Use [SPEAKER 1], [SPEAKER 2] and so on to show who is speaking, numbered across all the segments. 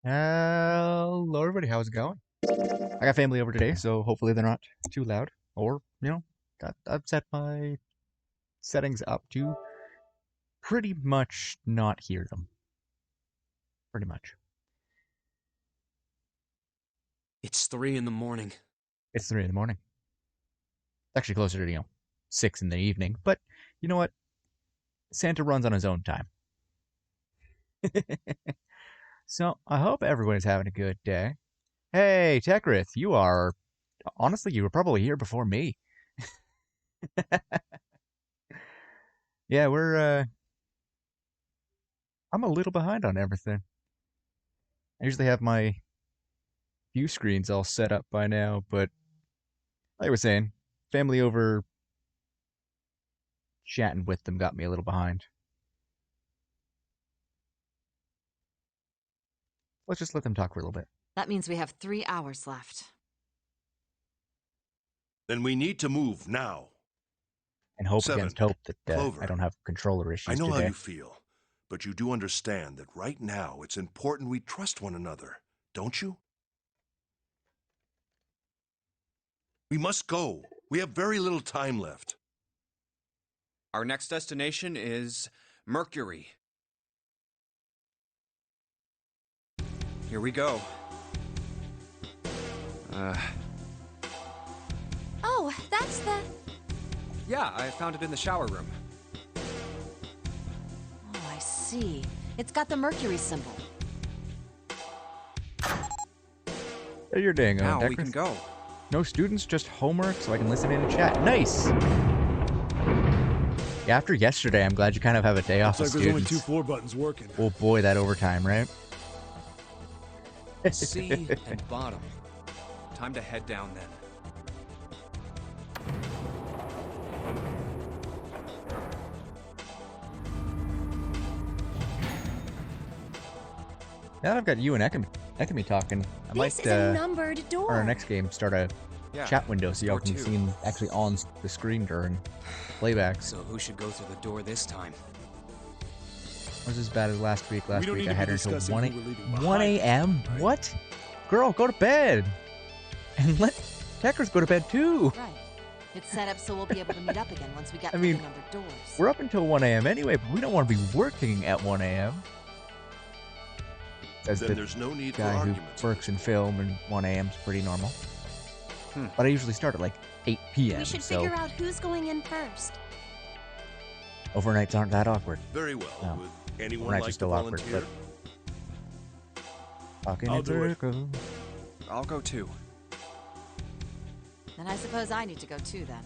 [SPEAKER 1] Hello, everybody. How's it going? I got family over today, so hopefully they're not too loud. Or, I've set my settings up to pretty much not hear them. Pretty much.
[SPEAKER 2] It's 3 in the morning.
[SPEAKER 1] It's 3 in the morning. It's actually closer to, 6 in the evening. But, you know what? Santa runs on his own time. So, I hope everybody's having a good day. Hey, Tekrith, honestly, you were probably here before me. Yeah, I'm a little behind on everything. I usually have my view screens all set up by now, but like I was saying, family over, chatting with them got me a little behind. Let's just let them talk for a little bit.
[SPEAKER 3] That means we have 3 hours left.
[SPEAKER 4] Then we need to move now.
[SPEAKER 1] And hope
[SPEAKER 4] 7.
[SPEAKER 1] against hope that
[SPEAKER 4] Clover.
[SPEAKER 1] I don't have controller issues
[SPEAKER 4] I know
[SPEAKER 1] today.
[SPEAKER 4] how you feel, but you do understand that right now it's important we trust one another, don't you? We must go. We have very little time left.
[SPEAKER 2] Our next destination is Mercury. Here we go.
[SPEAKER 3] Oh, that's the...
[SPEAKER 2] Yeah, I found it in the shower room.
[SPEAKER 3] Oh, I see. It's got the Mercury symbol.
[SPEAKER 1] There you're dang on,
[SPEAKER 2] Now we
[SPEAKER 1] Deckers.
[SPEAKER 2] can go.
[SPEAKER 1] No students, just homework, so I can listen in and chat. Nice! Yeah, after yesterday, I'm glad you kind of have a day off of
[SPEAKER 5] Looks like there's only
[SPEAKER 1] students.
[SPEAKER 5] 2 floor buttons working.
[SPEAKER 1] Oh boy, that overtime, right?
[SPEAKER 2] C and bottom. Time to head down then.
[SPEAKER 1] Now that I've got you and Ekami talking, I might,
[SPEAKER 3] This is a numbered door.
[SPEAKER 1] our next game, start a chat window so y'all can
[SPEAKER 2] door
[SPEAKER 1] see him actually on the screen during playbacks.
[SPEAKER 2] So who should go through the door this time?
[SPEAKER 1] Was as bad as last week. Last
[SPEAKER 5] don't
[SPEAKER 1] week
[SPEAKER 5] need
[SPEAKER 1] I
[SPEAKER 5] to
[SPEAKER 1] had
[SPEAKER 5] be
[SPEAKER 1] her until
[SPEAKER 5] discussing
[SPEAKER 1] 1
[SPEAKER 5] who we're leaving behind,
[SPEAKER 1] 1 a.m.
[SPEAKER 5] right?
[SPEAKER 1] What? Girl, go to bed. And let Techers go to bed too.
[SPEAKER 3] Right. It's set up so we'll be able to meet up again once we get
[SPEAKER 1] I
[SPEAKER 3] through
[SPEAKER 1] mean,
[SPEAKER 3] the numbered doors.
[SPEAKER 1] We're up until 1 a.m. anyway, but we don't want to be working at 1 a.m. As
[SPEAKER 4] Then
[SPEAKER 1] the
[SPEAKER 4] there's no need for
[SPEAKER 1] guy who
[SPEAKER 4] arguments.
[SPEAKER 1] works in film, and 1 a.m. is pretty normal. But I usually start at like 8 p.m.
[SPEAKER 3] We should
[SPEAKER 1] so
[SPEAKER 3] figure out who's going in first.
[SPEAKER 1] overnights aren't that awkward.
[SPEAKER 4] Very well.
[SPEAKER 1] No.
[SPEAKER 4] Would anyone
[SPEAKER 1] Overnights
[SPEAKER 4] like
[SPEAKER 1] are
[SPEAKER 4] to
[SPEAKER 1] still awkward,
[SPEAKER 4] volunteer?
[SPEAKER 1] Talking
[SPEAKER 5] I'll
[SPEAKER 1] in
[SPEAKER 5] do it.
[SPEAKER 1] circles.
[SPEAKER 2] I'll go too.
[SPEAKER 3] Then I suppose I need to go too then.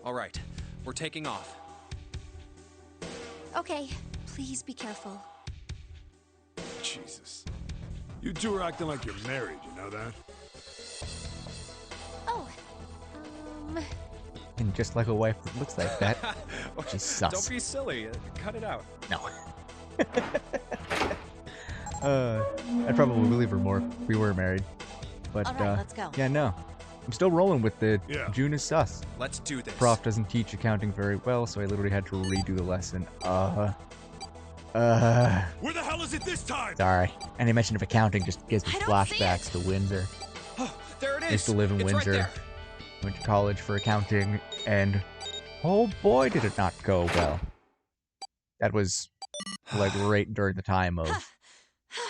[SPEAKER 2] All right, we're taking off.
[SPEAKER 3] Okay, please be careful.
[SPEAKER 5] Jesus. You two are acting like you're married, you know that?
[SPEAKER 3] Oh,
[SPEAKER 1] And just like a wife that looks like that, she's sus.
[SPEAKER 2] Don't be silly. Cut it out.
[SPEAKER 1] No. I'd probably believe her more if we were married. But,
[SPEAKER 3] all right, let's go.
[SPEAKER 1] yeah, no. I'm still rolling with the
[SPEAKER 5] Yeah.
[SPEAKER 1] June is sus.
[SPEAKER 2] Let's do this.
[SPEAKER 1] Prof doesn't teach accounting very well, so I literally had to redo the lesson.
[SPEAKER 5] Where the hell is it this time?
[SPEAKER 1] Sorry. Any mention of accounting just gives me
[SPEAKER 3] I don't see
[SPEAKER 1] flashbacks to Windsor.
[SPEAKER 2] Oh, there it is.
[SPEAKER 1] I used to live in
[SPEAKER 2] It's
[SPEAKER 1] Windsor.
[SPEAKER 2] Right there.
[SPEAKER 1] Went to college for accounting, and oh boy, did it not go well. That was like right during the time of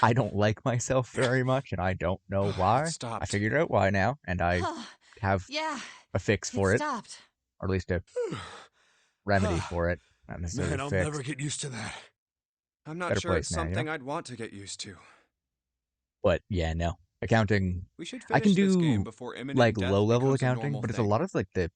[SPEAKER 1] I don't like myself very much, and I don't know why.
[SPEAKER 2] Stopped.
[SPEAKER 1] I figured out why now, and I have
[SPEAKER 3] Yeah,
[SPEAKER 1] a fix for it,
[SPEAKER 3] stopped.
[SPEAKER 1] or at least a remedy for it. Not necessarily
[SPEAKER 5] Man,
[SPEAKER 1] a
[SPEAKER 5] I'll
[SPEAKER 1] fix.
[SPEAKER 5] never get used to that.
[SPEAKER 2] I'm not
[SPEAKER 1] Better
[SPEAKER 2] sure it's
[SPEAKER 1] place now, you know?
[SPEAKER 2] something I'd want to get used to.
[SPEAKER 1] But yeah, no. Accounting,
[SPEAKER 2] We should
[SPEAKER 1] I can
[SPEAKER 2] finish this
[SPEAKER 1] do
[SPEAKER 2] game before imminent
[SPEAKER 1] like
[SPEAKER 2] death
[SPEAKER 1] low-level
[SPEAKER 2] becomes a
[SPEAKER 1] accounting,
[SPEAKER 2] normal
[SPEAKER 1] but it's a
[SPEAKER 2] thing.
[SPEAKER 1] lot of like the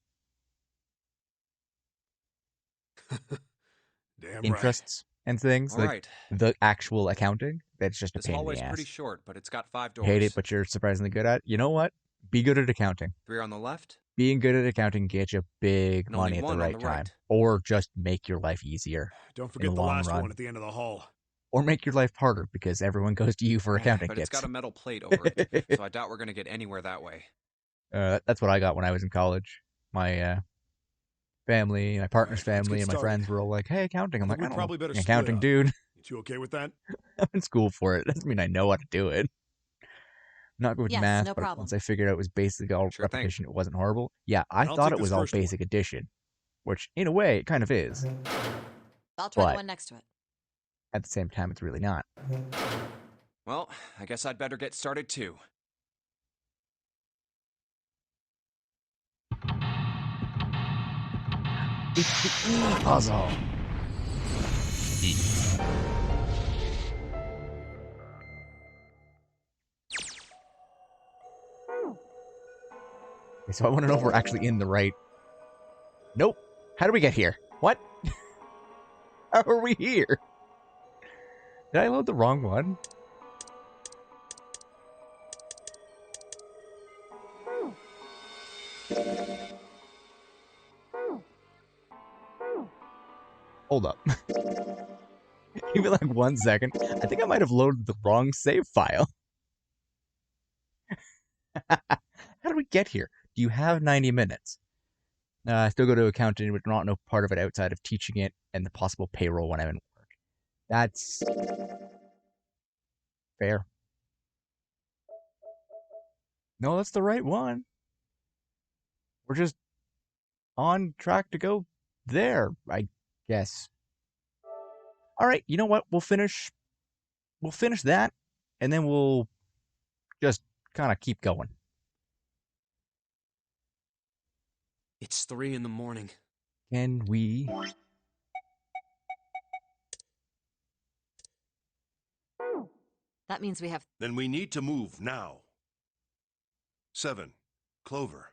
[SPEAKER 5] Damn
[SPEAKER 1] interests and things,
[SPEAKER 2] All
[SPEAKER 1] like
[SPEAKER 2] right.
[SPEAKER 1] the actual accounting. That's just a
[SPEAKER 2] This
[SPEAKER 1] pain in
[SPEAKER 2] hallway's
[SPEAKER 1] the ass.
[SPEAKER 2] pretty short, but it's got 5 doors.
[SPEAKER 1] Hate it, but you're surprisingly good at it. You know what? Be good at accounting.
[SPEAKER 2] 3 on the left.
[SPEAKER 1] Being good at accounting gets you big
[SPEAKER 2] And only
[SPEAKER 1] money at the
[SPEAKER 2] one on
[SPEAKER 1] right
[SPEAKER 2] the
[SPEAKER 1] time.
[SPEAKER 2] right.
[SPEAKER 1] Or just make your life easier.
[SPEAKER 5] right. Don't
[SPEAKER 1] in
[SPEAKER 5] forget
[SPEAKER 1] the
[SPEAKER 5] the
[SPEAKER 1] long
[SPEAKER 5] last
[SPEAKER 1] run.
[SPEAKER 5] one at the end of the hall.
[SPEAKER 1] Or make your life harder because everyone goes to you for accounting
[SPEAKER 2] But
[SPEAKER 1] kits.
[SPEAKER 2] it's got a metal plate over it, so I doubt we're going to get anywhere that way.
[SPEAKER 1] That's what I got when I was in college. My family, my partner's
[SPEAKER 5] Alright, let's
[SPEAKER 1] family,
[SPEAKER 5] get
[SPEAKER 1] and my
[SPEAKER 5] started.
[SPEAKER 1] friends were all like, "Hey, accounting." I'm
[SPEAKER 5] I think
[SPEAKER 1] like, "I
[SPEAKER 5] we
[SPEAKER 1] don't
[SPEAKER 5] probably
[SPEAKER 1] know
[SPEAKER 5] better split
[SPEAKER 1] accounting,
[SPEAKER 5] up.
[SPEAKER 1] dude.
[SPEAKER 5] You two okay with that?
[SPEAKER 1] I'm in school for it. Doesn't mean I know how to do it. Not good with
[SPEAKER 3] Yes,
[SPEAKER 1] math,
[SPEAKER 3] no
[SPEAKER 1] but
[SPEAKER 3] problem.
[SPEAKER 1] once I figured out it was basically all
[SPEAKER 2] Sure thing.
[SPEAKER 1] repetition, it wasn't horrible. Yeah, I
[SPEAKER 5] And I'll
[SPEAKER 1] thought
[SPEAKER 5] take
[SPEAKER 1] it
[SPEAKER 5] this
[SPEAKER 1] was all
[SPEAKER 5] first one.
[SPEAKER 1] basic addition, which in a way it kind of is,
[SPEAKER 3] I'll try the
[SPEAKER 1] but
[SPEAKER 3] one next to it.
[SPEAKER 1] at the same time, it's really not.
[SPEAKER 2] Well, I guess I'd better get started too.
[SPEAKER 1] It's the E puzzle. E. Okay, so I want to know if we're actually in the right. Nope. How do we get here? What? How are we here? Did I load the wrong one? Hold up. Give me like 1 second. I think I might have loaded the wrong save file. How do we get here? Do you have 90 minutes? I still go to accounting, but not know part of it outside of teaching it and the possible payroll when I'm in work. That's fair. No, that's the right one. We're just on track to go there, I guess. All right, you know what? We'll finish that, and then we'll just kind of keep going.
[SPEAKER 2] It's 3 in the morning.
[SPEAKER 1] Can we?
[SPEAKER 3] That means we have.
[SPEAKER 4] Then we need to move now. 7. Clover.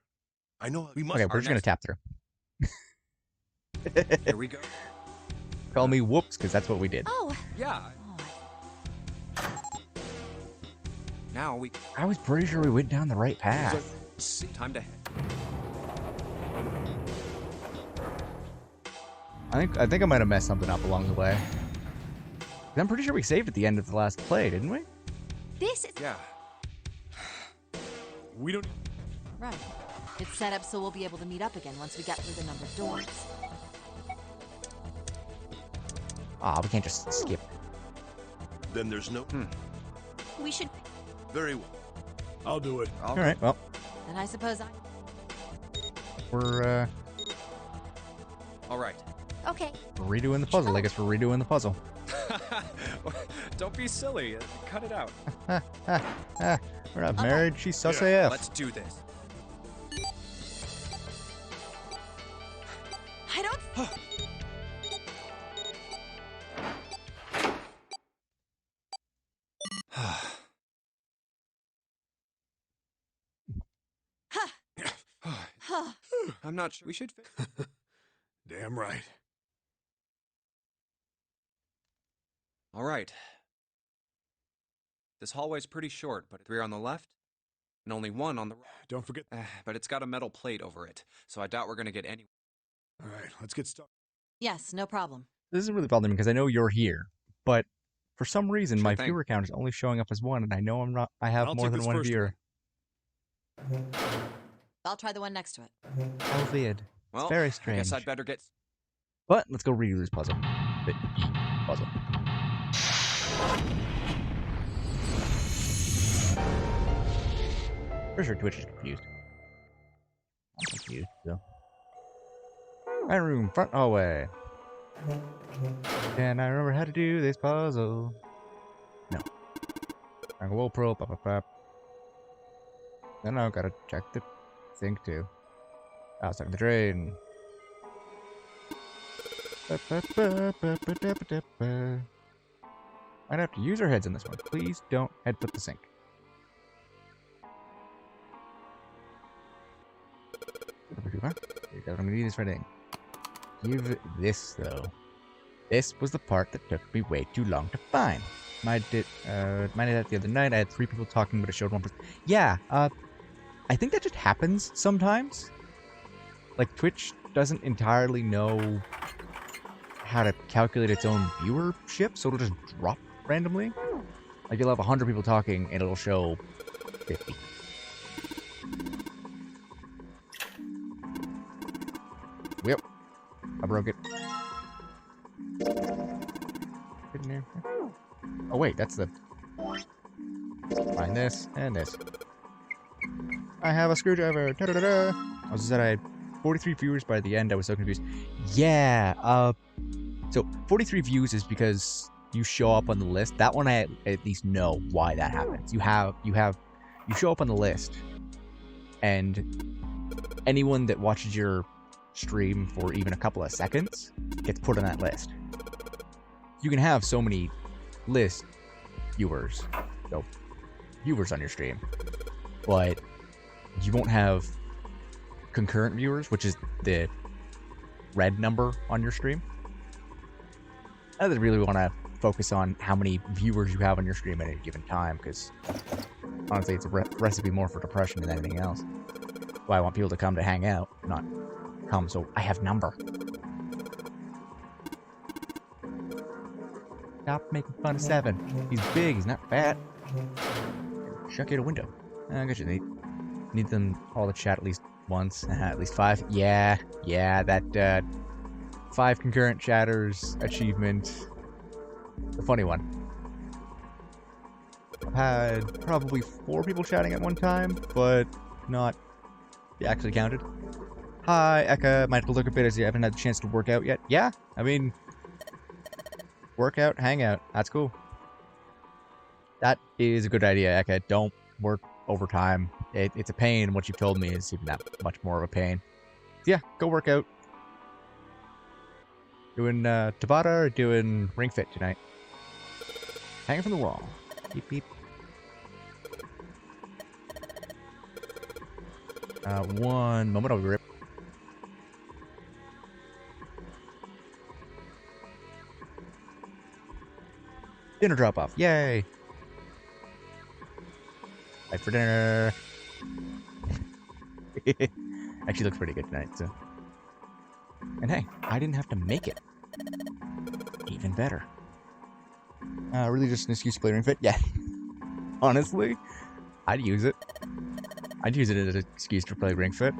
[SPEAKER 4] I know we must.
[SPEAKER 1] Okay, we're just gonna tap through.
[SPEAKER 2] Here we go.
[SPEAKER 1] Call me whoops, because that's what we did.
[SPEAKER 3] Oh.
[SPEAKER 2] Yeah.
[SPEAKER 3] Oh.
[SPEAKER 2] Now we
[SPEAKER 1] I was pretty sure we went down the right path.
[SPEAKER 2] see. Time to head.
[SPEAKER 1] I think I might have messed something up along the way. I'm pretty sure we saved at the end of the last play, didn't we?
[SPEAKER 3] This is.
[SPEAKER 2] Yeah.
[SPEAKER 5] We don't.
[SPEAKER 3] Right. It's set up so we'll be able to meet up again once we get through the numbered doors.
[SPEAKER 1] Ah, we can't just skip.
[SPEAKER 4] Then there's no.
[SPEAKER 3] We should.
[SPEAKER 4] Very well.
[SPEAKER 5] I'll do it.
[SPEAKER 1] All right, well,
[SPEAKER 3] And I suppose I.
[SPEAKER 1] we're
[SPEAKER 2] All right.
[SPEAKER 3] Okay.
[SPEAKER 1] redoing the puzzle. I guess we're redoing the puzzle.
[SPEAKER 2] Don't be silly. Cut it out.
[SPEAKER 1] We're not
[SPEAKER 3] Okay.
[SPEAKER 1] married. She's sus
[SPEAKER 5] Yeah,
[SPEAKER 1] AF.
[SPEAKER 2] Let's do this.
[SPEAKER 3] I don't. Huh.
[SPEAKER 2] I'm not sure. We should.
[SPEAKER 5] Damn right.
[SPEAKER 2] All right. This hallway's pretty short, but 3 on the left and only 1 on the right.
[SPEAKER 5] Don't forget.
[SPEAKER 2] But it's got a metal plate over it, so I doubt we're gonna get any.
[SPEAKER 5] All right, let's get started.
[SPEAKER 3] Yes, no problem.
[SPEAKER 1] This isn't really bothering me because I know you're here, but for some reason
[SPEAKER 2] Sure
[SPEAKER 1] my
[SPEAKER 2] thing.
[SPEAKER 1] viewer count is only showing up as 1, and I know I'm not. I have
[SPEAKER 5] I'll
[SPEAKER 1] more
[SPEAKER 5] take
[SPEAKER 1] than
[SPEAKER 5] this
[SPEAKER 1] one
[SPEAKER 5] first
[SPEAKER 1] viewer.
[SPEAKER 3] I'll try the one next to it.
[SPEAKER 1] How weird.
[SPEAKER 2] Well,
[SPEAKER 1] It's very
[SPEAKER 2] I
[SPEAKER 1] strange.
[SPEAKER 2] guess I'd better get.
[SPEAKER 1] But let's go redo this puzzle. The E puzzle. For sure, Twitch is confused. I'm confused, so. My room, front hallway. Can I remember how to do this puzzle? No. I'm a pro, pop, pop, pop. No, gotta check the sink too. Oh, stuck in the drain. I'd have to use our heads in this one. Please don't head put the sink. Here you go. I'm gonna do this right in. Give this though. This was the part that took me way too long to find. Mine did that the other night. I had 3 people talking, but it showed 1 person. Yeah, I think that just happens sometimes. Like, Twitch doesn't entirely know how to calculate its own viewership, so it'll just drop randomly. Like, you'll have 100 people talking, and it'll show 50. Yep. broke it. Get in there. Oh wait, that's the... Find this and this. I have a screwdriver. Da-da-da-da. I was said I had 43 viewers by the end. I was so confused. Yeah. So 43 views is because you show up on the list. That one I at least know why that happens. You show up on the list, and anyone that watches your stream for even a couple of seconds gets put on that list. You can have so many list viewers, so viewers on your stream, but you won't have concurrent viewers, which is the red number on your stream. I don't really want to focus on how many viewers you have on your stream at any given time, because honestly, it's a recipe more for depression than anything else. Why I want people to come to hang out, not come so I have number. Stop making fun of 7. He's big, he's not fat. Chuck out a window. I got you. Need them all to chat at least once. At least 5. Yeah, that 5 concurrent chatters achievement. The funny one. I've had probably 4 people chatting at one time, but not actually counted. Hi, Eka. Might have to look a bit as you haven't had the chance to work out yet. Yeah, I mean, workout, hangout. That's cool. That is a good idea, Eka. Don't work overtime. It's a pain. What you've told me is even that much more of a pain. Yeah, go work out. Doing Tabata or doing Ring Fit tonight? Hanging from the wall. Beep beep. One moment, I'll be right. Dinner drop off. Yay! Time for dinner. Actually looks pretty good tonight, so. And hey, I didn't have to make it. Even better. Really just an excuse to play Ring Fit? Yeah. Honestly, I'd use it. I'd use it as an excuse to play Ring Fit.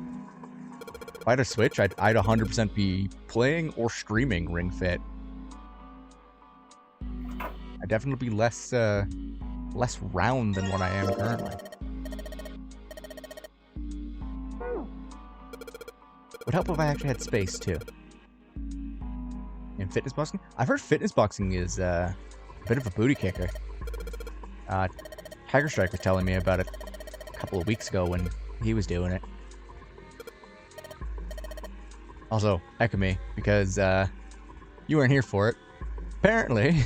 [SPEAKER 1] If I had a Switch, I'd 100% be playing or streaming Ring Fit. I'd definitely be less round than what I am currently. Would help if I actually had space too. In fitness boxing? I've heard fitness boxing is a bit of a booty kicker. Tiger Strike was telling me about it a couple of weeks ago when he was doing it. Also, echo me, because you weren't here for it. Apparently,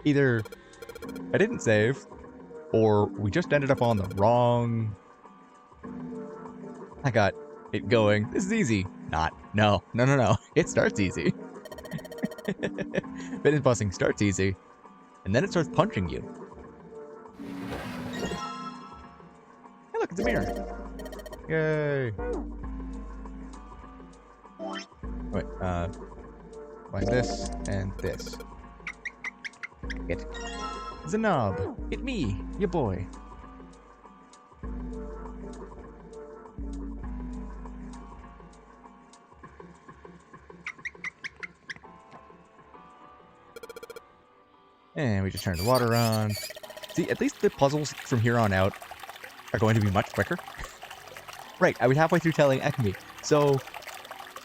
[SPEAKER 1] either I didn't save, or we just ended up on the wrong... I got it going. This is easy. Not. No. It starts easy. Fitness boxing starts easy, and then it starts punching you. Hey, look, it's a mirror. Yay. Wait, like this and this. It. Zanob, it me, your boy. And we just turn the water on. See, at least the puzzles from here on out are going to be much quicker. Right, I was halfway through telling Ekami. So,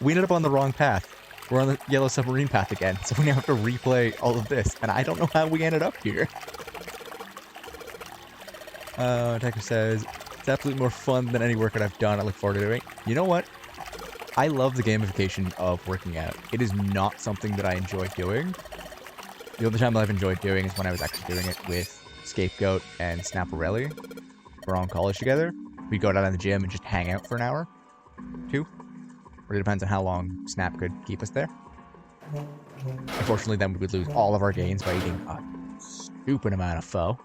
[SPEAKER 1] we ended up on the wrong path. We're on the yellow submarine path again. So we now have to replay all of this. And I don't know how we ended up here. Attacker says, it's absolutely more fun than any workout I've done. I look forward to doing. You know what? I love the gamification of working out. It is not something that I enjoy doing. The only time I've enjoyed doing is when I was actually doing it with Scapegoat and Snapparelli. We're all in college together. We'd go down to the gym and just hang out for an hour. 2. Really depends on how long Snap could keep us there. Unfortunately, then we would lose all of our gains by eating a stupid amount of pho.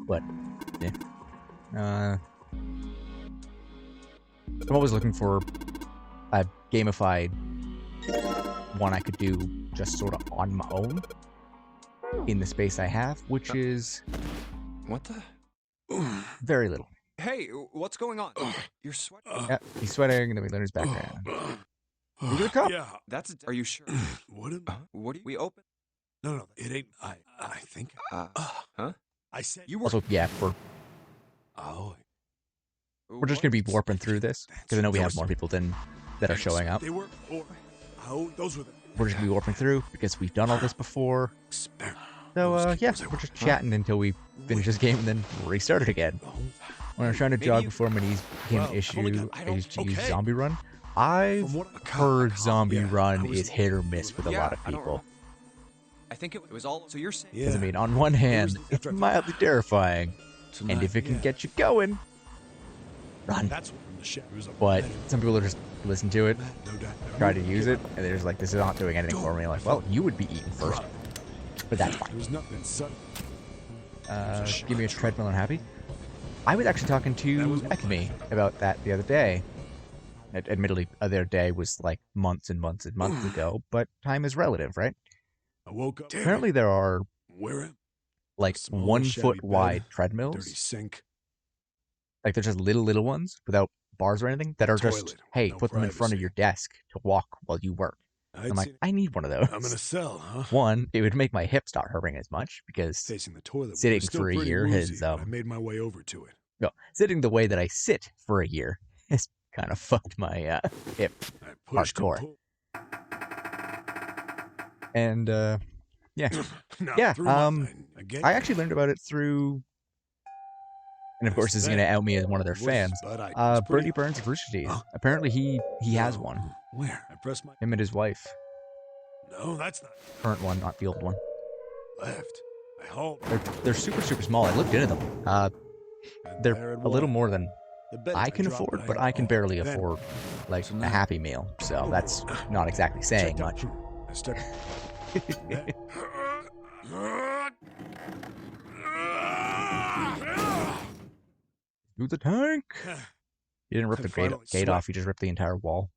[SPEAKER 1] But, yeah. I'm always looking for a gamified one I could do just sort of on my own in the space I have, which is
[SPEAKER 2] What the?
[SPEAKER 1] very little.
[SPEAKER 2] Hey, what's going on? You're sweating.
[SPEAKER 1] Yeah, he's sweating, and then we learn his background. Look at the cup.
[SPEAKER 5] Yeah.
[SPEAKER 2] That's. Are you sure?
[SPEAKER 5] What am...
[SPEAKER 2] What do we open?
[SPEAKER 5] No, it ain't... I think...
[SPEAKER 2] Huh?
[SPEAKER 5] I said...
[SPEAKER 2] You were.
[SPEAKER 1] Also, yeah,
[SPEAKER 5] Oh.
[SPEAKER 1] we're just gonna be warping through this because I know we have more people that are showing up.
[SPEAKER 5] They were... Oh, those were the...
[SPEAKER 1] We're just gonna be warping through because we've done all this before.
[SPEAKER 5] Experiment.
[SPEAKER 1] So, yeah, we're just chatting until we finish this game and then restart it again. When I was trying to jog before my knees became an issue, I used to use Zombie Run. I've heard Zombie Run is hit or miss with a lot of people.
[SPEAKER 2] I think it was all. So you're saying?
[SPEAKER 1] Because, I mean, on one hand, it's mildly terrifying, and if it can get you going, run. But some people are just listen to it, try to use it, and they're just like, this is not doing anything for me. Like, well, you would be eaten first. But that's fine. Give me a treadmill and happy. I was actually talking to Ekme about that the other day. Admittedly, other day was like months and months and months ago, but time is relative, right?
[SPEAKER 5] I woke up.
[SPEAKER 1] Apparently there are like 1 foot wide treadmills.
[SPEAKER 5] Dirty sink.
[SPEAKER 1] Like they're just little ones without bars or anything that are just, hey, put them in front of your desk to walk while you work. I'm like, I need one of those.
[SPEAKER 5] I'm in a cell, huh?
[SPEAKER 1] One, it would make my hips not hurting as much because
[SPEAKER 5] Facing the toilet.
[SPEAKER 1] sitting for a year has
[SPEAKER 5] I made my way over to it.
[SPEAKER 1] no, sitting the way that I sit for a year has kind of fucked my hip hardcore. And yeah, yeah. I actually learned about it through, and of course, this is gonna out me as one of their fans. Bertie Burns of Rooster Teeth. Apparently, he has one.
[SPEAKER 5] Where? I pressed my...
[SPEAKER 1] Him and his wife.
[SPEAKER 5] No, that's not...
[SPEAKER 1] Current one, not the old one.
[SPEAKER 5] Left. I hauled.
[SPEAKER 1] They're super small. I looked into them. They're a little more than I can afford, but I can barely afford like a Happy Meal. So that's not exactly saying much. Do the tank. You didn't rip the gate off. You just ripped the entire wall.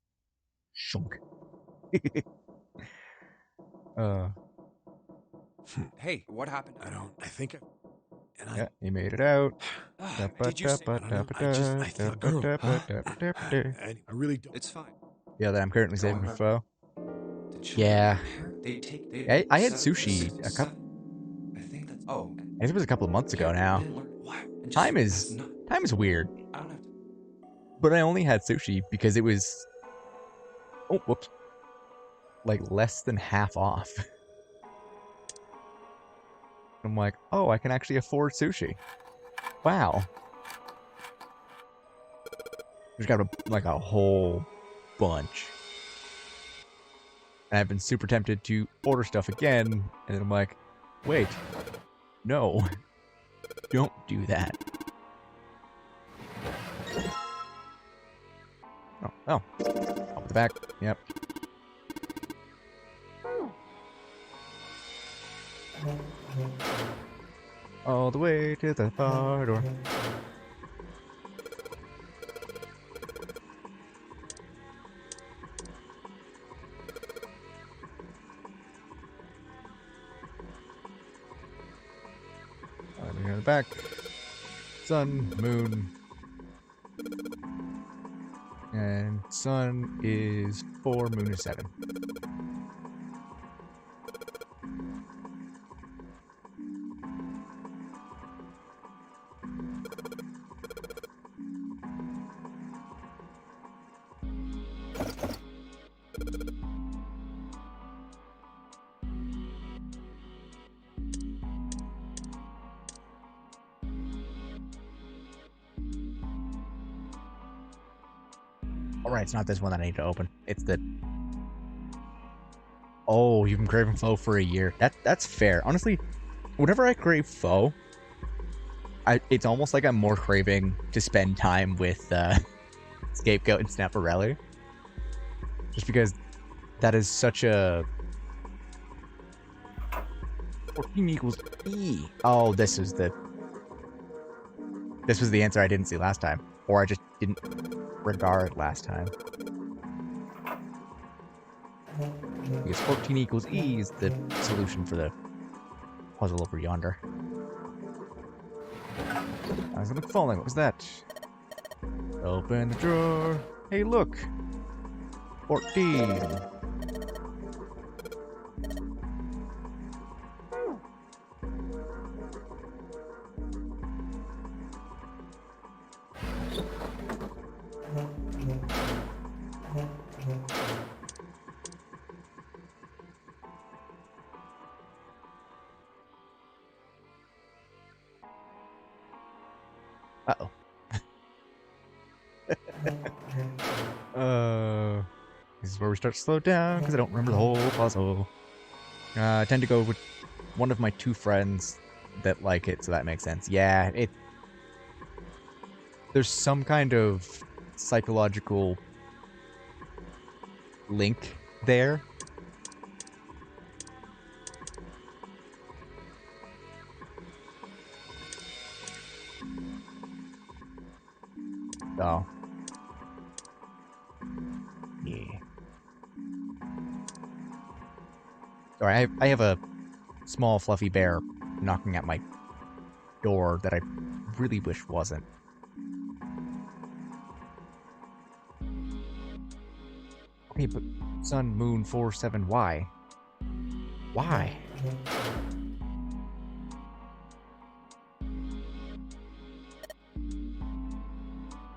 [SPEAKER 1] Shunk.
[SPEAKER 2] Hey, what happened?
[SPEAKER 5] I think
[SPEAKER 1] yeah, he made it out.
[SPEAKER 2] Did you say?
[SPEAKER 5] I really don't.
[SPEAKER 2] It's fine.
[SPEAKER 1] Yeah, that I'm currently saving for Foe.
[SPEAKER 2] Did
[SPEAKER 1] Yeah. I had
[SPEAKER 2] set
[SPEAKER 1] sushi
[SPEAKER 2] the
[SPEAKER 1] a couple.
[SPEAKER 2] I think that's. Oh.
[SPEAKER 1] I think it was a couple of months ago now. Time is weird.
[SPEAKER 2] I don't have to.
[SPEAKER 1] But I only had sushi because it was, oh, whoops, like less than half off. I'm like, oh, I can actually afford sushi. Wow. Just got a whole bunch. And I've been super tempted to order stuff again, and then I'm like, wait, no, don't do that. Oh, up the back, yep. All the way to the bar door. Near the back. Sun, moon. And sun is 4, moon is 7. Alright, it's not this one that I need to open. It's the... Oh, you've been craving pho for a year. That's fair. Honestly, whenever I crave pho, it's almost like I'm more craving to spend time with Scapegoat and Snapparelli. Just because that is such a... 14 equals E. Oh, this was the answer I didn't see last time. Or I just didn't regard last time. Because 14 equals E is the solution for the puzzle over yonder. Something falling. What was that? Open the drawer. Hey, look. 14. Uh-oh. This is where we start to slow down because I don't remember the whole puzzle. I tend to go with one of my two friends that like it, so that makes sense. Yeah, there's some kind of psychological link there. So, yeah. Sorry, I have a small fluffy bear knocking at my door that I really wish wasn't. Okay, but Sun, Moon, 4, 7, why? Why?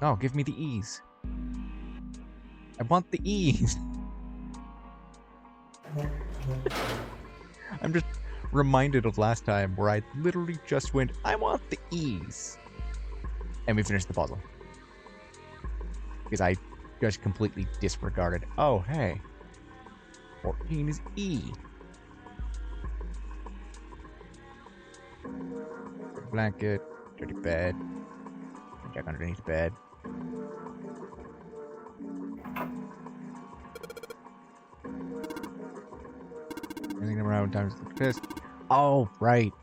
[SPEAKER 1] No, give me the E's. I want the E's. I'm just reminded of last time where I literally just went, I want the E's. And we finished the puzzle. Because I just completely disregarded, oh, hey, 14 is E. Blanket, dirty bed. Check underneath the bed. Anything around times the piss. Oh, right.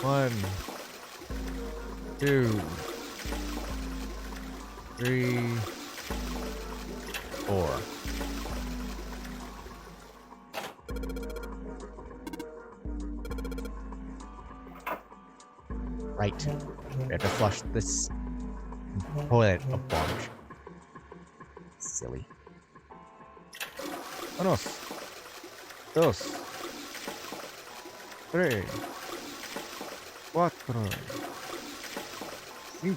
[SPEAKER 1] 1, 2, 3, 4. Right. We have to flush this toilet a bunch. Silly. Unos, 2, 3, 4, 5, 6,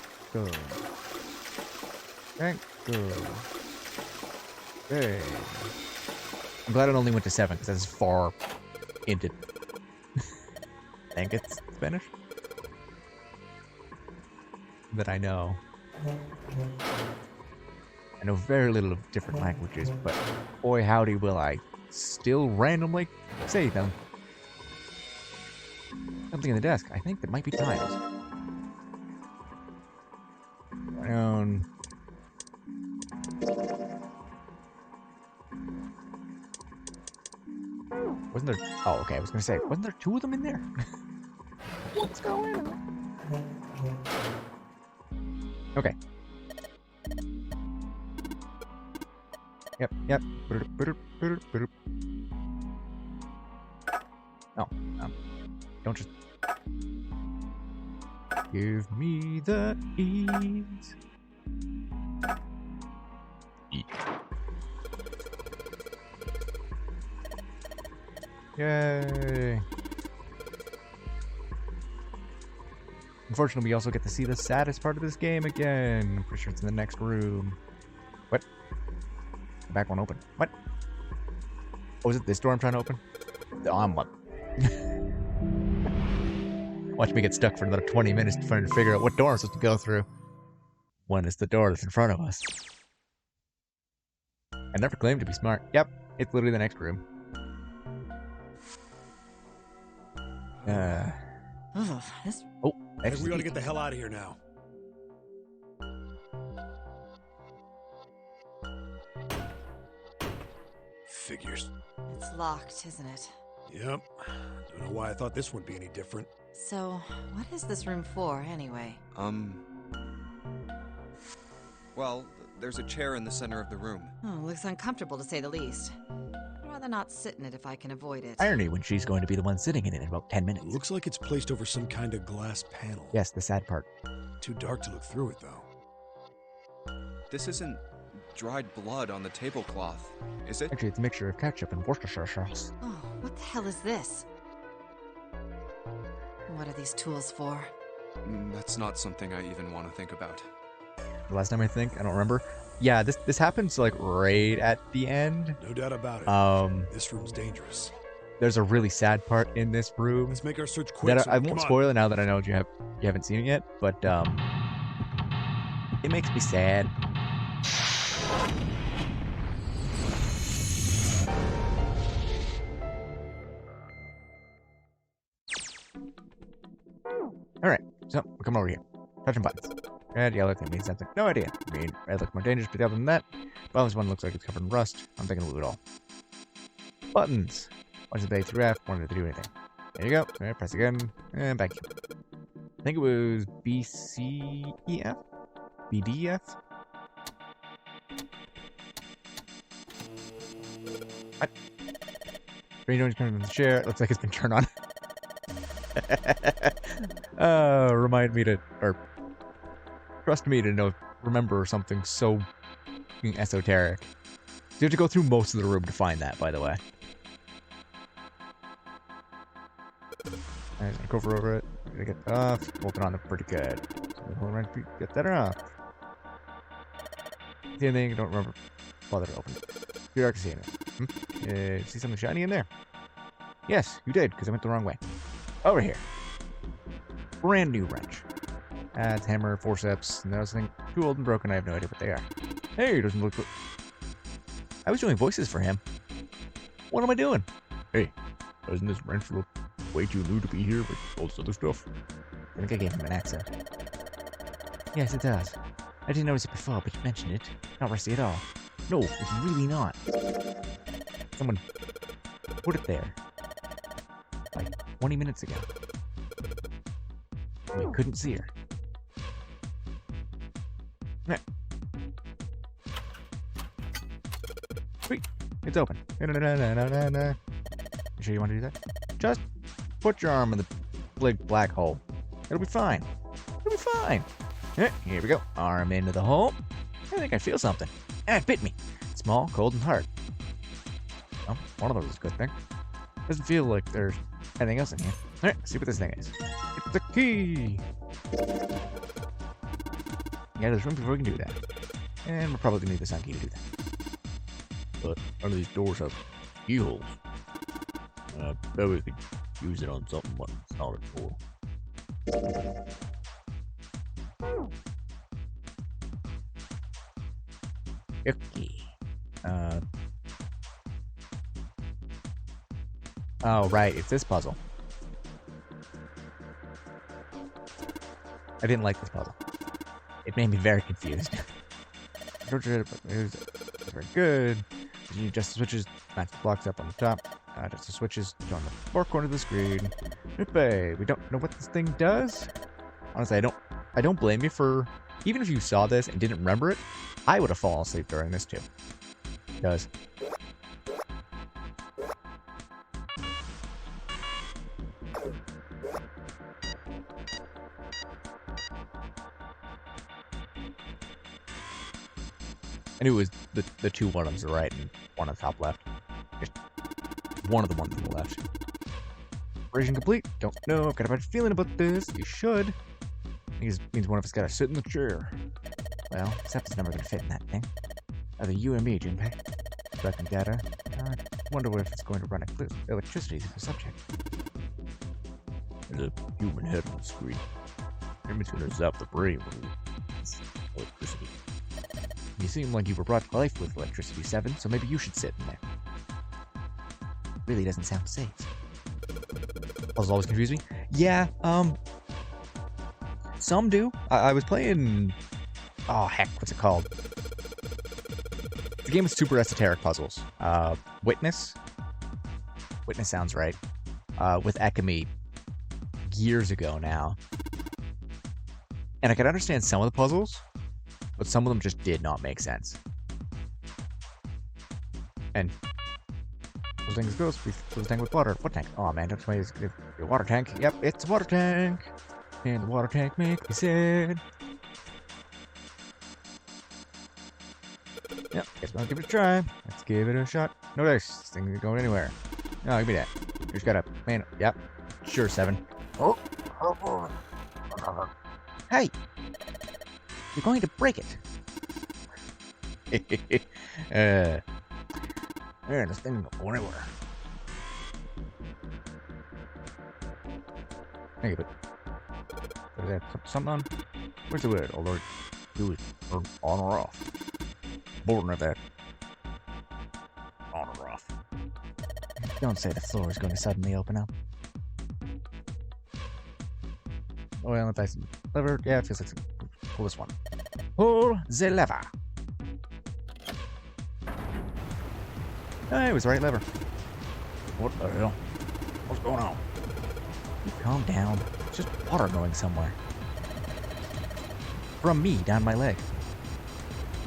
[SPEAKER 1] 7. I'm glad it only went to 7 because that's far into. I think it's Spanish that I know. I know very little of different languages, but boy howdy will I still randomly say them. Something in the desk. I think that might be tiles. Down. Wasn't there? Oh, okay. I was gonna say, wasn't there 2 of them in there? What's going on? Okay. Yep. Oh, don't just give me the ease. Eat. Yay! Unfortunately, we also get to see the saddest part of this game again. I'm pretty sure it's in the next room. What? The back one open. What? Oh, is it this door I'm trying to open? I'm what? Watch me get stuck for another 20 minutes trying to figure out what door I'm supposed to go through. When it's the door that's in front of us. I never claimed to be smart. Yep, it's literally the next room.
[SPEAKER 3] This
[SPEAKER 1] Oh,
[SPEAKER 5] Hey, we gotta get the hell out of here now. Figures.
[SPEAKER 3] it's locked, isn't it?
[SPEAKER 5] Yep. Don't know why I thought this wouldn't be any different.
[SPEAKER 3] So, what is this room for, anyway?
[SPEAKER 2] Well, there's a chair in the center of the room.
[SPEAKER 3] Oh, looks uncomfortable to say the least. I'd rather not sit in it if I can avoid it.
[SPEAKER 1] irony when she's going to be the one sitting in it in about 10 minutes.
[SPEAKER 5] Looks like it's placed over some kind of glass panel.
[SPEAKER 1] Yes, the sad part.
[SPEAKER 5] Too dark to look through it, though.
[SPEAKER 2] This isn't dried blood on the tablecloth, is it?
[SPEAKER 1] Actually, it's a mixture of ketchup and Worcestershire sauce.
[SPEAKER 3] Oh, what the hell is this? What are these tools for?
[SPEAKER 2] That's not something I even want to think about.
[SPEAKER 1] The last time I think, I don't remember. Yeah, this happens like right at the end.
[SPEAKER 5] No doubt about it. This room's dangerous.
[SPEAKER 1] There's a really sad part in this room
[SPEAKER 5] Let's make our search quick.
[SPEAKER 1] that
[SPEAKER 5] So
[SPEAKER 1] I
[SPEAKER 5] come
[SPEAKER 1] won't
[SPEAKER 5] on.
[SPEAKER 1] spoil it now that I know you haven't seen it yet, but it makes me sad. Alright, so we're coming over here. Touching buttons. Red, yellow, that means something. No idea. Green, red looks more dangerous, but other than that, well, this one looks like it's covered in rust. I'm thinking loot it all. Buttons. One to the A through F, one to do anything. There you go. Alright, press again, and back. I think it was B, C, E, F? B, D, F? What? Green orange coming from the chair. It looks like it's been turned on. Remind me to, or trust me to remember something so esoteric. You have to go through most of the room to find that, by the way. I'm gonna cover over it. Gonna get that off. Bolting on it pretty good. So get that off. See anything? Don't remember. Bother to open it. Too dark to see anything. See something shiny in there? Yes, you did, because I went the wrong way. Over here. Brand new wrench. Adds, hammer, forceps, and those things. Too old and broken, I have no idea what they are. Hey, doesn't look... I was doing voices for him. What am I doing? Hey, doesn't this wrench look way too new to be here with all this other stuff? I think I gave him an accent. Yes, it does. I didn't notice it before, but you mentioned it. Not rusty at all. No, it's really not. Someone put it there. Like 20 minutes ago. We couldn't see her. Sweet. It's open. You sure you want to do that? Just put your arm in the big black hole. It'll be fine. It'll be fine. Here we go. Arm into the hole. I think I feel something. It bit me. Small, cold, and hard. Well, one of those is a good thing. Doesn't feel like there's anything else in here. Alright, let's see what this thing is. It's the key! Yeah, there's room before we can do that. And we're probably gonna need the sun key to do that. But none of these doors have keyholes. I bet we could use it on something what it's not for. Okay. Oh, right, it's this puzzle. I didn't like this puzzle. It made me very confused. It was very good. You adjust the switches, match the blocks up on the top. Adjust the switches on the far corner of the screen. We don't know what this thing does. Honestly, I don't blame you for... Even if you saw this and didn't remember it, I would have fallen asleep during this too. Because... I knew it was the two one on the right and one on the top left. Just one of the ones on the left. Operation complete. Don't know. I've got a bad feeling about this. You should. Means one of us gotta sit in the chair. Well, except it's never gonna fit in that thing. Either you or me, Junpei. Collecting data. I wonder if it's going to run electricity through the subject. There's a human head on the screen. Maybe it's gonna zap the brain with electricity. You seem like you were brought to life with electricity 7, so maybe you should sit in there. Really doesn't sound safe. Puzzles always confuse me. Yeah, some do. I was playing... Oh, heck, what's it called? The game with super esoteric puzzles. Witness? Witness sounds right. With Ekami years ago now. And I could understand some of the puzzles, but some of them just did not make sense. And those things go, fill the tank with water. What tank? Oh man, don't tell me it's a water tank. Yep, it's a water tank. And the water tank make me sad. Yep, guess I'll give it a try. Let's give it a shot. No dice. This thing isn't going anywhere. No, give me that. You just gotta man. Yep. Sure, 7. Oh. Hey! You're going to break it. Man, this thing isn't going anywhere. Hey, but what is that? Something on? Where's the word? Although do it on or off. Boring of that. On or off. Don't say the floor is going to suddenly open up. Well, if I see lever, yeah, it feels like pull this one. Pull the lever. It was the right lever. What the hell? What's going on? Calm down. It's just water going somewhere. From me down my leg.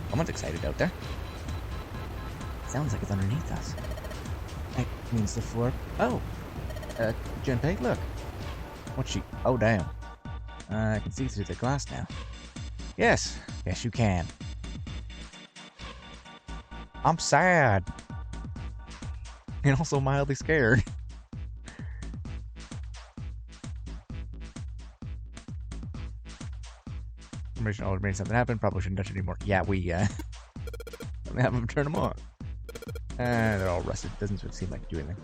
[SPEAKER 1] Someone's excited out there. Sounds like it's underneath us. That means the floor. Oh! Junpei, look. What's she? Oh, damn. I can see through the glass now. Yes. Yes, you can. I'm sad. And also mildly scared. Information already made something happen. Probably shouldn't touch it anymore. Yeah, we have them turn them on. And they're all rusted. Doesn't seem like do anything.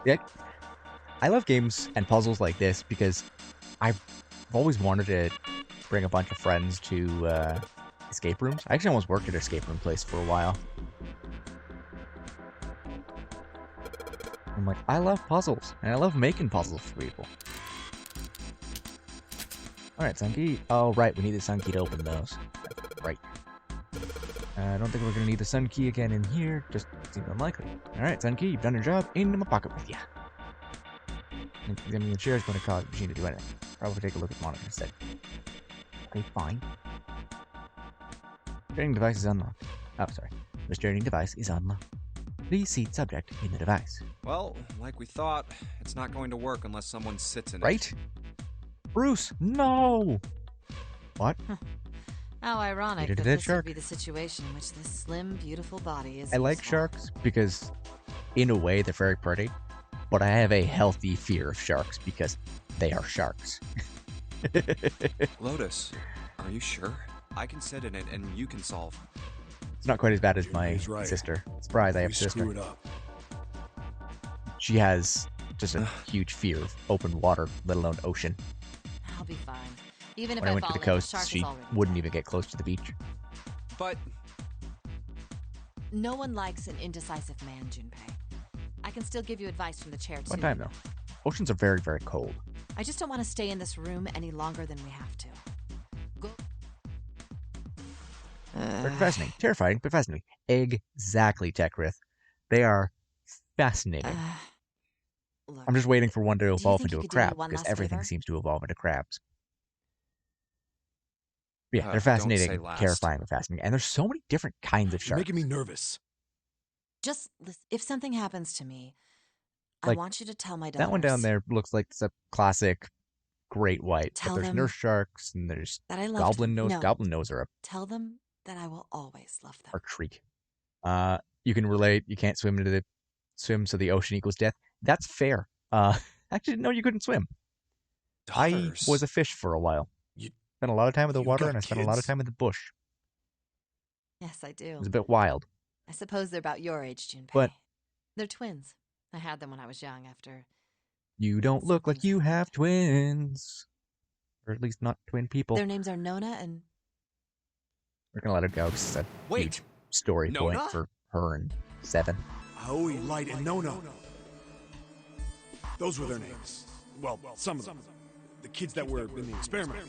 [SPEAKER 1] Yeah, I love games and puzzles like this because I've always wanted to bring a bunch of friends to escape rooms. I actually almost worked at an escape room place for a while. I'm like, I love puzzles, and I love making puzzles for people. Alright, sun key. Oh, right, we need the sun key to open those. Right. I don't think we're going to need the sun key again in here. Just seems unlikely. Alright, sun key, you've done your job. Into my pocket with ya. Examining the chair is going to cause the machine to do anything. Probably take a look at the monitor instead. Okay, fine. Steering device is unlocked. Oh, sorry. The steering device is unlocked. Please seat subject in the device.
[SPEAKER 2] Well, like we thought, it's not going to work unless someone sits in
[SPEAKER 1] Right? Bruce, no! What?
[SPEAKER 3] How ironic
[SPEAKER 1] Needed
[SPEAKER 3] that
[SPEAKER 1] a dead
[SPEAKER 3] this
[SPEAKER 1] shark.
[SPEAKER 3] would be the situation in which this slim, beautiful body is
[SPEAKER 1] I like
[SPEAKER 3] useful.
[SPEAKER 1] sharks because, in a way, they're very pretty. But I have a healthy fear of sharks because they are sharks.
[SPEAKER 2] Lotus, are you sure? I can sit in it and you can solve.
[SPEAKER 1] It's not quite as bad as my
[SPEAKER 5] He's right.
[SPEAKER 1] sister. Surprise, I
[SPEAKER 5] We
[SPEAKER 1] have a
[SPEAKER 5] screw
[SPEAKER 1] sister.
[SPEAKER 5] it up.
[SPEAKER 1] She has just a huge fear of open water, let alone ocean.
[SPEAKER 3] I'll be fine. Even if
[SPEAKER 1] When I
[SPEAKER 3] I
[SPEAKER 1] went
[SPEAKER 3] fall
[SPEAKER 1] to the
[SPEAKER 3] in,
[SPEAKER 1] coast,
[SPEAKER 3] shark is
[SPEAKER 1] she
[SPEAKER 3] already
[SPEAKER 1] wouldn't
[SPEAKER 3] dead.
[SPEAKER 1] even get close to the beach.
[SPEAKER 2] But
[SPEAKER 3] No one likes an indecisive man, Junpei. I can still give you advice from the chair, too.
[SPEAKER 1] One time, though. Oceans are very, very cold.
[SPEAKER 3] I just don't want to stay in this room any longer than we have to. Go.
[SPEAKER 1] They're fascinating. Terrifying, but fascinating. Exactly, Tekrith. They are fascinating.
[SPEAKER 3] Look,
[SPEAKER 1] I'm just waiting for one to
[SPEAKER 3] you
[SPEAKER 1] evolve
[SPEAKER 3] think
[SPEAKER 1] into
[SPEAKER 3] you
[SPEAKER 1] a
[SPEAKER 3] could do me
[SPEAKER 1] crab,
[SPEAKER 3] one
[SPEAKER 1] because
[SPEAKER 3] last
[SPEAKER 1] everything
[SPEAKER 3] favor?
[SPEAKER 1] seems to evolve into crabs. Yeah, they're
[SPEAKER 2] don't say
[SPEAKER 1] fascinating,
[SPEAKER 2] last.
[SPEAKER 1] terrifying, but fascinating. And there's so many different kinds of
[SPEAKER 5] You're
[SPEAKER 1] sharks.
[SPEAKER 5] making me nervous.
[SPEAKER 3] just listen, if something happens to me, I
[SPEAKER 1] Like,
[SPEAKER 3] want you to tell my daughters.
[SPEAKER 1] That one down there looks like it's a classic great white.
[SPEAKER 3] Tell
[SPEAKER 1] But there's
[SPEAKER 3] them
[SPEAKER 1] nurse sharks, and there's
[SPEAKER 3] that I love
[SPEAKER 1] goblin
[SPEAKER 3] them.
[SPEAKER 1] nose.
[SPEAKER 3] No,
[SPEAKER 1] Goblin nose are
[SPEAKER 3] tell them that I will always love them.
[SPEAKER 1] a treat. You can relate. You can't swim, so the ocean equals death. That's fair. I actually didn't know you couldn't swim.
[SPEAKER 2] daughters.
[SPEAKER 1] I was a fish for a while.
[SPEAKER 5] You-
[SPEAKER 1] Spent a lot of time in the
[SPEAKER 5] you
[SPEAKER 1] water,
[SPEAKER 5] got
[SPEAKER 1] and I spent a lot of
[SPEAKER 5] kids?
[SPEAKER 1] time in the bush.
[SPEAKER 3] Yes, I
[SPEAKER 1] It
[SPEAKER 3] do.
[SPEAKER 1] was a bit wild.
[SPEAKER 3] I suppose they're about your age, Junpei.
[SPEAKER 1] But-
[SPEAKER 3] they're twins. I had them when I was young after.
[SPEAKER 1] You don't look like
[SPEAKER 3] Something
[SPEAKER 1] you
[SPEAKER 3] happened.
[SPEAKER 1] have twins. Or at least not twin people.
[SPEAKER 3] Their names are Nona and.
[SPEAKER 1] We're gonna let it go. This is a
[SPEAKER 2] Wait,
[SPEAKER 1] huge story point
[SPEAKER 2] Nona?
[SPEAKER 1] for her and Seven.
[SPEAKER 5] Aoi, Light, and Nono. Those were their names. Well, some of them. The kids that were in the experiment.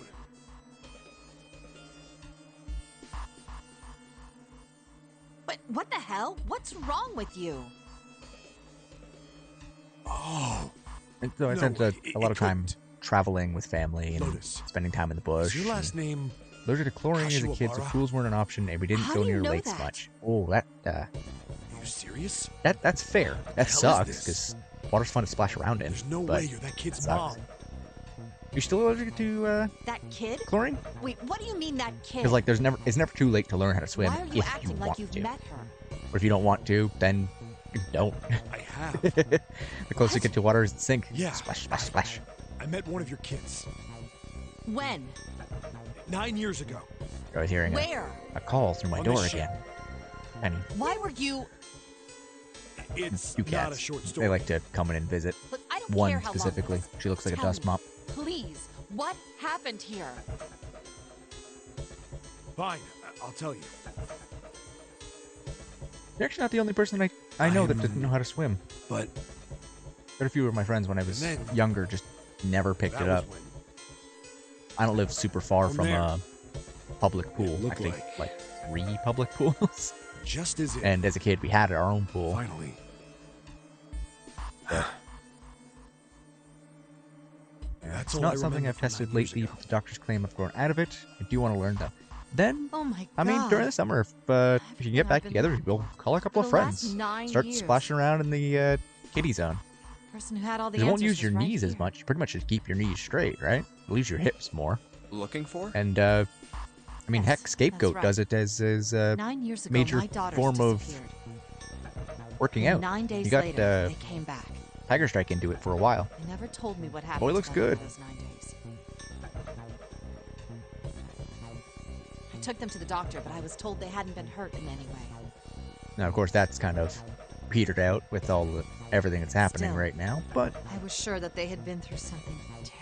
[SPEAKER 3] But what the hell? What's wrong with you?
[SPEAKER 5] Oh,
[SPEAKER 1] And so I
[SPEAKER 5] No,
[SPEAKER 1] spent a
[SPEAKER 5] it
[SPEAKER 1] lot of time
[SPEAKER 5] couldn't.
[SPEAKER 1] traveling with family and
[SPEAKER 5] Lotus.
[SPEAKER 1] spending time in the bush.
[SPEAKER 5] is your last
[SPEAKER 1] and
[SPEAKER 5] name?
[SPEAKER 1] allergic to chlorine as a kid, so
[SPEAKER 5] Kashiwabara?
[SPEAKER 1] pools weren't an option, and we didn't
[SPEAKER 3] How
[SPEAKER 1] go
[SPEAKER 3] do you
[SPEAKER 1] near
[SPEAKER 3] know
[SPEAKER 1] lakes
[SPEAKER 3] that?
[SPEAKER 1] much. Oh, that
[SPEAKER 5] Are you serious?
[SPEAKER 1] that's fair. That
[SPEAKER 5] hell is
[SPEAKER 1] sucks
[SPEAKER 5] this?
[SPEAKER 1] because water's fun to splash around in.
[SPEAKER 5] There's no
[SPEAKER 1] but
[SPEAKER 5] way you're that kid's
[SPEAKER 1] sucks.
[SPEAKER 5] mom.
[SPEAKER 1] You still allergic to
[SPEAKER 3] That kid?
[SPEAKER 1] chlorine?
[SPEAKER 3] Wait, what do you mean that kid?
[SPEAKER 1] Because like, it's never too late to learn how to swim
[SPEAKER 3] Why are you
[SPEAKER 1] if you
[SPEAKER 3] acting
[SPEAKER 1] want
[SPEAKER 3] like you've
[SPEAKER 1] to.
[SPEAKER 3] met her?
[SPEAKER 1] Or if you don't want to, then you don't.
[SPEAKER 5] I have.
[SPEAKER 1] The closer you get to water is the sink.
[SPEAKER 5] Yeah.
[SPEAKER 1] Splash, splash, splash.
[SPEAKER 5] I met one of your kids
[SPEAKER 3] When?
[SPEAKER 5] 9 years ago.
[SPEAKER 1] I was hearing
[SPEAKER 3] Where?
[SPEAKER 1] a call through my
[SPEAKER 5] On the
[SPEAKER 1] door
[SPEAKER 5] ship.
[SPEAKER 1] again. And
[SPEAKER 3] Why were you...
[SPEAKER 5] It's
[SPEAKER 1] two
[SPEAKER 5] not
[SPEAKER 1] cats.
[SPEAKER 5] a short story.
[SPEAKER 1] They like to come in and visit.
[SPEAKER 3] Look, I don't
[SPEAKER 1] One
[SPEAKER 3] care how
[SPEAKER 1] specifically.
[SPEAKER 3] long it was.
[SPEAKER 1] She looks like a
[SPEAKER 3] Tell
[SPEAKER 1] dust
[SPEAKER 3] me,
[SPEAKER 1] mop.
[SPEAKER 3] Please, what happened here?
[SPEAKER 5] Fine, I'll tell you.
[SPEAKER 1] You're actually not the only person I know that didn't know how to swim.
[SPEAKER 5] But
[SPEAKER 1] Quite a few of my friends when I was
[SPEAKER 5] And then-
[SPEAKER 1] younger just never picked
[SPEAKER 5] that
[SPEAKER 1] it up.
[SPEAKER 5] was when
[SPEAKER 1] I don't live super far
[SPEAKER 5] From
[SPEAKER 1] from
[SPEAKER 5] there,
[SPEAKER 1] a public pool.
[SPEAKER 5] looked
[SPEAKER 1] Actually,
[SPEAKER 5] like-
[SPEAKER 1] 3 public pools.
[SPEAKER 5] just as it
[SPEAKER 1] And as a kid, we had our own pool.
[SPEAKER 5] finally. That's
[SPEAKER 1] It's
[SPEAKER 5] all
[SPEAKER 1] not
[SPEAKER 5] I
[SPEAKER 1] something
[SPEAKER 5] remember
[SPEAKER 1] I've
[SPEAKER 5] from 9
[SPEAKER 1] tested
[SPEAKER 5] years
[SPEAKER 1] lately,
[SPEAKER 5] ago.
[SPEAKER 1] but the doctors claim I've grown out of it. I do want to learn, though. Then,
[SPEAKER 3] Oh my god.
[SPEAKER 1] I mean, during the summer, if you can get back together, we'll call a couple of
[SPEAKER 3] For the last
[SPEAKER 1] friends.
[SPEAKER 3] 9
[SPEAKER 1] Start
[SPEAKER 3] years.
[SPEAKER 1] splashing around in the kiddie zone.
[SPEAKER 3] Person who had all the
[SPEAKER 1] 'Cause it won't
[SPEAKER 3] answers
[SPEAKER 1] use your
[SPEAKER 3] was right
[SPEAKER 1] knees as
[SPEAKER 3] here.
[SPEAKER 1] much. You pretty much just keep your knees straight, right? You'll use your hips more.
[SPEAKER 2] Looking for?
[SPEAKER 1] And, I mean,
[SPEAKER 3] Yes,
[SPEAKER 1] heck,
[SPEAKER 3] that's
[SPEAKER 1] Scapegoat
[SPEAKER 3] right.
[SPEAKER 1] does it as
[SPEAKER 3] 9 years ago,
[SPEAKER 1] major
[SPEAKER 3] my daughters
[SPEAKER 1] form of
[SPEAKER 3] disappeared.
[SPEAKER 1] working
[SPEAKER 3] And
[SPEAKER 1] out.
[SPEAKER 3] 9 days
[SPEAKER 1] You got
[SPEAKER 3] later, they came back.
[SPEAKER 1] Tiger Strike into it for a while.
[SPEAKER 3] They never told me what happened.
[SPEAKER 1] Boy looks
[SPEAKER 3] to them in
[SPEAKER 1] good.
[SPEAKER 3] Those 9 days. I took them to the doctor, but I was told they hadn't been hurt in any way.
[SPEAKER 1] Now, of course, that's kind of petered out with everything that's happening
[SPEAKER 3] Still.
[SPEAKER 1] right now, but
[SPEAKER 3] I was sure that they had been through something terrible.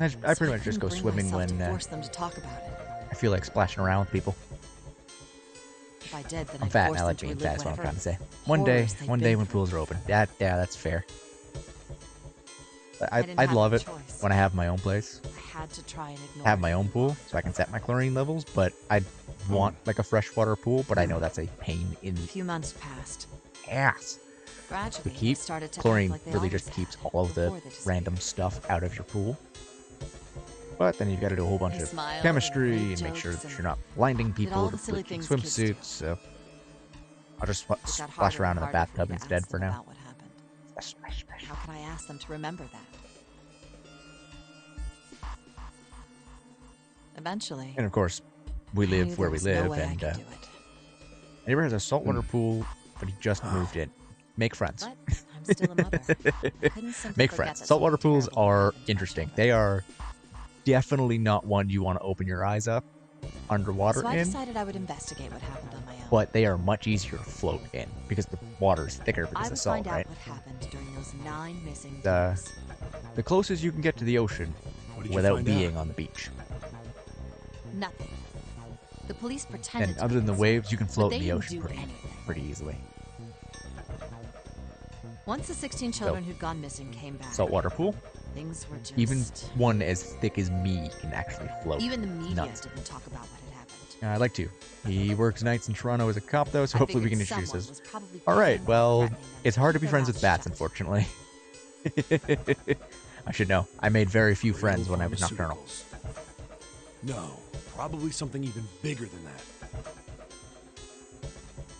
[SPEAKER 1] I
[SPEAKER 3] So
[SPEAKER 1] pretty much just
[SPEAKER 3] couldn't
[SPEAKER 1] go
[SPEAKER 3] bring
[SPEAKER 1] swimming
[SPEAKER 3] myself
[SPEAKER 1] when
[SPEAKER 3] to force them to talk about it.
[SPEAKER 1] I feel like splashing around with people.
[SPEAKER 3] If I did, then
[SPEAKER 1] I'm
[SPEAKER 3] I'd
[SPEAKER 1] fat
[SPEAKER 3] force
[SPEAKER 1] and I like
[SPEAKER 3] them
[SPEAKER 1] being
[SPEAKER 3] to
[SPEAKER 1] fat,
[SPEAKER 3] relive
[SPEAKER 1] is what I'm
[SPEAKER 3] whatever
[SPEAKER 1] trying to say. One day
[SPEAKER 3] horrors they'd been
[SPEAKER 1] when
[SPEAKER 3] through.
[SPEAKER 1] pools are open. Yeah, that's fair.
[SPEAKER 3] I didn't
[SPEAKER 1] I'd
[SPEAKER 3] have
[SPEAKER 1] love
[SPEAKER 3] a
[SPEAKER 1] it
[SPEAKER 3] choice.
[SPEAKER 1] when I have my own place,
[SPEAKER 3] I had to try and ignore
[SPEAKER 1] have
[SPEAKER 3] it.
[SPEAKER 1] my own pool, so I can set my chlorine levels, but I'd want like a freshwater pool, but I know that's a pain in
[SPEAKER 3] A
[SPEAKER 1] the
[SPEAKER 3] few months passed.
[SPEAKER 1] ass.
[SPEAKER 3] Gradually, they
[SPEAKER 1] keep
[SPEAKER 3] started to
[SPEAKER 1] Chlorine
[SPEAKER 3] act like they
[SPEAKER 1] really
[SPEAKER 3] always
[SPEAKER 1] just keeps
[SPEAKER 3] had
[SPEAKER 1] all of the
[SPEAKER 3] before they disappeared.
[SPEAKER 1] random stuff out of your pool. But then you've got to do a whole bunch
[SPEAKER 3] They
[SPEAKER 1] of
[SPEAKER 3] smiled and
[SPEAKER 1] chemistry
[SPEAKER 3] made
[SPEAKER 1] and make sure
[SPEAKER 3] jokes
[SPEAKER 1] that
[SPEAKER 3] and
[SPEAKER 1] you're not blinding
[SPEAKER 3] did
[SPEAKER 1] people
[SPEAKER 3] all
[SPEAKER 1] with
[SPEAKER 3] the silly
[SPEAKER 1] bleaching
[SPEAKER 3] things kids do.
[SPEAKER 1] swimsuits, so I'll just
[SPEAKER 3] It got
[SPEAKER 1] splash
[SPEAKER 3] harder
[SPEAKER 1] around
[SPEAKER 3] and
[SPEAKER 1] in the
[SPEAKER 3] harder for me
[SPEAKER 1] bathtub
[SPEAKER 3] to
[SPEAKER 1] instead
[SPEAKER 3] ask
[SPEAKER 1] for
[SPEAKER 3] them
[SPEAKER 1] now.
[SPEAKER 3] about what happened.
[SPEAKER 1] Splash, splash, splash.
[SPEAKER 3] How can I ask them to remember that? Eventually,
[SPEAKER 1] And of course, we
[SPEAKER 3] I knew
[SPEAKER 1] live
[SPEAKER 3] there
[SPEAKER 1] where we
[SPEAKER 3] was no
[SPEAKER 1] live,
[SPEAKER 3] way I
[SPEAKER 1] and
[SPEAKER 3] could do it.
[SPEAKER 1] neighbor has a saltwater pool, but he just moved in. Make friends.
[SPEAKER 3] But I'm still a mother. I couldn't simply
[SPEAKER 1] Make
[SPEAKER 3] forget
[SPEAKER 1] friends.
[SPEAKER 3] that
[SPEAKER 1] Saltwater
[SPEAKER 3] something
[SPEAKER 1] pools
[SPEAKER 3] terrible
[SPEAKER 1] are
[SPEAKER 3] happened to my
[SPEAKER 1] interesting.
[SPEAKER 3] children.
[SPEAKER 1] They are definitely not one you want to open your eyes up underwater
[SPEAKER 3] So I
[SPEAKER 1] in,
[SPEAKER 3] decided I would investigate what happened on my own.
[SPEAKER 1] but they are much easier to float in because the water's thicker because
[SPEAKER 3] I
[SPEAKER 1] of
[SPEAKER 3] would
[SPEAKER 1] salt,
[SPEAKER 3] find
[SPEAKER 1] right?
[SPEAKER 3] out what happened during those 9 missing
[SPEAKER 1] The-
[SPEAKER 3] days.
[SPEAKER 1] The closest you can get to the ocean
[SPEAKER 5] What did you
[SPEAKER 1] without
[SPEAKER 5] find
[SPEAKER 1] being
[SPEAKER 5] out?
[SPEAKER 1] on the beach.
[SPEAKER 3] Nothing. The police pretended
[SPEAKER 1] And
[SPEAKER 3] to
[SPEAKER 1] other
[SPEAKER 3] be
[SPEAKER 1] than the
[SPEAKER 3] concerned,
[SPEAKER 1] waves, you can
[SPEAKER 3] but
[SPEAKER 1] float
[SPEAKER 3] they
[SPEAKER 1] in the
[SPEAKER 3] didn't
[SPEAKER 1] ocean
[SPEAKER 3] do anything.
[SPEAKER 1] pretty easily.
[SPEAKER 3] Once the 16 children who'd gone missing came back,
[SPEAKER 1] Saltwater pool,
[SPEAKER 3] things were just...
[SPEAKER 1] even one as thick as me can actually float.
[SPEAKER 3] Even the media
[SPEAKER 1] nuts.
[SPEAKER 3] didn't talk about what had happened.
[SPEAKER 1] I'd like to. He works nights in Toronto as a cop, though, so
[SPEAKER 3] I
[SPEAKER 1] hopefully we can
[SPEAKER 3] figured
[SPEAKER 1] introduce
[SPEAKER 3] someone
[SPEAKER 1] us.
[SPEAKER 3] was probably
[SPEAKER 1] All right,
[SPEAKER 3] planning on
[SPEAKER 1] well,
[SPEAKER 3] threatening them
[SPEAKER 1] it's hard to
[SPEAKER 3] keep
[SPEAKER 1] be
[SPEAKER 3] their
[SPEAKER 1] friends with
[SPEAKER 3] mouths
[SPEAKER 1] bats,
[SPEAKER 3] shut.
[SPEAKER 1] unfortunately. I should know. I made very few friends when I was
[SPEAKER 5] Cradle
[SPEAKER 1] nocturnal.
[SPEAKER 5] Pharmaceuticals. No, probably something even bigger than that.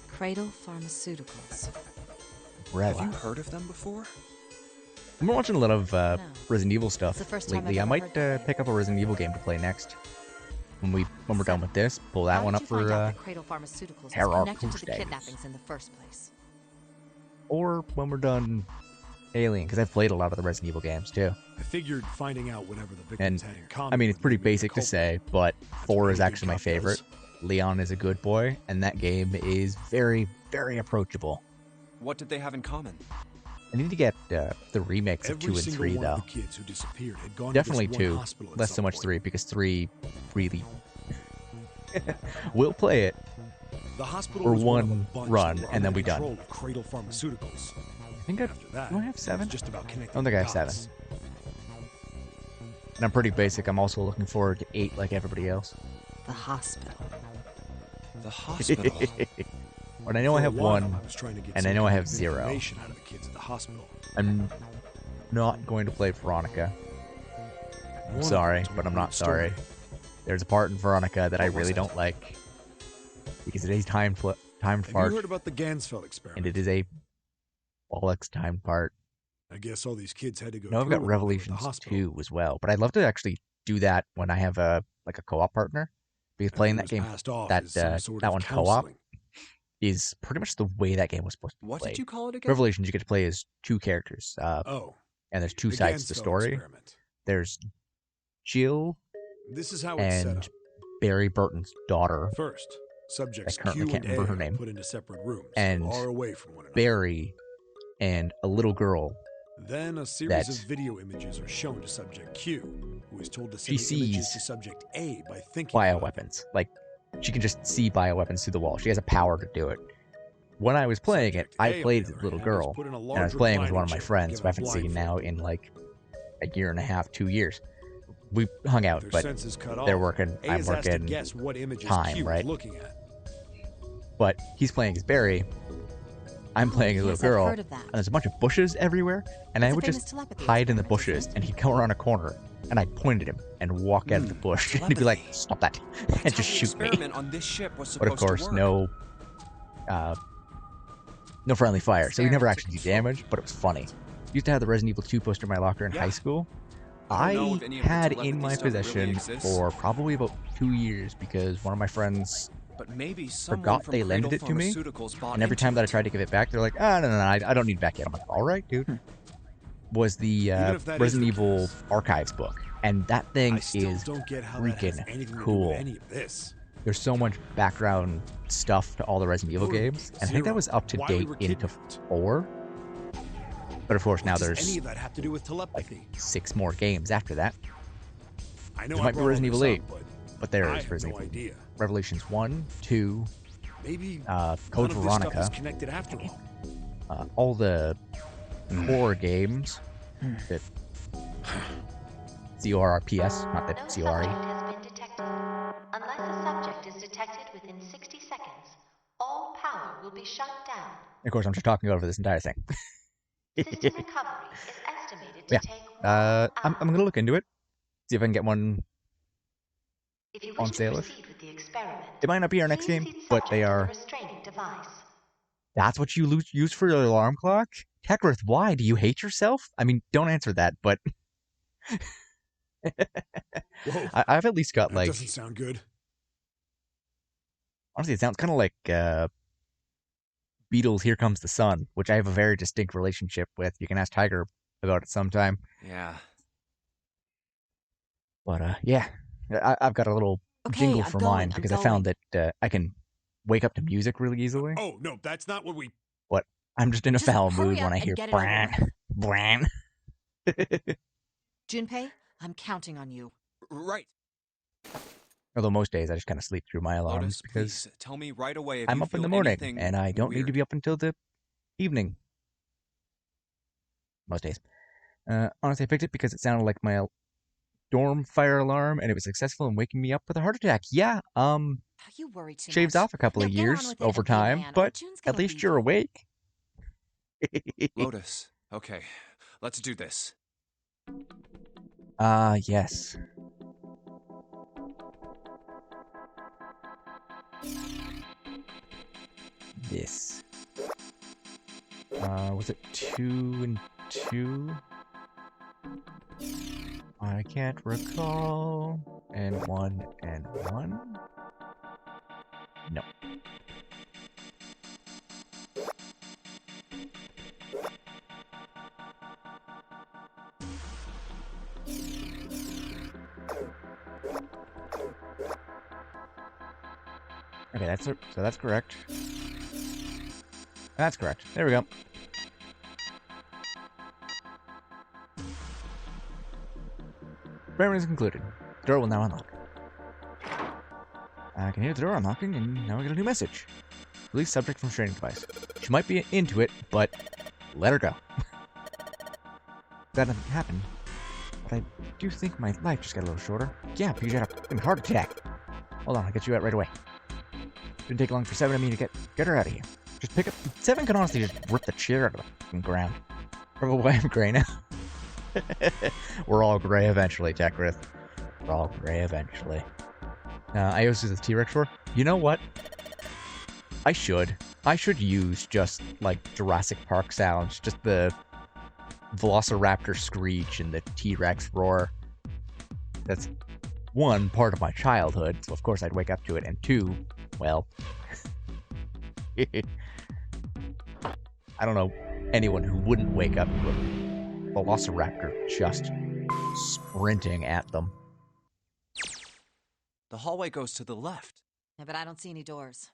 [SPEAKER 3] Cradle Pharmaceuticals.
[SPEAKER 2] Have you
[SPEAKER 1] Really?
[SPEAKER 2] heard of them before?
[SPEAKER 1] I'm watching a lot of
[SPEAKER 3] No.
[SPEAKER 1] Resident Evil stuff
[SPEAKER 3] It's the first time
[SPEAKER 1] lately.
[SPEAKER 3] I've
[SPEAKER 1] I
[SPEAKER 3] ever
[SPEAKER 1] might
[SPEAKER 3] heard that.
[SPEAKER 1] pick up a Resident Evil game to play next. When we're done with this, pull that
[SPEAKER 3] How
[SPEAKER 1] one
[SPEAKER 3] did
[SPEAKER 1] up
[SPEAKER 3] you find
[SPEAKER 1] for
[SPEAKER 3] out that Cradle Pharmaceuticals
[SPEAKER 1] Terror
[SPEAKER 3] was connected to the
[SPEAKER 1] Tuesdays.
[SPEAKER 3] kidnappings in the first place?
[SPEAKER 1] or when we're done Alien, because I've played a lot of the Resident Evil games too.
[SPEAKER 5] I figured finding out whatever the
[SPEAKER 1] And
[SPEAKER 5] victims had in common.
[SPEAKER 1] I mean, it's
[SPEAKER 5] would
[SPEAKER 1] pretty
[SPEAKER 5] lead me to
[SPEAKER 1] basic to
[SPEAKER 5] culprit.
[SPEAKER 1] say, but 4 is
[SPEAKER 5] what a good
[SPEAKER 1] actually my
[SPEAKER 5] cop
[SPEAKER 1] favorite.
[SPEAKER 5] does.
[SPEAKER 1] Leon is a good boy, and that game is very, very approachable.
[SPEAKER 2] What did they have in common?
[SPEAKER 1] I need to get the remakes of
[SPEAKER 5] Every
[SPEAKER 1] 2 and
[SPEAKER 5] single
[SPEAKER 1] 3
[SPEAKER 5] one
[SPEAKER 1] though.
[SPEAKER 5] of the kids who disappeared had gone
[SPEAKER 1] Definitely
[SPEAKER 5] to this one
[SPEAKER 1] 2,
[SPEAKER 5] hospital at
[SPEAKER 1] less so
[SPEAKER 5] some
[SPEAKER 1] much
[SPEAKER 5] point.
[SPEAKER 1] 3, because 3 really... We'll play it.
[SPEAKER 5] The hospital
[SPEAKER 1] Or
[SPEAKER 5] was one of a
[SPEAKER 1] one
[SPEAKER 5] bunch
[SPEAKER 1] run,
[SPEAKER 5] that were
[SPEAKER 1] and then
[SPEAKER 5] under
[SPEAKER 1] we done.
[SPEAKER 5] control of Cradle Pharmaceuticals.
[SPEAKER 1] I think
[SPEAKER 5] After that,
[SPEAKER 1] do I have
[SPEAKER 5] it
[SPEAKER 1] 7?
[SPEAKER 5] was just about connecting
[SPEAKER 1] I don't think I have
[SPEAKER 5] the
[SPEAKER 1] 7.
[SPEAKER 5] dots.
[SPEAKER 1] And I'm pretty basic. I'm also looking forward to 8 like everybody else.
[SPEAKER 3] The hospital.
[SPEAKER 2] The hospital.
[SPEAKER 1] But I know I
[SPEAKER 5] For a
[SPEAKER 1] have
[SPEAKER 5] while,
[SPEAKER 1] 1.
[SPEAKER 5] I was trying to get
[SPEAKER 1] and I
[SPEAKER 5] some
[SPEAKER 1] know I
[SPEAKER 5] kind
[SPEAKER 1] have
[SPEAKER 5] of
[SPEAKER 1] 0.
[SPEAKER 5] information out of the kids at the hospital.
[SPEAKER 1] I'm not going to play Veronica. I'm
[SPEAKER 5] One of
[SPEAKER 1] sorry,
[SPEAKER 5] them told
[SPEAKER 1] but I'm
[SPEAKER 5] a
[SPEAKER 1] not
[SPEAKER 5] weird story.
[SPEAKER 1] sorry. There's a part in Veronica that I
[SPEAKER 2] What was
[SPEAKER 1] really
[SPEAKER 2] it?
[SPEAKER 1] don't like. Because it is timed
[SPEAKER 5] Have you
[SPEAKER 1] fart,
[SPEAKER 5] heard about the Gansfeld experiment?
[SPEAKER 1] and it is a Bollocks time part.
[SPEAKER 5] I guess all these kids had to go
[SPEAKER 1] No, I've
[SPEAKER 5] through
[SPEAKER 1] got
[SPEAKER 5] it while they were at the
[SPEAKER 1] Revelations
[SPEAKER 5] hospital.
[SPEAKER 1] 2 as well, but I'd love to actually do that when I have a co-op partner, because
[SPEAKER 5] I think
[SPEAKER 1] playing
[SPEAKER 5] it
[SPEAKER 1] that
[SPEAKER 5] was
[SPEAKER 1] game,
[SPEAKER 5] passed off
[SPEAKER 1] that
[SPEAKER 5] as some sort
[SPEAKER 1] that
[SPEAKER 5] of
[SPEAKER 1] one co-op
[SPEAKER 5] counseling.
[SPEAKER 1] is pretty much the way that game was supposed to be
[SPEAKER 2] What did
[SPEAKER 1] played.
[SPEAKER 2] you call it again?
[SPEAKER 1] Revelations, you get to play as two characters,
[SPEAKER 5] Oh,
[SPEAKER 1] and there's two
[SPEAKER 5] the
[SPEAKER 1] sides to the
[SPEAKER 5] Gansfeld
[SPEAKER 1] story.
[SPEAKER 5] experiment.
[SPEAKER 1] There's Jill
[SPEAKER 5] This is how it's set
[SPEAKER 1] and
[SPEAKER 5] up.
[SPEAKER 1] Barry Burton's daughter.
[SPEAKER 5] First, subjects
[SPEAKER 1] I currently
[SPEAKER 5] Q
[SPEAKER 1] can't
[SPEAKER 5] and
[SPEAKER 1] remember
[SPEAKER 5] A
[SPEAKER 1] her
[SPEAKER 5] are
[SPEAKER 1] name.
[SPEAKER 5] put into separate rooms,
[SPEAKER 1] And
[SPEAKER 5] far away from one another.
[SPEAKER 1] Barry and a little girl.
[SPEAKER 5] Then a series of video images are shown to subject Q, who is told to
[SPEAKER 1] She
[SPEAKER 5] send the images
[SPEAKER 1] sees
[SPEAKER 5] to subject A by thinking about them.
[SPEAKER 1] bioweapons. Like, she can just see bioweapons through the wall. She has a power to do it. When I was playing it,
[SPEAKER 5] Subject
[SPEAKER 1] I
[SPEAKER 5] A, on
[SPEAKER 1] played
[SPEAKER 5] the
[SPEAKER 1] as
[SPEAKER 5] other
[SPEAKER 1] a little
[SPEAKER 5] hand, is
[SPEAKER 1] girl,
[SPEAKER 5] put in a
[SPEAKER 1] and I
[SPEAKER 5] large
[SPEAKER 1] was playing with
[SPEAKER 5] reclining
[SPEAKER 1] one of my
[SPEAKER 5] chair
[SPEAKER 1] friends who I
[SPEAKER 5] given a
[SPEAKER 1] haven't seen now
[SPEAKER 5] blindfold.
[SPEAKER 1] in like a year and a half, 2 years. We hung out,
[SPEAKER 5] Their
[SPEAKER 1] but
[SPEAKER 5] senses cut
[SPEAKER 1] they're
[SPEAKER 5] off.
[SPEAKER 1] working,
[SPEAKER 5] A
[SPEAKER 1] I'm
[SPEAKER 5] is asked to
[SPEAKER 1] working
[SPEAKER 5] guess what images
[SPEAKER 1] time,
[SPEAKER 5] Q
[SPEAKER 1] right?
[SPEAKER 5] is looking at.
[SPEAKER 1] But he's playing as Barry. I'm playing as a
[SPEAKER 3] yes,
[SPEAKER 1] little
[SPEAKER 3] I've
[SPEAKER 1] girl,
[SPEAKER 3] heard of that.
[SPEAKER 1] and there's a bunch of bushes everywhere, and
[SPEAKER 3] It's
[SPEAKER 1] I
[SPEAKER 3] a
[SPEAKER 1] would
[SPEAKER 3] famous
[SPEAKER 1] just
[SPEAKER 3] telepathy
[SPEAKER 1] hide in the
[SPEAKER 3] experiment, isn't
[SPEAKER 1] bushes,
[SPEAKER 3] it?
[SPEAKER 1] and he'd come around a corner, and I'd point at him and walk out of the bush, and he'd be like,
[SPEAKER 2] telepathy.
[SPEAKER 1] "Stop that,"
[SPEAKER 2] That's
[SPEAKER 1] and
[SPEAKER 2] how
[SPEAKER 1] just
[SPEAKER 2] the
[SPEAKER 1] shoot me.
[SPEAKER 2] experiment on this ship was
[SPEAKER 1] But of
[SPEAKER 2] supposed to
[SPEAKER 1] course,
[SPEAKER 2] work.
[SPEAKER 1] uh, no friendly fire, so we never
[SPEAKER 2] Experiment to
[SPEAKER 1] actually do
[SPEAKER 2] control
[SPEAKER 1] damage, but it was funny. Used to have the Resident Evil 2 poster in my locker in
[SPEAKER 2] Yeah.
[SPEAKER 1] high school.
[SPEAKER 2] I don't know
[SPEAKER 1] I
[SPEAKER 2] if any of the
[SPEAKER 1] had in
[SPEAKER 2] telepathy
[SPEAKER 1] my
[SPEAKER 2] stuff really
[SPEAKER 1] possession
[SPEAKER 2] exists.
[SPEAKER 1] for probably about 2 years because one of my friends
[SPEAKER 2] But maybe someone
[SPEAKER 1] forgot
[SPEAKER 2] from
[SPEAKER 1] they
[SPEAKER 2] Cradle
[SPEAKER 1] lended it to me,
[SPEAKER 2] Pharmaceuticals bought
[SPEAKER 1] and every time
[SPEAKER 2] into
[SPEAKER 1] that I
[SPEAKER 2] it.
[SPEAKER 1] tried to give it back, they're like, "Ah, no, I don't need it back yet." I'm like, "All right, dude." Was the
[SPEAKER 5] Even if that is
[SPEAKER 1] Resident
[SPEAKER 5] the
[SPEAKER 1] Evil
[SPEAKER 5] case,
[SPEAKER 1] Archives book, and that
[SPEAKER 5] I
[SPEAKER 1] thing
[SPEAKER 5] still
[SPEAKER 1] is
[SPEAKER 5] don't get how that has
[SPEAKER 1] freaking
[SPEAKER 5] anything to do with
[SPEAKER 1] cool.
[SPEAKER 5] any of this.
[SPEAKER 1] There's so much background stuff to all the Resident Evil
[SPEAKER 5] Motor
[SPEAKER 1] games,
[SPEAKER 5] Vehicle
[SPEAKER 1] and I think that
[SPEAKER 5] Zero,
[SPEAKER 1] was up to
[SPEAKER 5] why we
[SPEAKER 1] date
[SPEAKER 5] were
[SPEAKER 1] into
[SPEAKER 5] kidnapped.
[SPEAKER 1] 4. But of course, now
[SPEAKER 5] What does
[SPEAKER 1] there's
[SPEAKER 5] any of that have to do with telepathy?
[SPEAKER 1] 6 more games after that.
[SPEAKER 5] I know
[SPEAKER 1] There
[SPEAKER 5] I
[SPEAKER 1] might be
[SPEAKER 5] brought all
[SPEAKER 1] Resident
[SPEAKER 5] this
[SPEAKER 1] Evil
[SPEAKER 5] up,
[SPEAKER 1] 8,
[SPEAKER 5] but
[SPEAKER 1] but there
[SPEAKER 5] I
[SPEAKER 1] is
[SPEAKER 5] have
[SPEAKER 1] Resident
[SPEAKER 5] no
[SPEAKER 1] Evil
[SPEAKER 5] idea.
[SPEAKER 1] Revelations 1, 2,
[SPEAKER 5] Maybe
[SPEAKER 1] Code
[SPEAKER 5] none of this stuff
[SPEAKER 1] Veronica,
[SPEAKER 5] is connected after all.
[SPEAKER 1] all the horror games, the CORPS, not the
[SPEAKER 6] No
[SPEAKER 1] CORE.
[SPEAKER 6] subject has been detected. Unless a subject is detected within 60 seconds, all power will be shut down.
[SPEAKER 1] Of course, I'm just talking over this entire thing.
[SPEAKER 6] System recovery is estimated to
[SPEAKER 1] Yeah.
[SPEAKER 6] take 1 hour.
[SPEAKER 1] I'm gonna look into it, see if I can get one
[SPEAKER 6] If you
[SPEAKER 1] on
[SPEAKER 6] wish to
[SPEAKER 1] sale-ish.
[SPEAKER 6] proceed with the experiment,
[SPEAKER 1] It might not be our next
[SPEAKER 6] please
[SPEAKER 1] game,
[SPEAKER 6] see the
[SPEAKER 1] but they
[SPEAKER 6] subject in the
[SPEAKER 1] are.
[SPEAKER 6] restraining device.
[SPEAKER 1] That's what you use for your alarm clock? Tekrith, why? Do you hate yourself? I mean, don't answer that, but
[SPEAKER 5] Whoa,
[SPEAKER 1] I've at least got,
[SPEAKER 5] that
[SPEAKER 1] like,
[SPEAKER 5] doesn't sound good.
[SPEAKER 1] honestly, it sounds kind of like Beatles' Here Comes the Sun, which I have a very distinct relationship with. You can ask Tiger about it sometime.
[SPEAKER 2] Yeah.
[SPEAKER 1] But, yeah, I've got a little
[SPEAKER 3] Okay,
[SPEAKER 1] jingle
[SPEAKER 3] I'm
[SPEAKER 1] for
[SPEAKER 3] going,
[SPEAKER 1] mine
[SPEAKER 3] I'm
[SPEAKER 1] because I found
[SPEAKER 3] going.
[SPEAKER 1] that I can wake up to music really easily.
[SPEAKER 5] Oh, no, that's not what we...
[SPEAKER 1] But I'm just in a
[SPEAKER 3] Just
[SPEAKER 1] foul
[SPEAKER 3] hurry
[SPEAKER 1] mood
[SPEAKER 3] up
[SPEAKER 1] when I
[SPEAKER 3] and
[SPEAKER 1] hear
[SPEAKER 3] get it over
[SPEAKER 1] bran, bran.
[SPEAKER 3] Junpei, I'm counting on you.
[SPEAKER 2] Right.
[SPEAKER 1] Although most days I just kind of sleep through my alarms
[SPEAKER 2] Lotus,
[SPEAKER 1] because
[SPEAKER 2] please tell me right away if
[SPEAKER 1] I'm
[SPEAKER 2] you
[SPEAKER 1] up in
[SPEAKER 2] feel
[SPEAKER 1] the morning
[SPEAKER 2] anything
[SPEAKER 1] and I don't need to
[SPEAKER 2] weird.
[SPEAKER 1] be up until the evening. Most days. Honestly, I picked it because it sounded like my dorm fire alarm and it was successful in waking me up with a heart attack. Yeah,
[SPEAKER 3] Oh, you worry too
[SPEAKER 1] shaves
[SPEAKER 3] much.
[SPEAKER 1] off a couple
[SPEAKER 3] Now
[SPEAKER 1] of
[SPEAKER 3] get on
[SPEAKER 1] years
[SPEAKER 3] with it
[SPEAKER 1] over
[SPEAKER 3] and pay
[SPEAKER 1] time,
[SPEAKER 3] Lan, or
[SPEAKER 1] but
[SPEAKER 3] June's
[SPEAKER 1] at
[SPEAKER 3] gonna
[SPEAKER 1] least
[SPEAKER 3] leave
[SPEAKER 1] you're
[SPEAKER 3] you.
[SPEAKER 1] awake.
[SPEAKER 2] Lotus. Okay. Let's do this.
[SPEAKER 1] Yes. This. Was it 2 and 2? I can't recall. And 1 and 1? No. Okay, that's it. So that's correct. That's correct. There we go. Experiment is concluded. The door will now unlock. I can hear the door unlocking, and now we get a new message. Release subject from training device. She might be into it, but let her go. That doesn't happen. But I do think my life just got a little shorter. Yeah, because you had a fucking heart attack. Hold on, I'll get you out right away. Didn't take long for Seven and me to get her out of here. Just pick up. Seven can honestly just rip the chair out of the fucking ground. Probably I'm gray now. We're all gray eventually, Tekrith. We're all gray eventually. I use the T-Rex roar. You know what? I should. I should use just, like, Jurassic Park sounds. Just the Velociraptor screech and the T-Rex roar. That's, one, part of my childhood, so of course I'd wake up to it. And two, well... I don't know anyone who wouldn't wake up to a Velociraptor just sprinting at them.
[SPEAKER 2] The hallway goes to the left.
[SPEAKER 3] Yeah, but I don't see any doors.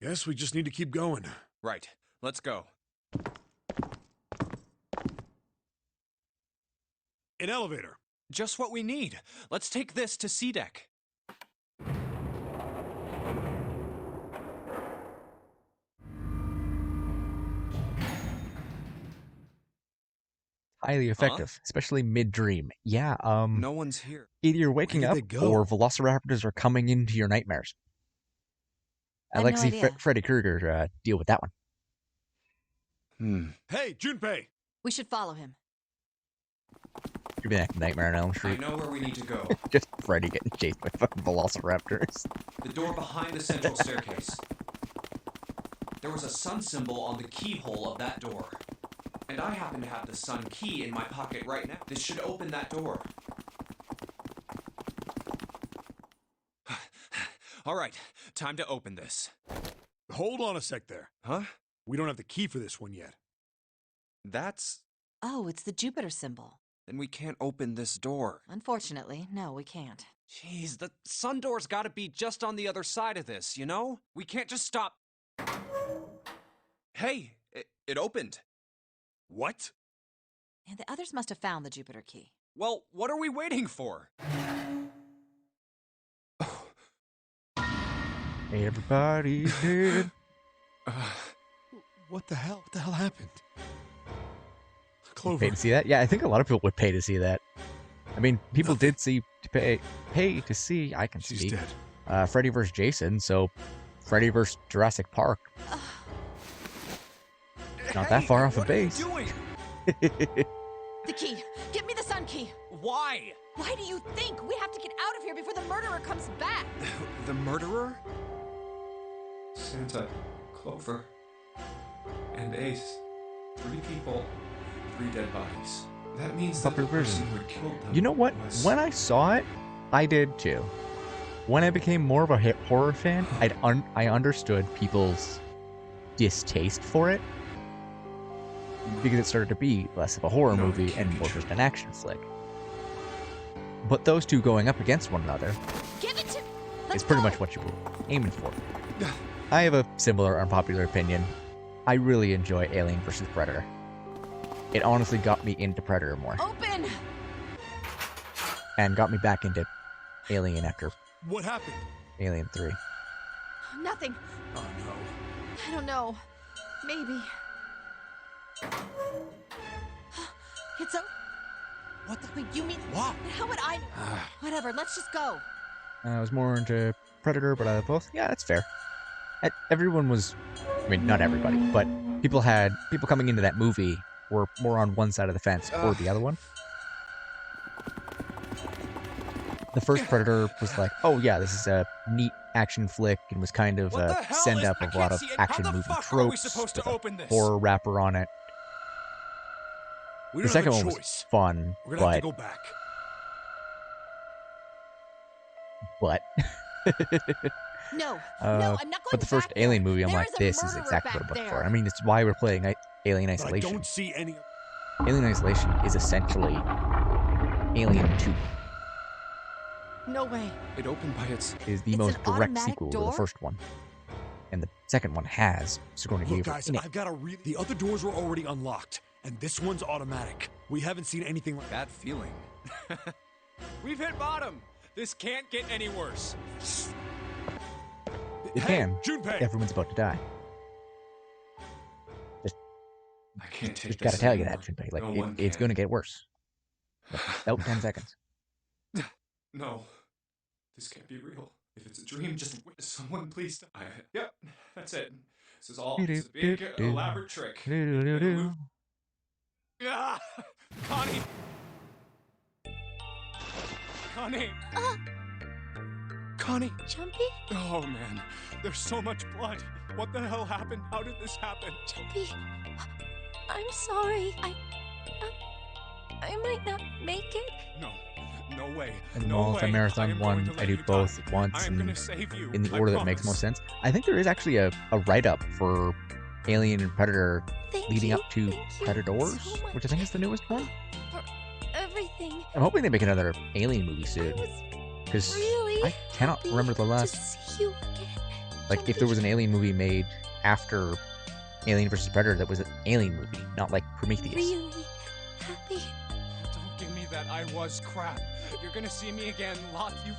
[SPEAKER 5] Guess we just need to keep going.
[SPEAKER 2] Right. Let's go.
[SPEAKER 5] An elevator.
[SPEAKER 2] Just what we need. Let's take this to C deck.
[SPEAKER 1] Highly effective, especially mid-dream. Yeah,
[SPEAKER 2] No one's here.
[SPEAKER 1] either you're waking
[SPEAKER 5] Where
[SPEAKER 1] up
[SPEAKER 5] did they go?
[SPEAKER 1] or Velociraptors are coming into your nightmares.
[SPEAKER 3] I
[SPEAKER 1] I'd
[SPEAKER 3] have
[SPEAKER 1] like
[SPEAKER 3] no
[SPEAKER 1] to see
[SPEAKER 3] idea.
[SPEAKER 1] Freddy Krueger deal with that one.
[SPEAKER 5] Hey, Junpei!
[SPEAKER 3] We should follow him.
[SPEAKER 1] Could be like Nightmare on Elm
[SPEAKER 2] I
[SPEAKER 1] Street.
[SPEAKER 2] know where we need to go.
[SPEAKER 1] Just Freddy getting chased by fucking Velociraptors.
[SPEAKER 2] The door behind the central staircase. There was a sun symbol on the keyhole of that door. And I happen to have the sun key in my pocket right now. This should open that door. All right, time to open this.
[SPEAKER 5] Hold on a sec there.
[SPEAKER 2] Huh?
[SPEAKER 5] We don't have the key for this one yet.
[SPEAKER 2] That's...
[SPEAKER 3] Oh, it's the Jupiter symbol.
[SPEAKER 2] Then we can't open this door.
[SPEAKER 3] Unfortunately, no, we can't.
[SPEAKER 2] Jeez, the sun door's gotta be just on the other side of this, you know? We can't just stop... Hey, it opened.
[SPEAKER 5] What?
[SPEAKER 3] And the others must have found the Jupiter key.
[SPEAKER 2] Well, what are we waiting for?
[SPEAKER 1] Everybody's dead.
[SPEAKER 5] What the hell? What the hell happened?
[SPEAKER 1] Pay
[SPEAKER 5] Clover.
[SPEAKER 1] to see that? Yeah, I think a lot of people would pay to see that. I mean, people
[SPEAKER 5] Nothing.
[SPEAKER 1] did see pay to see. I can
[SPEAKER 5] She's
[SPEAKER 1] speak.
[SPEAKER 5] dead.
[SPEAKER 1] Freddy vs. Jason, so Freddy vs. Jurassic Park. Not that far off a base.
[SPEAKER 2] What are you doing?
[SPEAKER 3] The key! Give me the sun key!
[SPEAKER 2] Why?
[SPEAKER 3] Why do you think? We have to get out of here before the murderer comes back!
[SPEAKER 2] The murderer? Santa, Clover, and Ace. 3 people, 3 dead bodies. That means that the
[SPEAKER 1] Popular version.
[SPEAKER 2] person who killed them
[SPEAKER 1] You know what?
[SPEAKER 2] was...
[SPEAKER 1] When I saw it, I did too. When I became more of a horror fan, I understood people's distaste for it because it started to be less of a horror
[SPEAKER 2] No, it
[SPEAKER 1] movie
[SPEAKER 2] can't
[SPEAKER 1] and
[SPEAKER 2] be
[SPEAKER 1] more
[SPEAKER 2] true.
[SPEAKER 1] just an action flick. But those two going up against one another
[SPEAKER 3] Give it to...
[SPEAKER 1] is
[SPEAKER 3] Let's
[SPEAKER 1] pretty
[SPEAKER 3] go.
[SPEAKER 1] much what you were aiming for. I have a similar unpopular opinion. I really enjoy Alien vs. Predator. It honestly got me into Predator more,
[SPEAKER 3] Open!
[SPEAKER 1] and got me back into Alien after
[SPEAKER 5] What happened?
[SPEAKER 1] Alien 3.
[SPEAKER 3] Nothing.
[SPEAKER 5] Oh no.
[SPEAKER 3] I don't know. Maybe. It's a...
[SPEAKER 5] What the?
[SPEAKER 3] Wait, you mean...
[SPEAKER 5] What?
[SPEAKER 3] How would I... Whatever, let's just go.
[SPEAKER 1] I was more into Predator, but both. Yeah, that's fair. Everyone was, I mean, not everybody, but people coming into that movie were more on one side of the fence or the other one. The first Predator was like, oh yeah, this is a neat action flick, and was kind of
[SPEAKER 2] What the
[SPEAKER 1] a
[SPEAKER 2] hell
[SPEAKER 1] send
[SPEAKER 2] is-
[SPEAKER 1] up
[SPEAKER 2] I
[SPEAKER 1] of a lot
[SPEAKER 2] can't
[SPEAKER 1] of
[SPEAKER 2] see it. How
[SPEAKER 1] action
[SPEAKER 2] the
[SPEAKER 1] movie
[SPEAKER 2] fuck are we
[SPEAKER 1] tropes
[SPEAKER 2] supposed to
[SPEAKER 1] with a
[SPEAKER 2] open this?
[SPEAKER 1] horror wrapper on it.
[SPEAKER 5] We
[SPEAKER 1] The
[SPEAKER 5] don't have
[SPEAKER 1] second
[SPEAKER 5] a
[SPEAKER 1] one was
[SPEAKER 5] choice.
[SPEAKER 1] fun,
[SPEAKER 5] We're gonna have
[SPEAKER 1] but
[SPEAKER 5] to go back.
[SPEAKER 3] No,
[SPEAKER 1] Uh,
[SPEAKER 3] no, I'm not going
[SPEAKER 1] but the first
[SPEAKER 3] back there.
[SPEAKER 1] Alien movie, I'm
[SPEAKER 3] There
[SPEAKER 1] like,
[SPEAKER 3] is a
[SPEAKER 1] this is
[SPEAKER 3] murderer
[SPEAKER 1] exactly what
[SPEAKER 3] back
[SPEAKER 1] I'm looking
[SPEAKER 3] there.
[SPEAKER 1] for. I mean, it's why we're playing Alien
[SPEAKER 5] But I
[SPEAKER 1] Isolation.
[SPEAKER 5] don't see any.
[SPEAKER 1] Alien Isolation is essentially Alien 2.
[SPEAKER 3] No way.
[SPEAKER 2] It opened by its...
[SPEAKER 1] Is the
[SPEAKER 3] It's
[SPEAKER 1] most
[SPEAKER 3] an
[SPEAKER 1] direct
[SPEAKER 3] automatic
[SPEAKER 1] sequel to
[SPEAKER 3] door?
[SPEAKER 1] the first one. And the second one has Sigourney
[SPEAKER 5] Look,
[SPEAKER 1] Weaver
[SPEAKER 5] guys,
[SPEAKER 1] in it.
[SPEAKER 5] I've got a really. The other doors were already unlocked, and this one's automatic. We haven't seen anything like.
[SPEAKER 2] Bad feeling. We've hit bottom. This can't get any worse.
[SPEAKER 1] It
[SPEAKER 5] Hey,
[SPEAKER 1] can.
[SPEAKER 5] Junpei!
[SPEAKER 1] Everyone's about to die.
[SPEAKER 2] I can't take
[SPEAKER 1] Just
[SPEAKER 2] this
[SPEAKER 1] gotta tell you
[SPEAKER 2] anymore.
[SPEAKER 1] that, Junpei. Like,
[SPEAKER 2] No one
[SPEAKER 1] it's
[SPEAKER 2] can.
[SPEAKER 1] gonna get worse. About 10 seconds.
[SPEAKER 2] No. This can't be real. If it's a dream, just witness someone, please. Yep, that's it. This is all. It's a big, elaborate trick.
[SPEAKER 1] Do-do-do-do.
[SPEAKER 2] Ah! Connie! Connie!
[SPEAKER 5] Connie!
[SPEAKER 7] Jumpy?
[SPEAKER 5] Oh man, there's so much blood. What the hell happened? How did this happen?
[SPEAKER 7] Jumpy, I'm sorry. I might not make it.
[SPEAKER 5] No, no way.
[SPEAKER 1] In the
[SPEAKER 5] No
[SPEAKER 1] mall, if I
[SPEAKER 5] way. I
[SPEAKER 1] marathon
[SPEAKER 5] am
[SPEAKER 1] one,
[SPEAKER 5] going to
[SPEAKER 1] I
[SPEAKER 5] let
[SPEAKER 1] do
[SPEAKER 5] you
[SPEAKER 1] both
[SPEAKER 5] die.
[SPEAKER 1] at once
[SPEAKER 5] I am
[SPEAKER 1] and
[SPEAKER 5] gonna save you.
[SPEAKER 1] in the
[SPEAKER 5] I
[SPEAKER 1] order that makes
[SPEAKER 5] promise.
[SPEAKER 1] most sense. I think there is actually a write-up for Alien and Predator
[SPEAKER 7] Thank
[SPEAKER 1] leading
[SPEAKER 7] you.
[SPEAKER 1] up to
[SPEAKER 7] Thank you
[SPEAKER 1] Predators,
[SPEAKER 7] so much
[SPEAKER 1] which I think is the newest one.
[SPEAKER 7] for everything.
[SPEAKER 1] I'm hoping they make another Alien movie
[SPEAKER 7] I
[SPEAKER 1] soon,
[SPEAKER 7] was
[SPEAKER 1] because
[SPEAKER 7] really
[SPEAKER 1] I cannot
[SPEAKER 7] happy
[SPEAKER 1] remember the
[SPEAKER 7] to
[SPEAKER 1] last.
[SPEAKER 7] see you again.
[SPEAKER 1] Like, if there was an Alien movie made after Alien vs. Predator that was an Alien movie, not like Prometheus.
[SPEAKER 7] Really happy.
[SPEAKER 5] Don't give me that I was crap. You're gonna see me again. You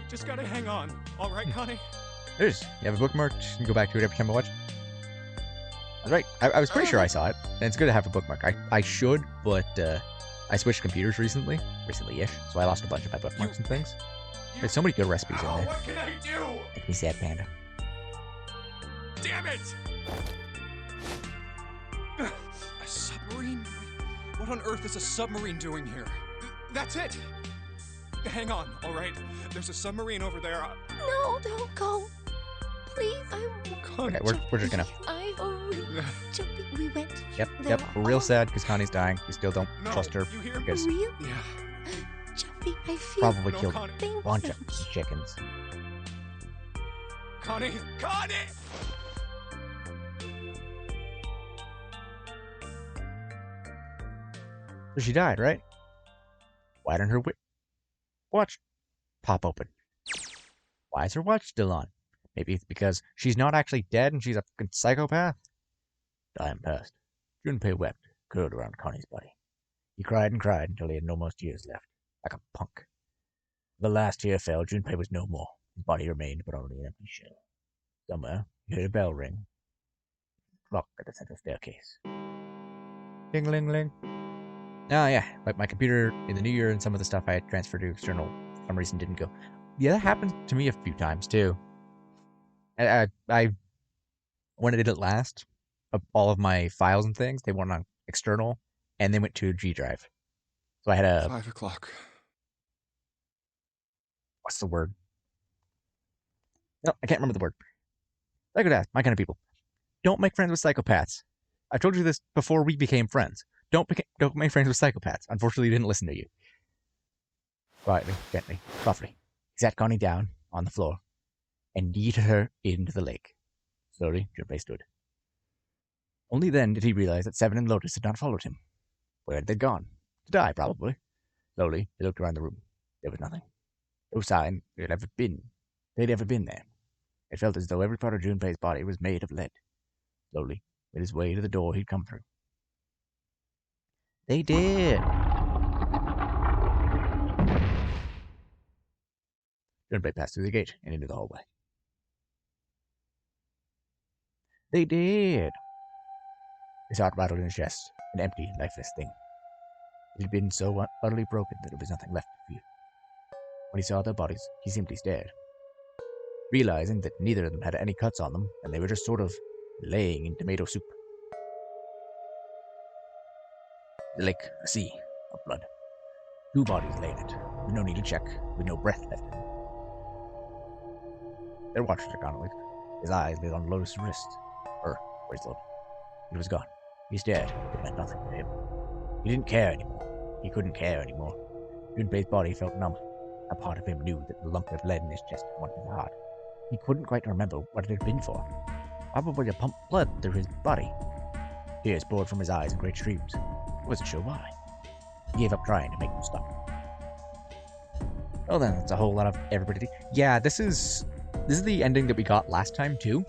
[SPEAKER 5] just gotta hang on. All right, Connie?
[SPEAKER 1] There's, you have a bookmarked, you can go back to it every time I watch. That's right, I was pretty sure I saw it, and it's good to have a bookmark. I should, but I switched computers recently-ish, so I lost a bunch of my bookmarks and things. There's so many good recipes in there.
[SPEAKER 5] What can I do?
[SPEAKER 1] Make me sad, Panda.
[SPEAKER 5] Damn it! A submarine? What on earth is a submarine doing here? That's it! Hang on, all right? There's a submarine over there.
[SPEAKER 7] No, don't go. Please, I won't.
[SPEAKER 1] Okay, we're just gonna...
[SPEAKER 7] Jumpy, we went.
[SPEAKER 1] Yep,
[SPEAKER 7] there
[SPEAKER 1] we're real
[SPEAKER 7] all-
[SPEAKER 1] sad because Connie's dying. We still don't
[SPEAKER 5] No,
[SPEAKER 1] trust her
[SPEAKER 5] you hear me?
[SPEAKER 1] because
[SPEAKER 7] Really?
[SPEAKER 5] Yeah.
[SPEAKER 7] Jumpy, I feel.
[SPEAKER 1] probably
[SPEAKER 5] No,
[SPEAKER 1] killed
[SPEAKER 5] Connie.
[SPEAKER 1] a
[SPEAKER 7] Thank
[SPEAKER 1] bunch
[SPEAKER 7] you.
[SPEAKER 1] of chickens.
[SPEAKER 5] Connie! Connie!
[SPEAKER 1] So she died, right? Why didn't her watch pop open? Why is her watch still on? Maybe it's because she's not actually dead and she's a fucking psychopath? Time passed. Junpei wept, curled around Connie's body. He cried and cried until he had no more tears left, like a punk. The last tear fell, Junpei was no more. His body remained but only an empty shell. Somewhere, he heard a bell ring. Clock at the central staircase. Ding-ling-ling. Oh, yeah, like my computer in the new year and some of the stuff I had transferred to external for some reason didn't go. Yeah, that happened to me a few times, too. I when I did it last, all of my files and things, they went on external, and they went to a G drive. So I had a...
[SPEAKER 5] 5 o'clock.
[SPEAKER 1] What's the word? No, I can't remember the word. Psychopath, my kind of people. Don't make friends with psychopaths. I told you this before we became friends. Don't make friends with psychopaths. Unfortunately, he didn't listen to you. Quietly, gently, softly, he sat Connie down on the floor and yeeted her into the lake. Slowly, Junpei stood. Only then did he realize that Seven and Lotus had not followed him. Where had they gone? To die, probably. Slowly, he looked around the room. There was nothing. No sign they'd ever been there. It felt as though every part of Junpei's body was made of lead. Slowly, made his way to the door he'd come through. They did! Junpei passed through the gate and into the hallway. They did! His heart rattled in his chest, an empty, lifeless thing. It had been so utterly broken that there was nothing left to feel. When he saw their bodies, he simply stared, realizing that neither of them had any cuts on them, and they were just sort of laying in tomato soup. The lake, a sea of blood. 2 bodies lay in it, with no need to check, with no breath left in them. They watched Connolly. His eyes lit on Lotus' wrist. Whistled. It was gone. He stared. It meant nothing to him. He didn't care anymore. He couldn't care anymore. Junpei's body felt numb. A part of him knew that the lump of lead in his chest had wanted his heart. He couldn't quite remember what it had been for. Probably to pump blood through his body. Tears poured from his eyes in great streams. He wasn't sure why. He gave up trying to make them stop. Well then, it's a whole lot of everybody. Yeah, this is the ending that we got last time too.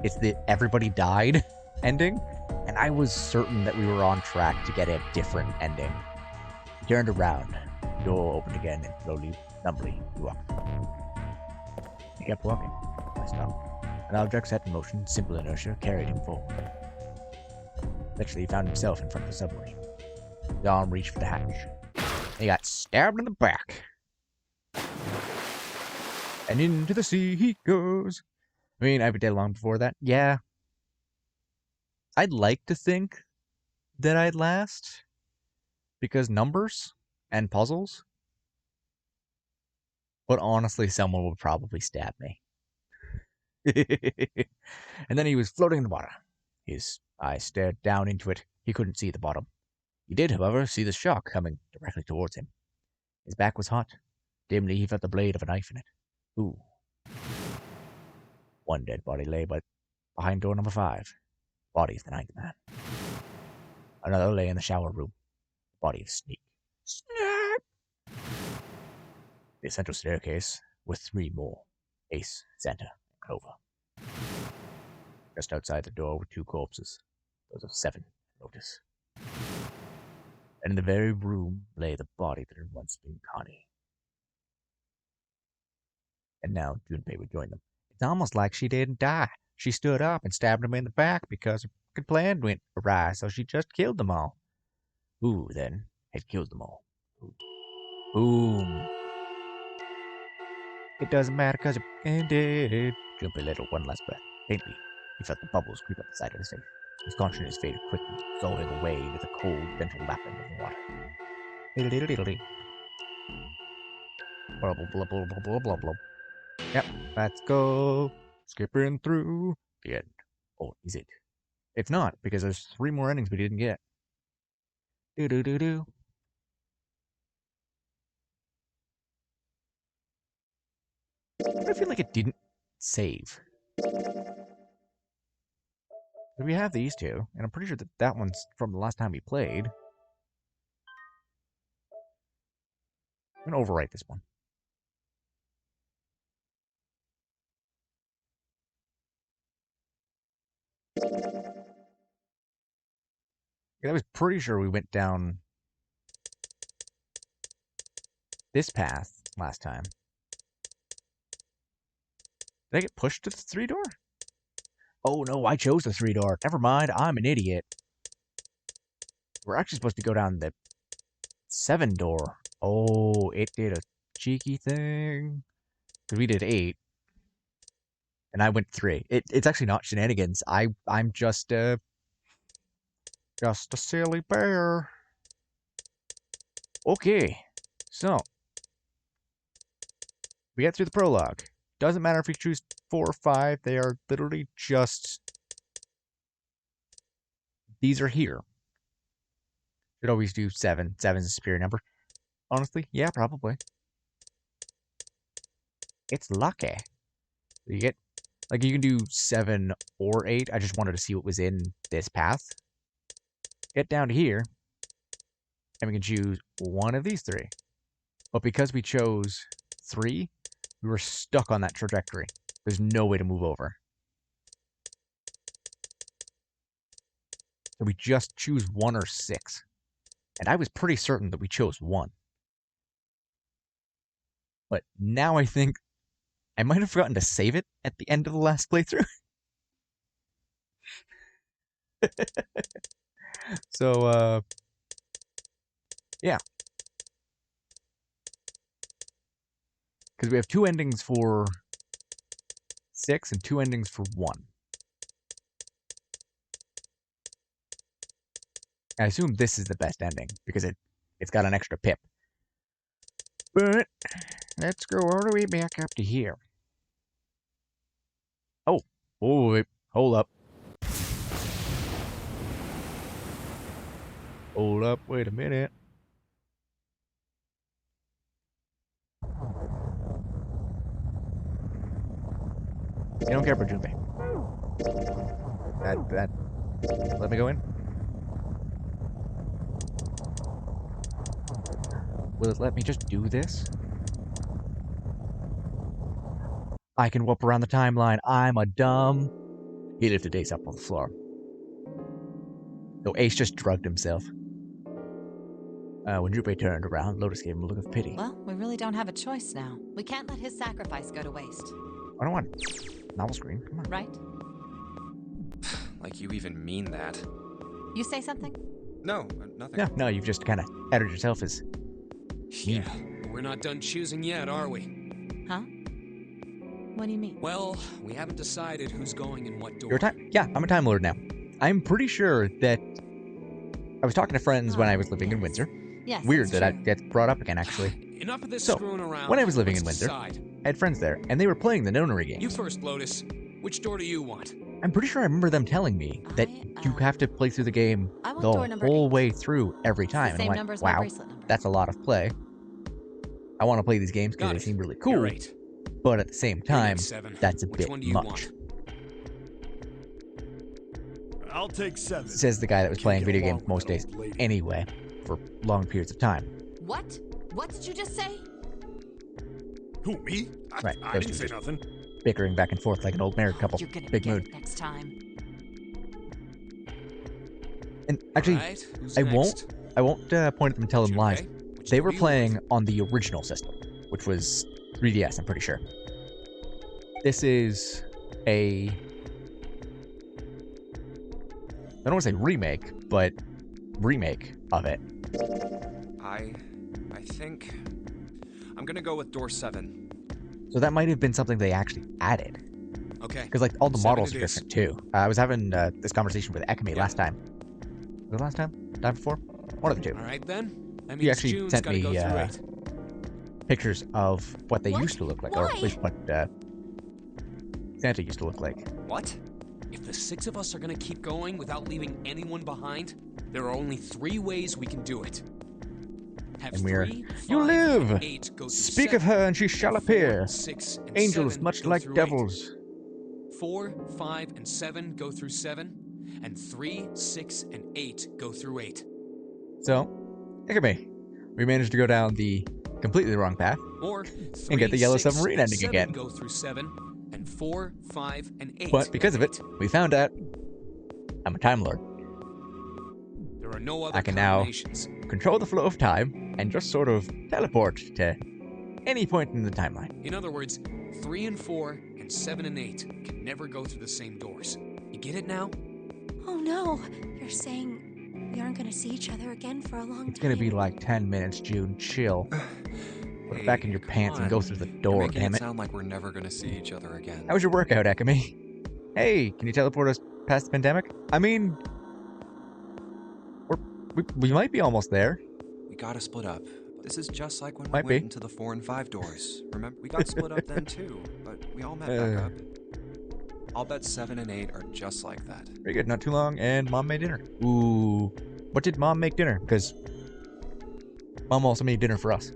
[SPEAKER 1] It's the everybody died ending, and I was certain that we were on track to get a different ending. He turned around, the door opened again, and slowly, numbly, he walked. He kept walking. I stopped. An object set in motion, simple inertia, carried him forward. Eventually, he found himself in front of the submarine. His arm reached for the hatch. He got stabbed in the back. And into the sea he goes. I mean, I've been dead long before that. Yeah. I'd like to think that I'd last. Because numbers and puzzles. But honestly, someone would probably stab me. And then he was floating in the water. His eyes stared down into it. He couldn't see the bottom. He did, however, see the shark coming directly towards him. His back was hot. Dimly, he felt the blade of a knife in it. Ooh. One dead body lay behind door number 5. Body of the 9th man. Another lay in the shower room. Body of Sneak. Sneak! The central staircase with 3 more. Ace, Santa, and Clover. Just outside the door were 2 corpses. Those of 7 and Lotus. And in the very room lay the body that had once been Connie. And now Junpei would join them. It's almost like she didn't die. She stood up and stabbed him in the back because her plan went awry, so she just killed them all. Who, then, had killed them all? Boom. It doesn't matter because it ended. Junpei let out one last breath. Faintly, he felt the bubbles creep up the side of his face. His consciousness faded quickly, dissolving away into the cold, gentle lapping of the water. Diddle-diddle-diddle-dee. Blah, blah, blah, blah, blah, blah, blah. Yep, let's go. Skipping through the end. Or is it? It's not, because there's 3 more endings we didn't get. Do-do-do-do. I feel like it didn't save. But we have these 2, and I'm pretty sure that that one's from the last time we played. I'm going to overwrite this one. I was pretty sure we went down this path last time. Did I get pushed to the 3-door? Oh no, I chose the 3-door. Never mind, I'm an idiot. We're actually supposed to go down the 7-door. Oh, it did a cheeky thing. Because we did 8. And I went 3. It's actually not shenanigans. I'm just a silly bear. Okay, so we get through the prologue. Doesn't matter if you choose 4 or 5. They are literally just... These are here. Should always do 7. 7's a superior number. Honestly, yeah, probably. It's lucky. You get... Like, you can do 7 or 8. I just wanted to see what was in this path. Get down to here. And we can choose one of these 3. But because we chose 3... we were stuck on that trajectory. There's no way to move over. So we just choose 1 or 6. And I was pretty certain that we chose 1. But now I think I might have forgotten to save it at the end of the last playthrough. So, yeah. Because we have 2 endings for 6 and 2 endings for 1. I assume this is the best ending, because it's got an extra pip. But, let's go all the way back up to here. Oh, wait, hold up. Hold up, wait a minute. You don't care for Junpei. Let me go in. Will it let me just do this? I can warp around the timeline. I'm a dumb... He lifted Ace up on the floor. So Ace just drugged himself. When Junpei turned around, Lotus gave him a look of pity.
[SPEAKER 3] Well, we really don't have a choice now. We can't let his sacrifice go to waste.
[SPEAKER 1] I don't want novel screen. Come on.
[SPEAKER 3] Right?
[SPEAKER 5] Like you even mean that.
[SPEAKER 3] You say something?
[SPEAKER 5] No, nothing.
[SPEAKER 1] Yeah, no, you've just kind of added yourself as...
[SPEAKER 5] Yeah, we're not done choosing yet, are we?
[SPEAKER 3] Huh? What do you mean?
[SPEAKER 5] Well, we haven't decided who's going in what door.
[SPEAKER 1] You're a time... Yeah, I'm a Time Lord now. I'm pretty sure that... I was talking to friends when I was living in Windsor.
[SPEAKER 3] Yes,
[SPEAKER 1] Weird
[SPEAKER 3] that's
[SPEAKER 1] that
[SPEAKER 3] true.
[SPEAKER 1] that gets brought up again, actually.
[SPEAKER 5] enough of this
[SPEAKER 1] So,
[SPEAKER 5] screwing around.
[SPEAKER 1] when I was living
[SPEAKER 5] Let's
[SPEAKER 1] in Windsor,
[SPEAKER 5] decide.
[SPEAKER 1] I had friends there, and they were playing the nonary games.
[SPEAKER 5] You first, Lotus. Which door do you want?
[SPEAKER 1] I'm pretty sure I remember them telling me that you have to play through the game
[SPEAKER 3] I want
[SPEAKER 1] the
[SPEAKER 3] door number
[SPEAKER 1] whole
[SPEAKER 3] 8.
[SPEAKER 1] way through every
[SPEAKER 3] It's the
[SPEAKER 1] time. And
[SPEAKER 3] same
[SPEAKER 1] I'm
[SPEAKER 3] number
[SPEAKER 1] like,
[SPEAKER 3] as my
[SPEAKER 1] wow,
[SPEAKER 3] bracelet number.
[SPEAKER 1] that's a lot of play. I want to play these games because
[SPEAKER 5] Got
[SPEAKER 1] they
[SPEAKER 5] it.
[SPEAKER 1] seem really
[SPEAKER 5] You're
[SPEAKER 1] cool,
[SPEAKER 5] right.
[SPEAKER 1] but at the same
[SPEAKER 5] Here you
[SPEAKER 1] time,
[SPEAKER 5] go, 7.
[SPEAKER 1] that's a
[SPEAKER 5] Which
[SPEAKER 1] bit
[SPEAKER 5] one do you
[SPEAKER 1] much.
[SPEAKER 5] want?
[SPEAKER 4] I'll take 7.
[SPEAKER 1] Says the guy that was
[SPEAKER 4] Can't
[SPEAKER 1] playing
[SPEAKER 4] get
[SPEAKER 1] video
[SPEAKER 4] along
[SPEAKER 1] games
[SPEAKER 4] with
[SPEAKER 1] most
[SPEAKER 4] that
[SPEAKER 1] days
[SPEAKER 4] old lady.
[SPEAKER 1] anyway, for long periods of time.
[SPEAKER 3] What? What did you just say?
[SPEAKER 4] Who, me?
[SPEAKER 1] Right,
[SPEAKER 4] I
[SPEAKER 1] those
[SPEAKER 4] didn't
[SPEAKER 1] two
[SPEAKER 4] say nothing.
[SPEAKER 1] Bickering back and forth like an old married couple.
[SPEAKER 3] You're gonna
[SPEAKER 1] Big
[SPEAKER 3] get
[SPEAKER 1] mood.
[SPEAKER 3] it next time.
[SPEAKER 1] And actually,
[SPEAKER 5] All right, who's
[SPEAKER 1] I
[SPEAKER 5] next?
[SPEAKER 1] won't point at them and tell them
[SPEAKER 5] You
[SPEAKER 1] lies.
[SPEAKER 5] okay? Which
[SPEAKER 1] They
[SPEAKER 5] door
[SPEAKER 1] were
[SPEAKER 5] do you
[SPEAKER 1] playing
[SPEAKER 5] want?
[SPEAKER 1] on the original system, which was 3DS, I'm pretty sure. This is a... I don't want to say remake, but remake of it.
[SPEAKER 2] I think I'm gonna go with door 7.
[SPEAKER 1] So that might have been something they actually added.
[SPEAKER 5] Okay.
[SPEAKER 1] Because like all the
[SPEAKER 5] 7
[SPEAKER 1] models
[SPEAKER 5] it
[SPEAKER 1] are
[SPEAKER 5] is.
[SPEAKER 1] different too. I was having this conversation with Ekame
[SPEAKER 5] Yeah.
[SPEAKER 1] last time. Was it last time? Time before? One of the two.
[SPEAKER 5] All right then. That
[SPEAKER 1] You
[SPEAKER 5] means
[SPEAKER 1] actually
[SPEAKER 5] June's
[SPEAKER 1] sent
[SPEAKER 5] gotta
[SPEAKER 1] me,
[SPEAKER 5] go through
[SPEAKER 1] uh,
[SPEAKER 5] 8.
[SPEAKER 1] Pictures of what they
[SPEAKER 7] What?
[SPEAKER 1] used to look like, or at
[SPEAKER 7] Why?
[SPEAKER 1] least what Santa used to look like.
[SPEAKER 5] What? If the 6 of us are gonna keep going without leaving anyone behind, there are only 3 ways we can do it. Have
[SPEAKER 1] And we're,
[SPEAKER 5] 3, 5,
[SPEAKER 1] "You live!
[SPEAKER 5] and 8 go through
[SPEAKER 1] Speak
[SPEAKER 5] 7,
[SPEAKER 1] of her and she shall
[SPEAKER 5] and 4,
[SPEAKER 1] appear.
[SPEAKER 5] 6, and
[SPEAKER 1] Angels
[SPEAKER 5] 7
[SPEAKER 1] much
[SPEAKER 5] go
[SPEAKER 1] like
[SPEAKER 5] through 8.
[SPEAKER 1] devils.
[SPEAKER 5] 4, 5, and 7 go through 7, and 3, 6, and 8 go through 8.
[SPEAKER 1] So, Ekame, we managed to go down the completely wrong path.
[SPEAKER 5] Or 3,
[SPEAKER 1] get the yellow
[SPEAKER 5] 6,
[SPEAKER 1] submarine
[SPEAKER 5] and
[SPEAKER 1] ending
[SPEAKER 5] 7
[SPEAKER 1] again.
[SPEAKER 5] go through 7, and 4, 5, and 8.
[SPEAKER 1] But because of it, we found out I'm a Time Lord.
[SPEAKER 5] There are no other
[SPEAKER 1] I can now
[SPEAKER 5] combinations.
[SPEAKER 1] control the flow of time and just sort of teleport to any point in the timeline.
[SPEAKER 5] In other words, 3 and 4 and 7 and 8 can never go through the same doors. You get it now?
[SPEAKER 7] Oh no, you're saying we aren't gonna see each other again for a long time.
[SPEAKER 1] It's gonna be like 10 minutes, June. Chill. Put it back in your
[SPEAKER 2] come
[SPEAKER 1] pants and
[SPEAKER 2] on.
[SPEAKER 1] go through the
[SPEAKER 2] You're
[SPEAKER 1] door,
[SPEAKER 2] making
[SPEAKER 1] damn
[SPEAKER 2] it
[SPEAKER 1] it.
[SPEAKER 2] sound like we're never gonna see each other again.
[SPEAKER 1] How was your workout, Ekame? Hey, can you teleport us past the pandemic? I mean, we might be almost there.
[SPEAKER 2] We gotta split up. This is just like when we
[SPEAKER 1] Might
[SPEAKER 2] went
[SPEAKER 1] be.
[SPEAKER 2] into the 4 and 5 doors. Remember? We got split up then too, but we all met back
[SPEAKER 1] Uh.
[SPEAKER 2] up. I'll bet 7 and 8 are just like that.
[SPEAKER 1] Very good, not too long, and Mom made dinner. Ooh. What did Mom make dinner? Because Mom also made dinner for us.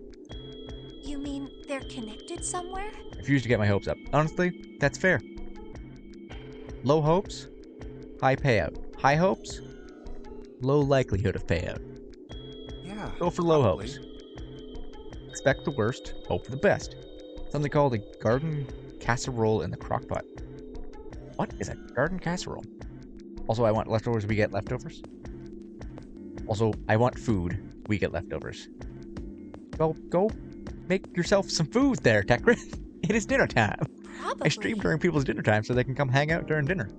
[SPEAKER 7] You mean they're connected somewhere?
[SPEAKER 1] Refused to get my hopes up. Honestly, that's fair. Low hopes, high payout. High hopes, low likelihood of payout.
[SPEAKER 2] Yeah.
[SPEAKER 1] Go for low
[SPEAKER 2] probably.
[SPEAKER 1] hopes. Expect the worst, hope for the best. Something called a garden casserole in the crockpot. What is a garden casserole? Also, I want leftovers, we get leftovers. Also, I want food, we get leftovers. Well, go make yourself some food there, Tekra. It is dinner time.
[SPEAKER 7] Probably.
[SPEAKER 1] I stream during people's dinner time so they can come hang out during dinner.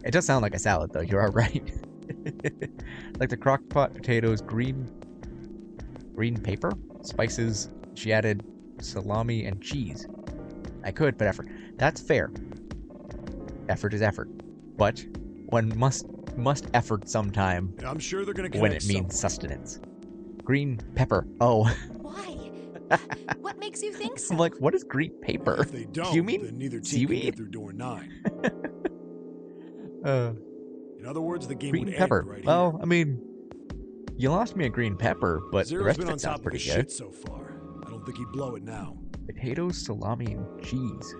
[SPEAKER 1] It does sound like a salad, though. You're all right. Like the crock pot, potatoes, green paper, spices. She added salami and cheese. I could, but effort. That's fair. Effort is effort. But one must effort sometime
[SPEAKER 4] I'm sure they're gonna connect
[SPEAKER 1] when it means sustenance. Green pepper. Oh,
[SPEAKER 7] Why? What makes you think so?
[SPEAKER 1] I'm like, what is green paper?
[SPEAKER 4] If they don't,
[SPEAKER 1] Do you mean
[SPEAKER 4] then neither team can
[SPEAKER 1] seaweed?
[SPEAKER 4] get through door 9. In other words, the game
[SPEAKER 1] Green
[SPEAKER 4] would
[SPEAKER 1] pepper.
[SPEAKER 4] end right
[SPEAKER 1] Well,
[SPEAKER 4] here.
[SPEAKER 1] I mean, you lost me at green pepper, but the
[SPEAKER 4] Zero's
[SPEAKER 1] rest
[SPEAKER 4] been
[SPEAKER 1] of
[SPEAKER 4] on
[SPEAKER 1] it sounds
[SPEAKER 4] top of
[SPEAKER 1] pretty
[SPEAKER 4] his
[SPEAKER 1] good.
[SPEAKER 4] shit so far. I don't think he'd blow it now.
[SPEAKER 1] Potatoes, salami, and cheese.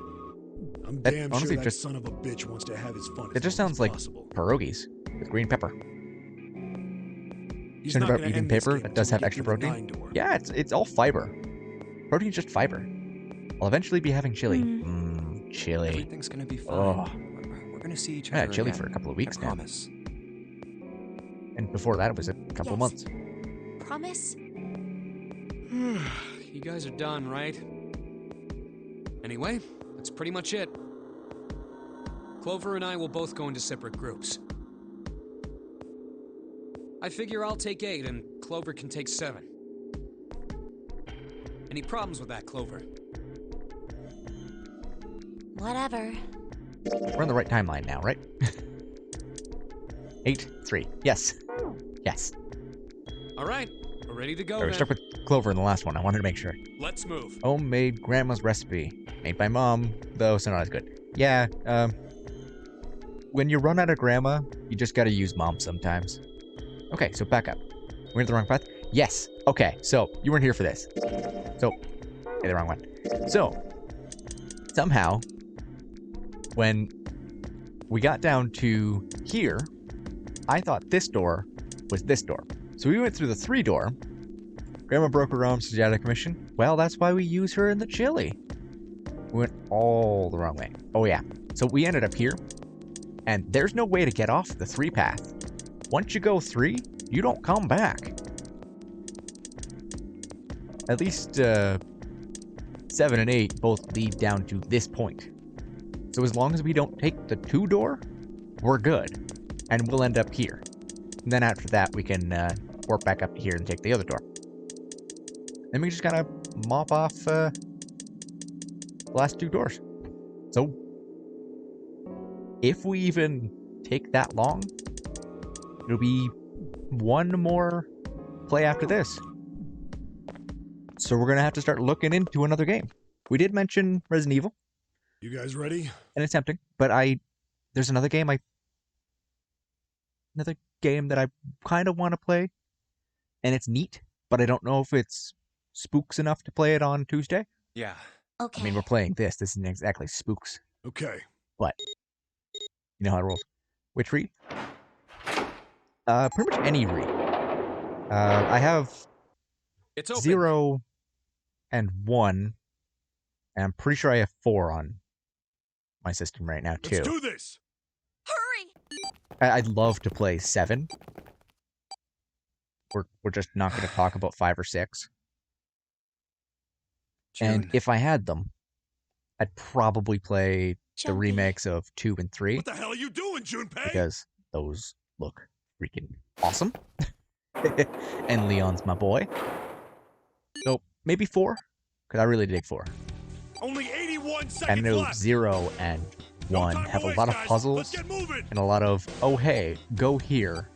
[SPEAKER 4] I'm
[SPEAKER 1] That
[SPEAKER 4] damn
[SPEAKER 1] honestly
[SPEAKER 4] sure that
[SPEAKER 1] just-
[SPEAKER 4] son of a bitch wants to have his fun.
[SPEAKER 1] It
[SPEAKER 4] as
[SPEAKER 1] just
[SPEAKER 4] long
[SPEAKER 1] sounds
[SPEAKER 4] as
[SPEAKER 1] like
[SPEAKER 4] possible.
[SPEAKER 1] pierogies with green pepper.
[SPEAKER 4] He's
[SPEAKER 1] Turned
[SPEAKER 4] not
[SPEAKER 1] about
[SPEAKER 4] gonna
[SPEAKER 1] eating
[SPEAKER 4] end this
[SPEAKER 1] paper
[SPEAKER 4] game
[SPEAKER 1] that does
[SPEAKER 4] until
[SPEAKER 1] have
[SPEAKER 4] we get
[SPEAKER 1] extra
[SPEAKER 4] through the
[SPEAKER 1] protein.
[SPEAKER 4] 9 door.
[SPEAKER 1] Yeah, it's all fiber. Protein's just fiber. I'll eventually be having chili. Chili.
[SPEAKER 2] Everything's gonna be fine.
[SPEAKER 1] Oh.
[SPEAKER 2] We're gonna see each
[SPEAKER 1] I had
[SPEAKER 2] other
[SPEAKER 1] chili
[SPEAKER 2] again.
[SPEAKER 1] for a couple of weeks
[SPEAKER 2] I
[SPEAKER 1] now.
[SPEAKER 2] promise.
[SPEAKER 1] And before that, it was a couple of
[SPEAKER 7] Yes.
[SPEAKER 1] months.
[SPEAKER 7] Promise?
[SPEAKER 5] You guys are done, right? Anyway, that's pretty much it. Clover and I will both go into separate groups. I figure I'll take 8 and Clover can take 7. Any problems with that, Clover?
[SPEAKER 7] Whatever.
[SPEAKER 1] We're on the right timeline now, right? 8-3. Yes. Yes.
[SPEAKER 5] All right, We're ready to go
[SPEAKER 1] We
[SPEAKER 5] then.
[SPEAKER 1] stuck with Clover in the last one. I wanted to make sure.
[SPEAKER 5] Let's move.
[SPEAKER 1] Homemade grandma's recipe. Made by mom, though, so not as good. Yeah, when you run out of grandma, you just gotta use mom sometimes. Okay, so back up. We're in the wrong path? Yes. Okay, so you weren't here for this. So, okay, the wrong one. So, somehow, when we got down to here, I thought this door was this door. So we went through the 3-door. Grandma broke her arm, so she's out of commission. Well, that's why we use her in the chili. We went all the wrong way. Oh yeah. So we ended up here, and there's no way to get off the 3 path. Once you go 3, you don't come back. At least 7 and 8 both lead down to this point. So as long as we don't take the 2-door, we're good. And we'll end up here. And then after that, we can warp back up to here and take the other door. Then we just kind of mop off the last 2 doors. So, if we even take that long, it'll be one more play after this. So we're going to have to start looking into another game. We did mention Resident Evil.
[SPEAKER 4] You guys ready?
[SPEAKER 1] And it's tempting, but there's another game that I kind of want to play, and it's neat, but I don't know if it's spooks enough to play it on Tuesday.
[SPEAKER 2] Yeah.
[SPEAKER 7] Okay.
[SPEAKER 1] I mean, we're playing this. This isn't exactly spooks,
[SPEAKER 4] Okay.
[SPEAKER 1] but you know how it rolls. Which read? Pretty much any read. I have
[SPEAKER 2] It's open.
[SPEAKER 1] 0 and 1, and I'm pretty sure I have 4 on my system right now too.
[SPEAKER 4] Let's do this.
[SPEAKER 7] Hurry!
[SPEAKER 1] I'd love to play 7. We're just not going to talk about 5 or 6. And
[SPEAKER 2] June.
[SPEAKER 1] if I had them, I'd probably play the
[SPEAKER 7] Jumpy.
[SPEAKER 1] remakes of 2 and 3
[SPEAKER 4] What the hell are you doing, Junpei?
[SPEAKER 1] because those look freaking awesome. And Leon's my boy. So maybe 4, because I really dig 4.
[SPEAKER 4] Only 81
[SPEAKER 1] I
[SPEAKER 4] seconds
[SPEAKER 1] know
[SPEAKER 4] left.
[SPEAKER 1] 0 and
[SPEAKER 4] No
[SPEAKER 1] 1
[SPEAKER 4] time to
[SPEAKER 1] have a
[SPEAKER 4] waste,
[SPEAKER 1] lot of
[SPEAKER 4] guys.
[SPEAKER 1] puzzles
[SPEAKER 4] Let's get moving.
[SPEAKER 1] and a lot of, oh hey, go here,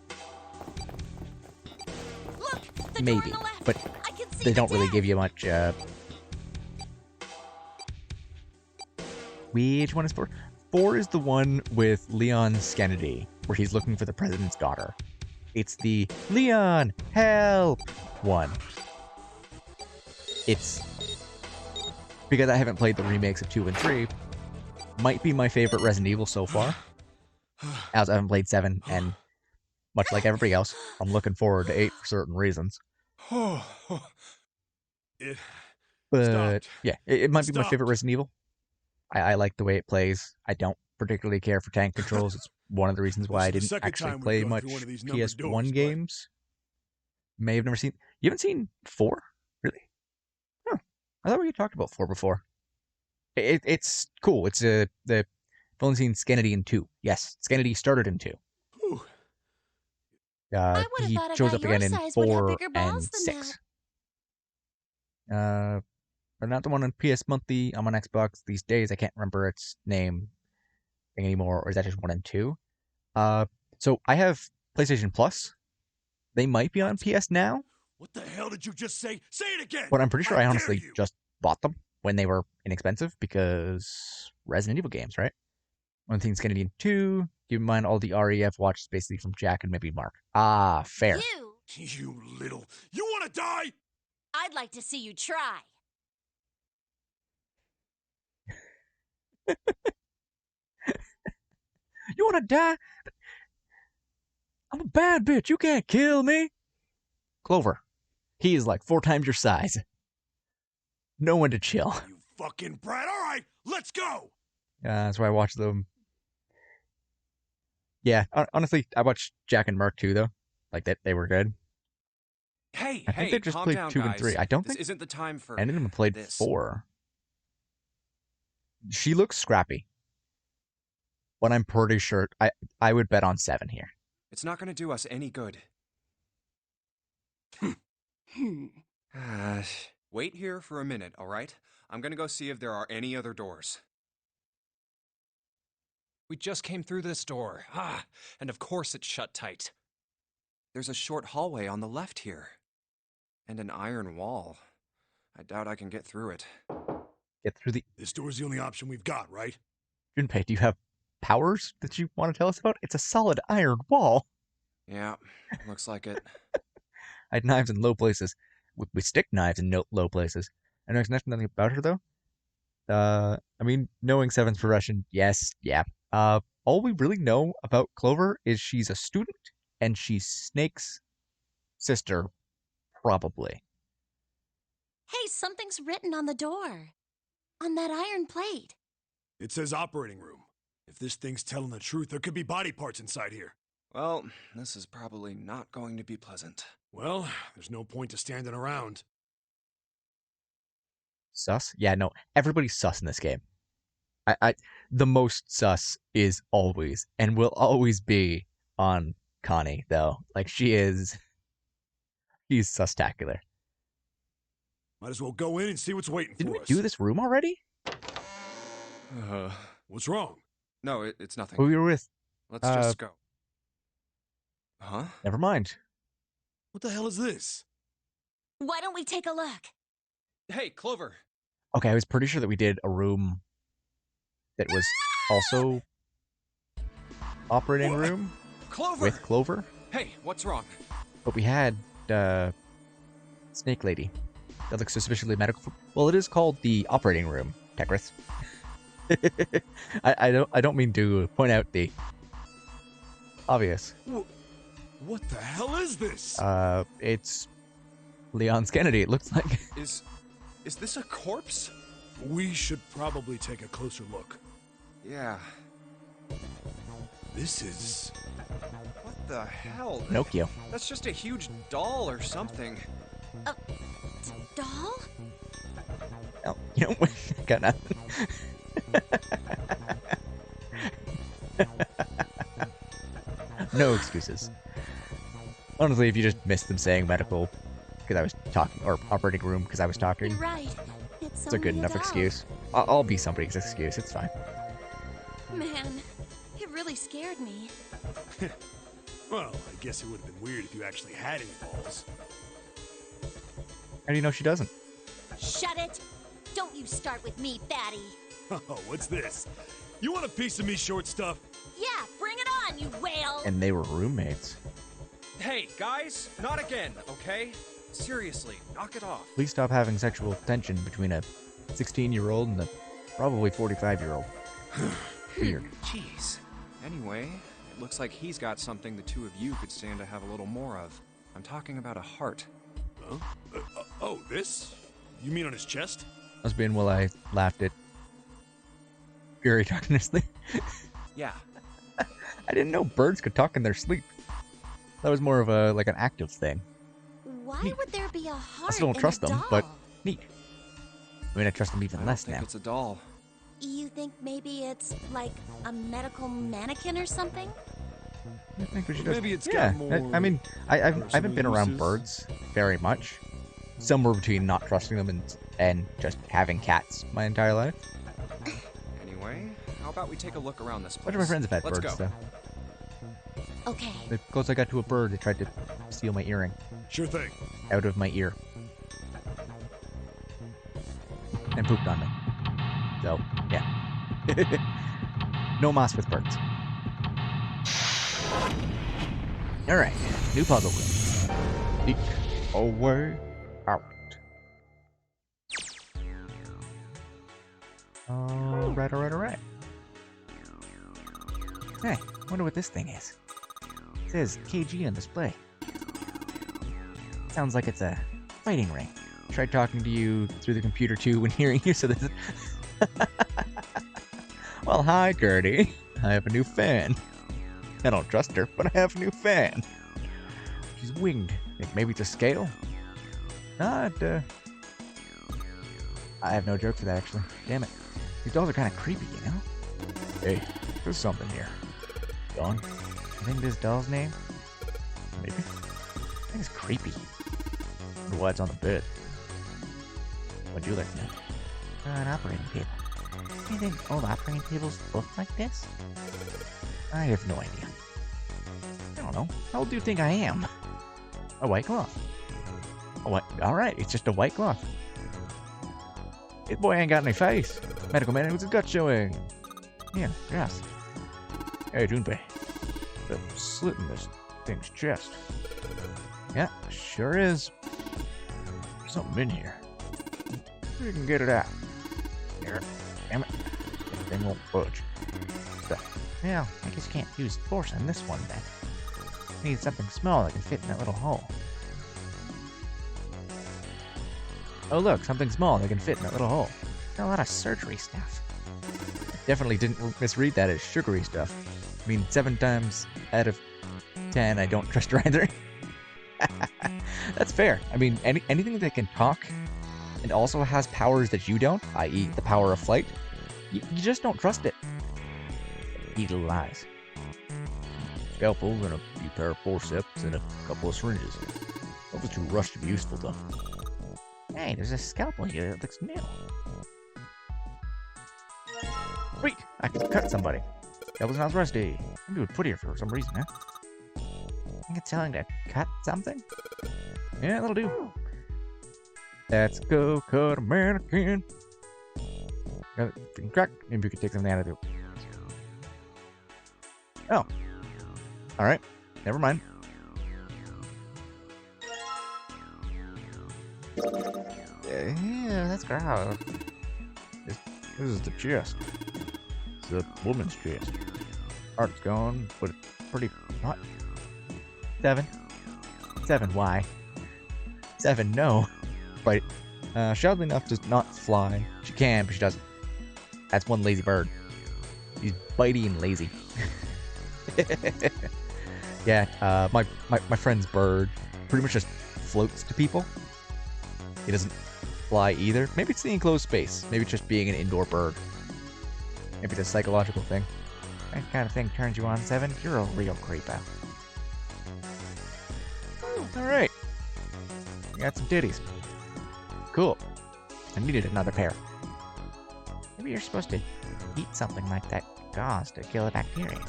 [SPEAKER 7] Look, the door
[SPEAKER 1] maybe,
[SPEAKER 7] on the left.
[SPEAKER 1] but
[SPEAKER 7] I can see
[SPEAKER 1] they
[SPEAKER 7] the
[SPEAKER 1] don't really
[SPEAKER 7] death.
[SPEAKER 1] give you much. Which one is 4? 4 is the one with Leon Skennedy, where he's looking for the president's daughter. It's the Leon, help one. It's because I haven't played the remakes of 2 and 3. Might be my favorite Resident Evil so far, as I haven't played 7, and much like everybody else, I'm looking forward to 8 for certain reasons.
[SPEAKER 4] It
[SPEAKER 1] But
[SPEAKER 4] stopped.
[SPEAKER 1] yeah, it might be my
[SPEAKER 4] Stopped.
[SPEAKER 1] favorite Resident Evil. I like the way it plays. I don't particularly care for tank controls. It's one of the reasons why I
[SPEAKER 4] This is the
[SPEAKER 1] didn't
[SPEAKER 4] second
[SPEAKER 1] actually
[SPEAKER 4] time we've
[SPEAKER 1] play
[SPEAKER 4] gone
[SPEAKER 1] much
[SPEAKER 4] through one of these numbered
[SPEAKER 1] PS1
[SPEAKER 4] doors, but-
[SPEAKER 1] games. May have never seen. You haven't seen 4, really? Huh. I thought we had talked about 4 before. It's cool. It's I've only seen Skennedy in 2. Yes, Skennedy started in 2.
[SPEAKER 4] Whew.
[SPEAKER 7] I would have
[SPEAKER 1] He
[SPEAKER 7] thought a
[SPEAKER 1] shows
[SPEAKER 7] guy
[SPEAKER 1] up again
[SPEAKER 7] your
[SPEAKER 1] in
[SPEAKER 7] size would have
[SPEAKER 1] 4
[SPEAKER 7] bigger balls
[SPEAKER 1] and
[SPEAKER 7] than
[SPEAKER 1] 6. But not the one on PS Monthly. I'm on Xbox these days. I can't remember its name anymore, or is that just 1 and 2? So I have PlayStation Plus. They might be on PS Now,
[SPEAKER 4] What the hell did you just say? Say it again.
[SPEAKER 1] but I'm pretty sure
[SPEAKER 4] How
[SPEAKER 1] I
[SPEAKER 4] dare
[SPEAKER 1] honestly
[SPEAKER 4] you?
[SPEAKER 1] just bought them when they were inexpensive because Resident Evil games, right? One thing's gonna be 2. Keep in mind all the REF watches basically from Jack and maybe Mark. Ah, fair.
[SPEAKER 4] You little. You want to die?
[SPEAKER 7] I'd like to see you try.
[SPEAKER 1] You wanna die? I'm a bad bitch. You can't kill me. Clover. He is like 4 times your size. No one to chill.
[SPEAKER 4] You fucking brat. All right, let's go.
[SPEAKER 1] That's why I watch them. Yeah, honestly, I watched Jack and Mark too, though. Like, they were good.
[SPEAKER 2] Hey,
[SPEAKER 1] I think
[SPEAKER 2] hey,
[SPEAKER 1] they just
[SPEAKER 2] calm
[SPEAKER 1] played
[SPEAKER 2] down,
[SPEAKER 1] 2
[SPEAKER 2] guys.
[SPEAKER 1] and 3. I don't
[SPEAKER 2] This
[SPEAKER 1] think
[SPEAKER 2] isn't the time for
[SPEAKER 1] any of them played
[SPEAKER 2] this.
[SPEAKER 1] 4. She looks scrappy. But I'm pretty sure I would bet on 7 here.
[SPEAKER 2] It's not going to do us any good. Wait here for a minute, all right? I'm going to go see if there are any other doors.
[SPEAKER 5] We just came through this door. And of course it's shut tight.
[SPEAKER 2] There's a short hallway on the left here.
[SPEAKER 5] And an iron wall. I doubt I can get through it.
[SPEAKER 1] Get through the...
[SPEAKER 4] This door's the only option we've got, right?
[SPEAKER 1] Junpei, do you have powers that you want to tell us about? It's a solid iron wall.
[SPEAKER 5] Yeah, looks like it.
[SPEAKER 1] I had knives in low places. We stick knives in low places. And there's nothing about her, though. I mean, knowing 7th progression, yes, yeah. All we really know about Clover is she's a student, and she's Snake's sister, probably.
[SPEAKER 7] Hey, something's written on the door. On that iron plate.
[SPEAKER 4] It says operating room. If this thing's telling the truth, there could be body parts inside here.
[SPEAKER 5] Well, this is probably not going to be pleasant.
[SPEAKER 4] Well, there's no point to standing around.
[SPEAKER 1] Sus? Yeah, no, everybody's sus in this game. The most sus is always, and will always be, on Connie, though. Like, she's sus-tacular.
[SPEAKER 4] Might as well go in and see what's waiting
[SPEAKER 1] Didn't
[SPEAKER 4] for
[SPEAKER 1] we
[SPEAKER 4] us.
[SPEAKER 1] do this room already?
[SPEAKER 4] What's wrong?
[SPEAKER 5] No, it's nothing.
[SPEAKER 1] Who we were with?
[SPEAKER 5] Let's just go. Huh?
[SPEAKER 1] Never mind.
[SPEAKER 4] What the hell is this?
[SPEAKER 7] Why don't we take a look?
[SPEAKER 5] Hey, Clover.
[SPEAKER 1] Okay, I was pretty sure that we did a room that was also operating room
[SPEAKER 5] Clover!
[SPEAKER 1] with Clover,
[SPEAKER 5] Hey, what's wrong?
[SPEAKER 1] but we had Snake Lady. That looks suspiciously medical. Well, it is called the operating room, Tekris. I don't mean to point out the obvious.
[SPEAKER 4] What the hell is this?
[SPEAKER 1] It's Leon's Kennedy. It looks like.
[SPEAKER 5] Is this a corpse?
[SPEAKER 4] We should probably take a closer look.
[SPEAKER 5] Yeah.
[SPEAKER 4] This is...
[SPEAKER 5] What the hell?
[SPEAKER 1] Pinocchio.
[SPEAKER 5] That's just a huge doll or something.
[SPEAKER 7] It's a doll?
[SPEAKER 1] Oh, you know what? Got nothing. No excuses. Honestly, if you just missed them saying medical because I was talking, or operating room because I was talking,
[SPEAKER 7] You're right.
[SPEAKER 1] it's a good enough excuse. I'll be somebody's excuse. It's fine.
[SPEAKER 7] Man, it really scared me.
[SPEAKER 4] Well, I guess it would have been weird if you actually had any balls.
[SPEAKER 1] How do you know she doesn't?
[SPEAKER 7] Shut it! Don't you start with me, fatty.
[SPEAKER 4] Oh, what's this? You want a piece of me, short stuff?
[SPEAKER 7] Yeah, bring it on, you whale!
[SPEAKER 1] And they were roommates.
[SPEAKER 5] Hey, guys, not again, okay? Seriously, knock it off.
[SPEAKER 1] Please stop having sexual tension between a 16-year-old and a probably 45-year-old. Weird.
[SPEAKER 5] Jeez. Anyway, it looks like he's got something the two of you could stand to have a little more of. I'm talking about a heart.
[SPEAKER 4] Huh? Oh, this? You mean on his chest?
[SPEAKER 1] Must have been while I laughed at Fury talking in his sleep.
[SPEAKER 5] Yeah.
[SPEAKER 1] I didn't know birds could talk in their sleep. That was more of a like an active thing.
[SPEAKER 7] Why
[SPEAKER 1] Neat.
[SPEAKER 7] would there be a heart
[SPEAKER 1] I still don't
[SPEAKER 7] in
[SPEAKER 1] trust
[SPEAKER 7] a
[SPEAKER 1] them,
[SPEAKER 7] doll?
[SPEAKER 1] but neat. I mean, I trust them even
[SPEAKER 5] I
[SPEAKER 1] less
[SPEAKER 5] don't think
[SPEAKER 1] now.
[SPEAKER 5] it's a doll.
[SPEAKER 7] You think maybe it's like a medical mannequin or something?
[SPEAKER 1] I think we should
[SPEAKER 4] Maybe it's
[SPEAKER 1] yeah,
[SPEAKER 4] got more
[SPEAKER 1] I mean, I haven't
[SPEAKER 4] personal
[SPEAKER 1] been around
[SPEAKER 4] uses.
[SPEAKER 1] birds very much. Somewhere between not trusting them and just having cats my entire life.
[SPEAKER 5] Anyway, how about we take a look around this
[SPEAKER 1] A
[SPEAKER 5] place?
[SPEAKER 1] bunch of my friends have had
[SPEAKER 5] Let's
[SPEAKER 1] birds,
[SPEAKER 5] go.
[SPEAKER 1] though.
[SPEAKER 7] Okay.
[SPEAKER 1] The closest I got to a bird, they tried to steal my earring
[SPEAKER 4] Sure thing.
[SPEAKER 1] out of my ear. And pooped on me. So, yeah. No moss with birds. Alright, new puzzle room. Eek away out. Alright. Hey, wonder what this thing is. It says KG on display. Sounds like it's a fighting ring. Tried talking to you through the computer too when hearing you, so this is... Well, hi, Gertie. I have a new fan. I don't trust her, but I have a new fan. She's winged. Think maybe it's a scale? I have no joke for that, actually. Damn it. These dolls are kind of creepy, you know? Hey, there's something here. Dawn? I think this doll's name? Maybe. I think it's creepy. Wonder why it's on the bed. What'd you like to know? An operating table. Do you think old operating tables look like this? I have no idea. I don't know. How old do you think I am? A white cloth. What? All right, it's just a white cloth. This boy ain't got any face. Medical man with his gut showing. Yeah, yes. Hey, Junpei. The slit in this thing's chest. Yeah, sure is. There's something in here. We can get it out. Here. Damn it. This thing won't budge. Well, I guess you can't use force on this one then. We need something small that can fit in that little hole. Oh look, something small that can fit in that little hole. Got a lot of surgery stuff. Definitely didn't misread that as sugary stuff. I mean, 7 times out of 10, I don't trust her either. That's fair. I mean, anything that can talk and also has powers that you don't, i.e. the power of flight, you just don't trust it. Evil eyes. Scalpels and a few pair of forceps and a couple of syringes. Hopefully too rushed to be useful though. Hey, there's a scalpel here that looks new. Sweet! I can cut somebody. That was not rusty. Maybe it would put here for some reason, huh? I think it's telling to cut something? Yeah, that'll do. Let's go cut a mannequin. Crack. Maybe we could take something out of it. Oh. Alright. Never mind. Yeah, that's gross. This is the chest. It's a woman's chest. Heart's gone, but it's pretty hot. 7. 7, why? 7, no. But, oddly enough, does not fly. She can, but she doesn't. That's one lazy bird. She's bitey and lazy. Yeah, my friend's bird pretty much just floats to people. He doesn't fly either. Maybe it's the enclosed space. Maybe it's just being an indoor bird. Maybe it's a psychological thing. That kind of thing turns you on, 7. You're a real creepo. Alright. We got some titties. Cool. I needed another pair. Maybe you're supposed to eat something like that gauze to kill the bacteria.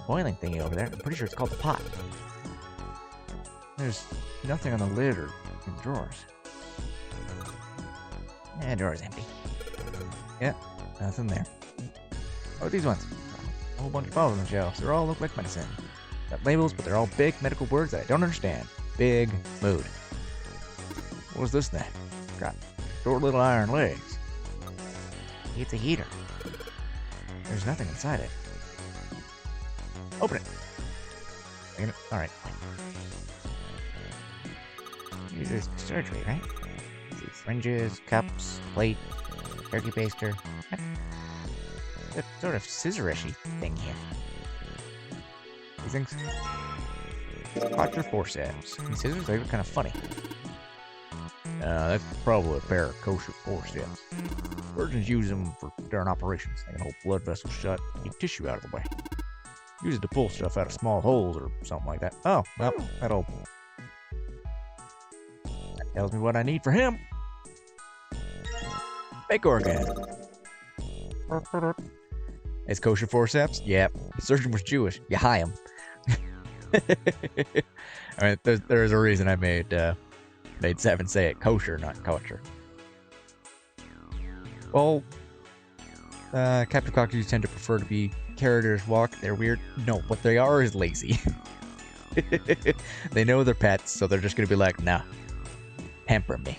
[SPEAKER 1] Boiling thingy over there. I'm pretty sure it's called the pot. There's nothing on the lid or in drawers. Yeah, drawer's empty. Yeah, nothing there. Oh, these ones. A whole bunch of bottles on the shelves. They all look like medicine. Got labels, but they're all big medical words that I don't understand. Big mood. What is this thing? Got short little iron legs. It's a heater. There's nothing inside it. Open it. Alright. Use this for surgery, right? See, syringes, cups, plate, turkey baster. That sort of scissor-ishy thing here. These things? Watch your forceps. These scissors, they look kind of funny. That's probably a pair of kosher forceps. Surgeons use them for during operations. They can hold blood vessels shut, keep tissue out of the way. Use it to pull stuff out of small holes or something like that. Oh, well, that tells me what I need for him. Fake organ. It's kosher forceps? Yep. The surgeon was Jewish. You hire him. I mean, there's a reason I made 7 say it kosher, not kosher. Well, captive cockatoos tend to prefer to be carriers walk. They're weird. No, what they are is lazy. They know they're pets, so they're just gonna be like, nah, pamper me.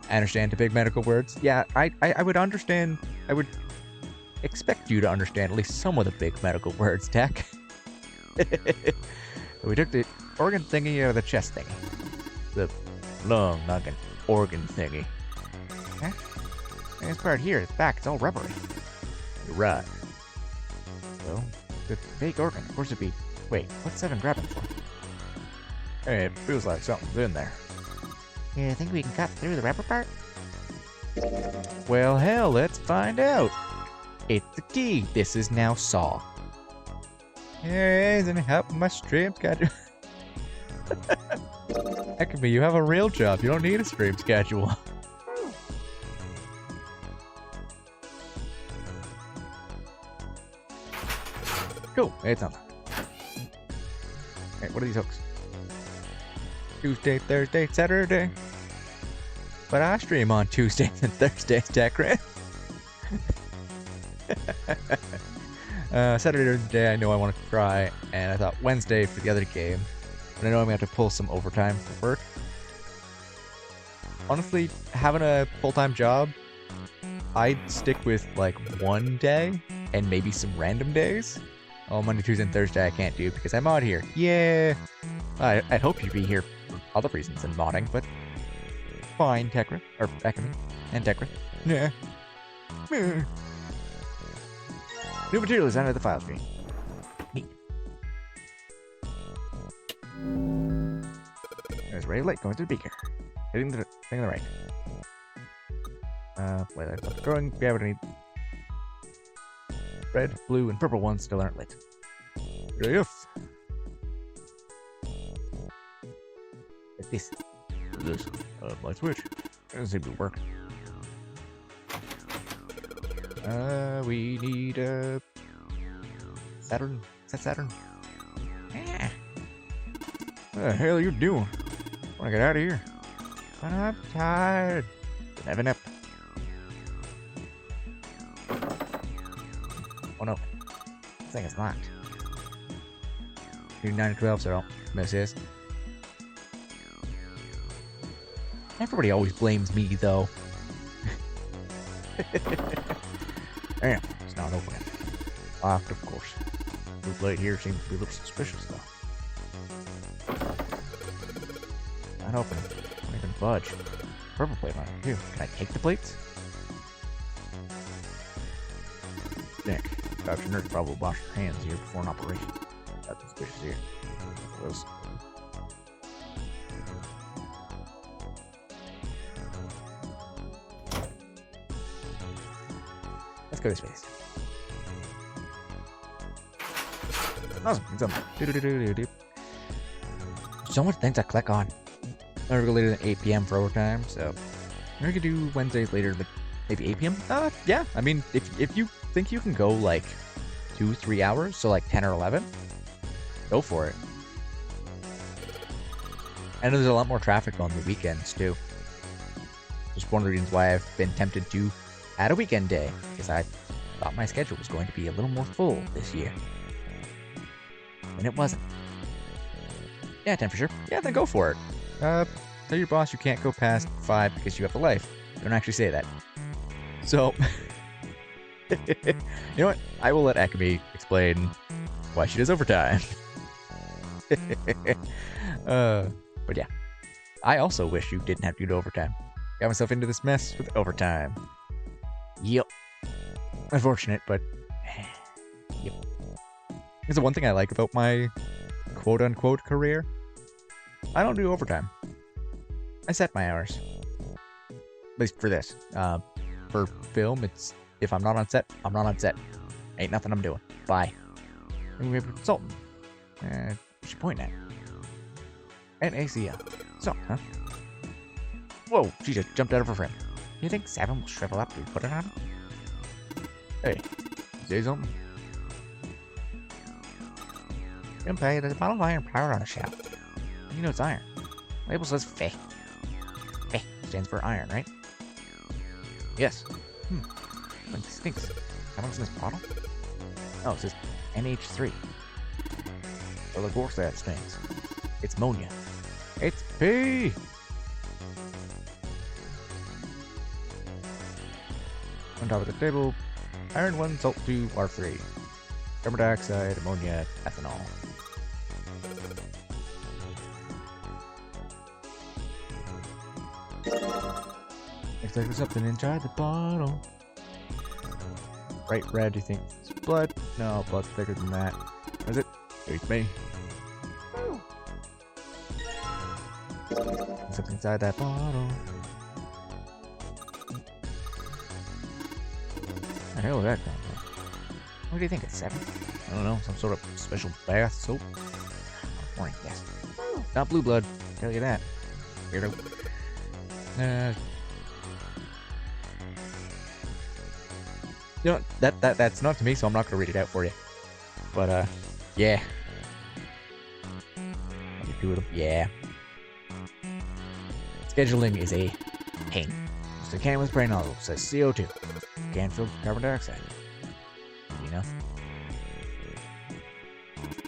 [SPEAKER 1] I understand the big medical words. Yeah, I would understand. I would expect you to understand at least some of the big medical words, Tech. We took the organ thingy out of the chest thingy. The lung, not an organ thingy. Huh? This part here, the back, it's all rubbery. You're right. Well, the big organ, of course it'd be... Wait, what's 7 grabbing for? Hey, it feels like something's in there. You think we can cut through the rubber part? Well, hell, let's find out. It's the key. This is now Saw. Hey, isn't it helping my stream schedule? That could be you have a real job. You don't need a stream schedule. Cool. It's on. Hey, what are these hooks? Tuesday, Thursday, Saturday. But I stream on Tuesdays and Thursdays, Techrit. Saturday during the day, I know I want to try, and I thought Wednesday for the other game. But I know I'm going to have to pull some overtime for work. Honestly, having a full-time job, I'd stick with like one day and maybe some random days. Oh, Monday, Tuesday, and Thursday I can't do because I'm out here. Yeah. I'd hope you'd be here for other reasons than modding, but fine, Tekra. Or Ekami. And Tekra. Yeah. New material is under the file screen. Neat. There's ray of light going to the beaker. Hitting the thing on the right. Wait, I thought growing. Yeah, but I need red, blue, and purple ones still aren't lit. Yes. Like this. This. Light switch. Doesn't seem to work. We need a Saturn. Is that Saturn? Yeah. What the hell are you doing? I wanna get out of here. But I'm tired. Have a nap. Oh no. This thing is locked. Do 9 to 12, so don't miss this. Everybody always blames me, though. Damn, it's not opening. Locked, of course. Blue plate here seems to be a little suspicious, though. Not opening. Don't even budge. Purple plate on it, too. Can I take the plates? Nick, Dr. Nerd probably washed her hands here before an operation. That's suspicious here. Close. Let's go this way. Awesome. It's on. So much things I click on. Never go later than 8 p.m. for overtime, so maybe we could do Wednesdays later, like maybe 8 p.m. Yeah. I mean, if you think you can go like 2-3 hours, so like 10 or 11, go for it. I know there's a lot more traffic on the weekends too. Just one of the reasons why I've been tempted to add a weekend day, because I thought my schedule was going to be a little more full this year. And it wasn't. Yeah, 10 for sure. Yeah, then go for it. Tell your boss you can't go past 5 because you have a life. They don't actually say that. So, you know what? I will let Akame explain why she does overtime. But yeah. I also wish you didn't have to do overtime. Got myself into this mess with overtime. Yep. Unfortunate, but yep. It's the one thing I like about my quote-unquote career. I don't do overtime. I set my hours. At least for this. For film, it's if I'm not on set, I'm not on set. Ain't nothing I'm doing. Bye. And we have a consultant. What's your point at? And ACL. So, huh? Whoa, she just jumped out of her frame. You think Seven will shrivel up to put it on? Hey, say something. Gunpei, there's a bottle of iron power on the shelf. You know it's iron. Label says Fe. Fe stands for iron, right? Yes. Like this stinks. How much in this bottle? Oh, it says NH3. Well, of course that stinks. It's ammonia. It's pee! On top of the table, iron 1, salt 2, R3. Carbon dioxide, ammonia, ethanol. Looks like there's something inside the bottle. Bright red, do you think it's blood? No, blood's thicker than that. Is it? It's me. There's something inside that bottle. The hell is that come from? What do you think? It's 7? I don't know. Some sort of special bath soap? Morning, yes. Not blue blood. Tell you that. Weirdo. You know, that's not to me, so I'm not gonna read it out for you. But yeah. Yeah. Scheduling is a Paint. So can with spray nozzle. Says CO2. Can fill carbon dioxide. Enough.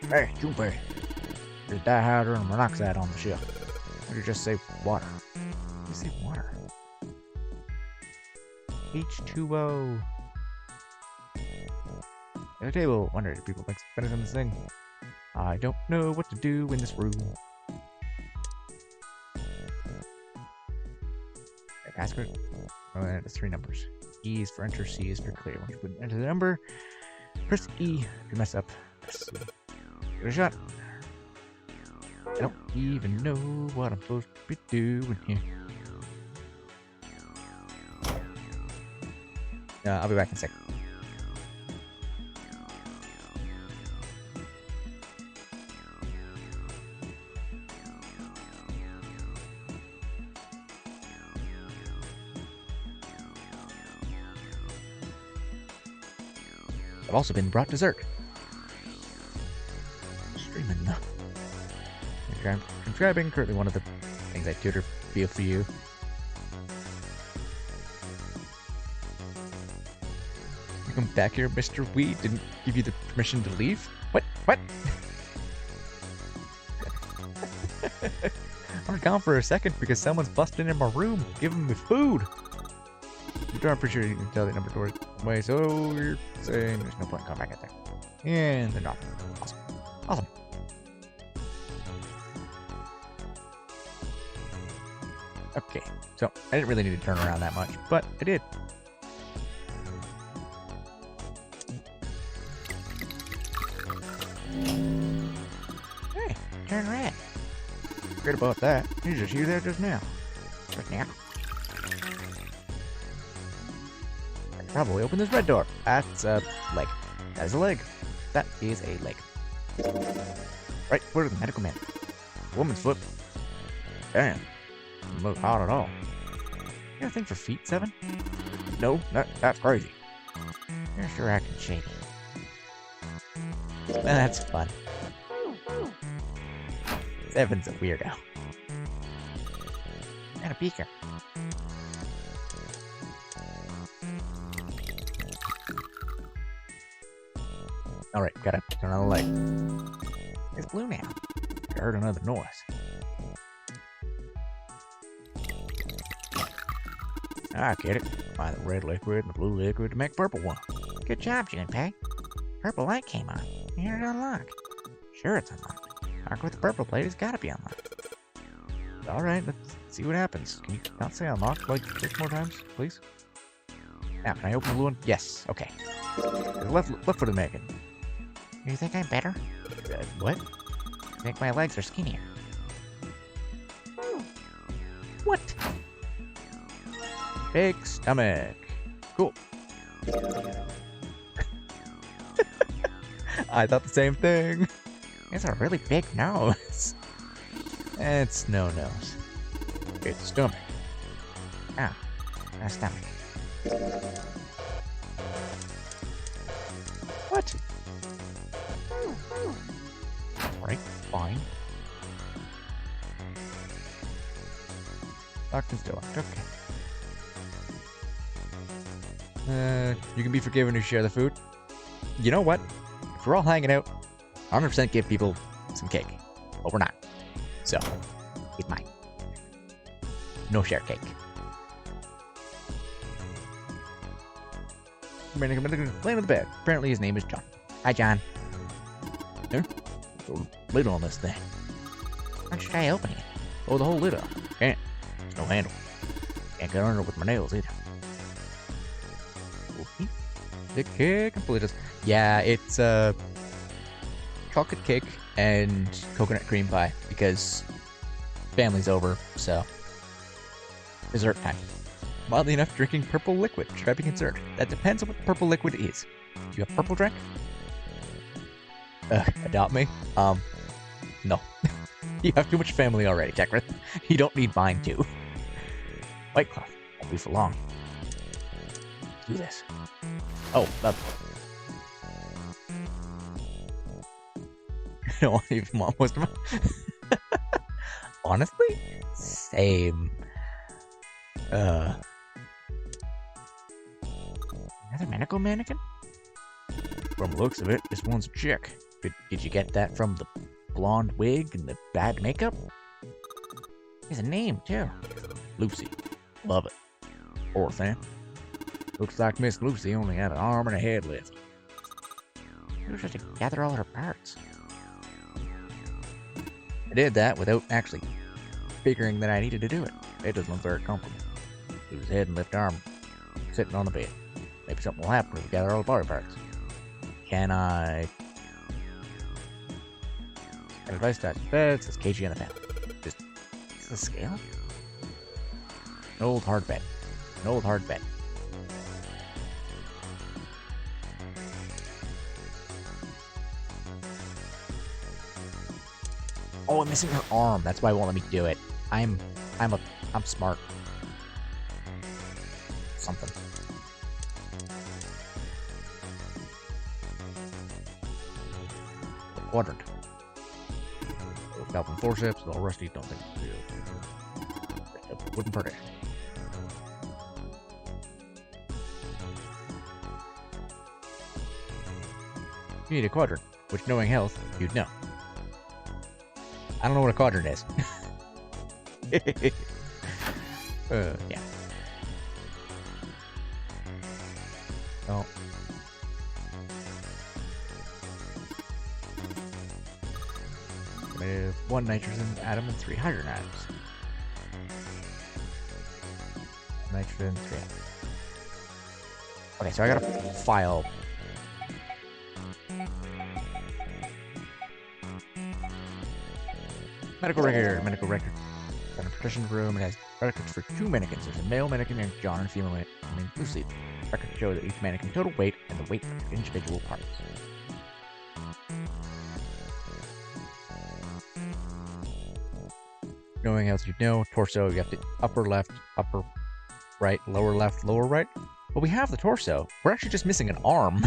[SPEAKER 1] Hey, Junpei. There's dihydrogen monoxide on the ship. Or you just say water. You say water. H2O. At the table, wonder if people like spinning on this thing. I don't know what to do in this room. Ask her. Oh, and it's 3 numbers. E is for enter, C is for clear. Once you enter the number, press E. If you mess up, press C. Give it a shot. I don't even know what I'm supposed to be doing here. I'll be back in a sec. I've also been brought dessert. Streaming. I'm transcribing currently one of the things I tutor feel for you. You come back here, Mr. Weed. Didn't give you the permission to leave? What? What? I was gone for a second because someone's busting in my room, giving me food. I'm pretty sure you can tell the number doors away, so you're saying there's no point in coming back in there. And they're not. Awesome. Awesome. Okay, so I didn't really need to turn around that much, but I did. Hey, turn red. Forget about that. You just here there just now. Just now. Probably open this red door. That's a leg. That is a leg. That is a leg. Right, where's the medical man? Woman's foot. Damn. Doesn't look hot at all. You got a thing for feet, 7? No, that's crazy. You're sure acting shady. That's fun. 7's a weirdo. And a beaker. Alright, gotta turn on the light. It's blue now. I heard another noise. I get it. Find the red liquid and the blue liquid to make purple one.
[SPEAKER 8] Good job, Junpei. Purple light came on. You're unlocked.
[SPEAKER 1] Sure, it's unlocked. Mark with the purple plate has gotta be unlocked. Alright, let's see what happens. Can you not say unlocked like 6 more times, please? Now, can I open the blue one? Yes, okay. Left foot of Megan.
[SPEAKER 8] You think I'm better?
[SPEAKER 1] What?
[SPEAKER 8] I think my legs are skinnier.
[SPEAKER 1] What? Big stomach. Cool. I thought the same thing.
[SPEAKER 8] It's a really big nose.
[SPEAKER 1] It's no nose. It's stomach.
[SPEAKER 8] Ah, a stomach.
[SPEAKER 1] What? Right, fine. Locked and still locked, okay. You can be forgiven if you share the food. You know what? If we're all hanging out, 100% give people some cake. But we're not. So, it's mine. No share cake. Laying on the bed. Apparently his name is John.
[SPEAKER 8] Hi, John.
[SPEAKER 1] There. So lid on this thing.
[SPEAKER 8] How should I open it?
[SPEAKER 1] Oh, the whole lid up. Can't. There's no handle. Can't get under with my nails either. The cake completed. Yeah, it's chocolate cake and coconut cream pie because family's over, so dessert time. Mildly enough, drinking purple liquid. Should I be concerned? That depends on what the purple liquid is. Do you have purple drink? Adopt me? No. You have too much family already, Tekrith. You don't need mine too. White cloth. Won't be for long. Do this. Oh, no, even mom was honestly, same.
[SPEAKER 8] Another medical mannequin?
[SPEAKER 1] From the looks of it, this one's a chick.
[SPEAKER 8] Did you get that from the blonde wig and the bad makeup? There's a name, too.
[SPEAKER 1] Lucy. Love it. Poor thing. Looks like Miss Lucy only had an arm and a head left.
[SPEAKER 8] You should gather all her parts.
[SPEAKER 1] I did that without actually figuring that I needed to do it. It doesn't look very comfortable. Lose head and left arm sitting on the bed. Maybe something will happen if we gather all the body parts. Can I? Advice that bed says KG on the fan. Just
[SPEAKER 8] Is the scale?
[SPEAKER 1] an old hard bet. An old hard bet.
[SPEAKER 8] Oh, I'm missing her arm. That's why it won't let me do it. I'm smart. Something.
[SPEAKER 1] The quadrant. Scalpel and forceps, all rusty, don't think. Wooden partition. You need a quadrant, which knowing health, you'd know. I don't know what a quadrant is. Yeah. Oh. With 1 nitrogen atom and 3 hydrogen atoms. Nitrogen, 3 atoms.
[SPEAKER 8] Okay, so I gotta file.
[SPEAKER 1] Medical record. Medical record. Got a partition room. It has records for 2 mannequins. There's a male mannequin named John and a female mannequin named Lucy. Records show that each mannequin total weight and the weight of individual parts. Knowing how you know, torso, you have the upper left, upper right, lower left, lower right. Well, we have the torso. We're actually just missing an arm.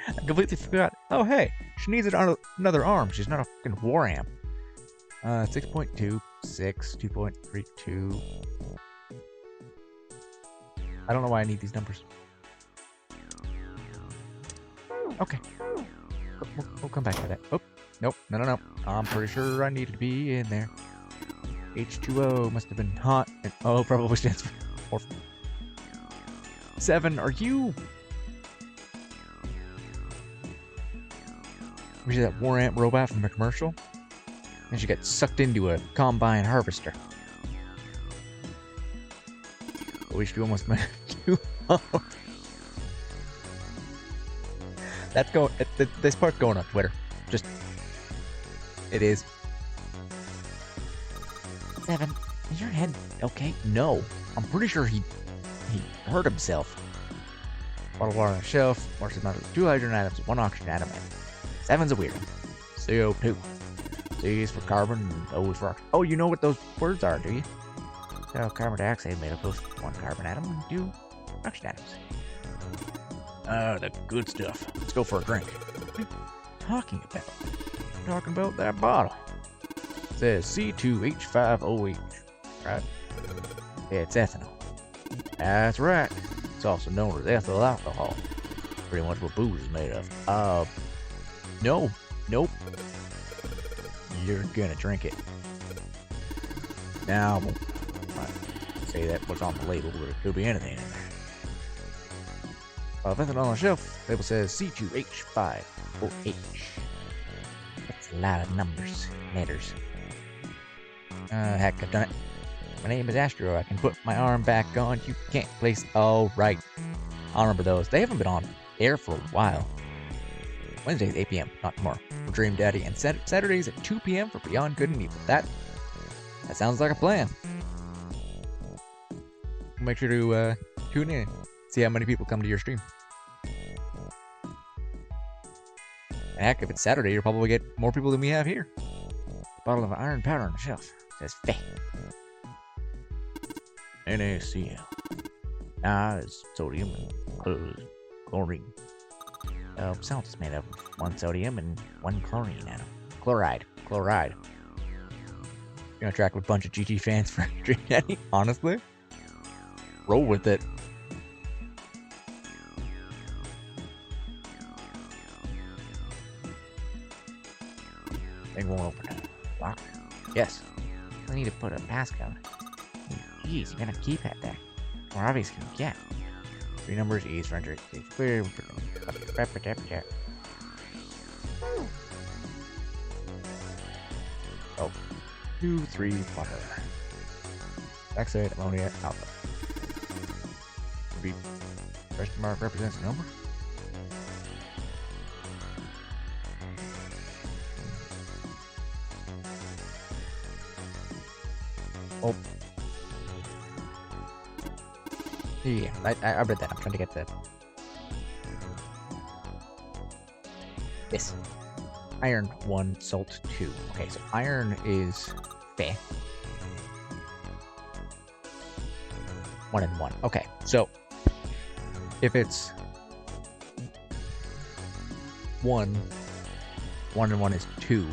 [SPEAKER 1] I completely forgot. Oh, hey, she needs another arm. She's not a fucking war amp. 6.26, 2.32. I don't know why I need these numbers. Okay. We'll come back to that. Oh, nope. No. I'm pretty sure I needed to be in there. H2O must have been hot. And O probably stands for 7. Are you? Was she that war ant robot from the commercial? And she got sucked into a combine harvester. H2O must have been That's going. This part's going on Twitter. Just. It is.
[SPEAKER 8] 7. Is your head okay?
[SPEAKER 1] No. I'm pretty sure he hurt himself. Bottle of water on the shelf. Water's amount of 2 hydrogen atoms, 1 oxygen atom. 7's a weird one. CO2. C is for carbon and O is for oxygen. Oh, you know what those words are, do you?
[SPEAKER 8] So carbon dioxide made up of 1 carbon atom and 2 oxygen atoms.
[SPEAKER 1] The good stuff. Let's go for a drink. What are you talking about? I'm talking about that bottle. It says C2H5OH, right? It's ethanol. That's right. It's also known as ethyl alcohol. Pretty much what booze is made of. No. Nope. You're gonna drink it. Now, I say that what's on the label, but it could be anything in there. Ethanol on the shelf, label says C2H5OH.
[SPEAKER 8] That's a lot of numbers. Letters.
[SPEAKER 1] Heck, I've done it. My name is Astro. I can put my arm back on. You can't place. Oh, right. I remember those. They haven't been on air for a while. Wednesdays, 8 p.m., not tomorrow, for Dream Daddy, and Saturdays at 2 p.m. for Beyond Good and Evil. That sounds like a plan. Make sure to tune in. See how many people come to your stream. Heck, if it's Saturday, you'll probably get more people than we have here. Bottle of iron powder on the shelf. Says Fe. NaCl. Is sodium and chlorine.
[SPEAKER 8] Salt is made of 1 sodium and 1 chlorine atom.
[SPEAKER 1] Chloride.
[SPEAKER 8] Gonna attract a bunch of GT fans for Dream Daddy, honestly. Roll with it. Thing won't open it. Wow. Yes. I need to put a passcode. Jeez, you're gonna keep at that. More obvious can get. 3 numbers, E's, render, clear. Oh. 2, 3, water. Backside, ammonia, alpha. Be question mark represents a number. Oh. Yeah, I read that. I'm trying to get that. Yes. Iron 1, salt 2. Okay, so iron is fair. 1 and 1. Okay, so if it's 1, 1 and 1 is 2,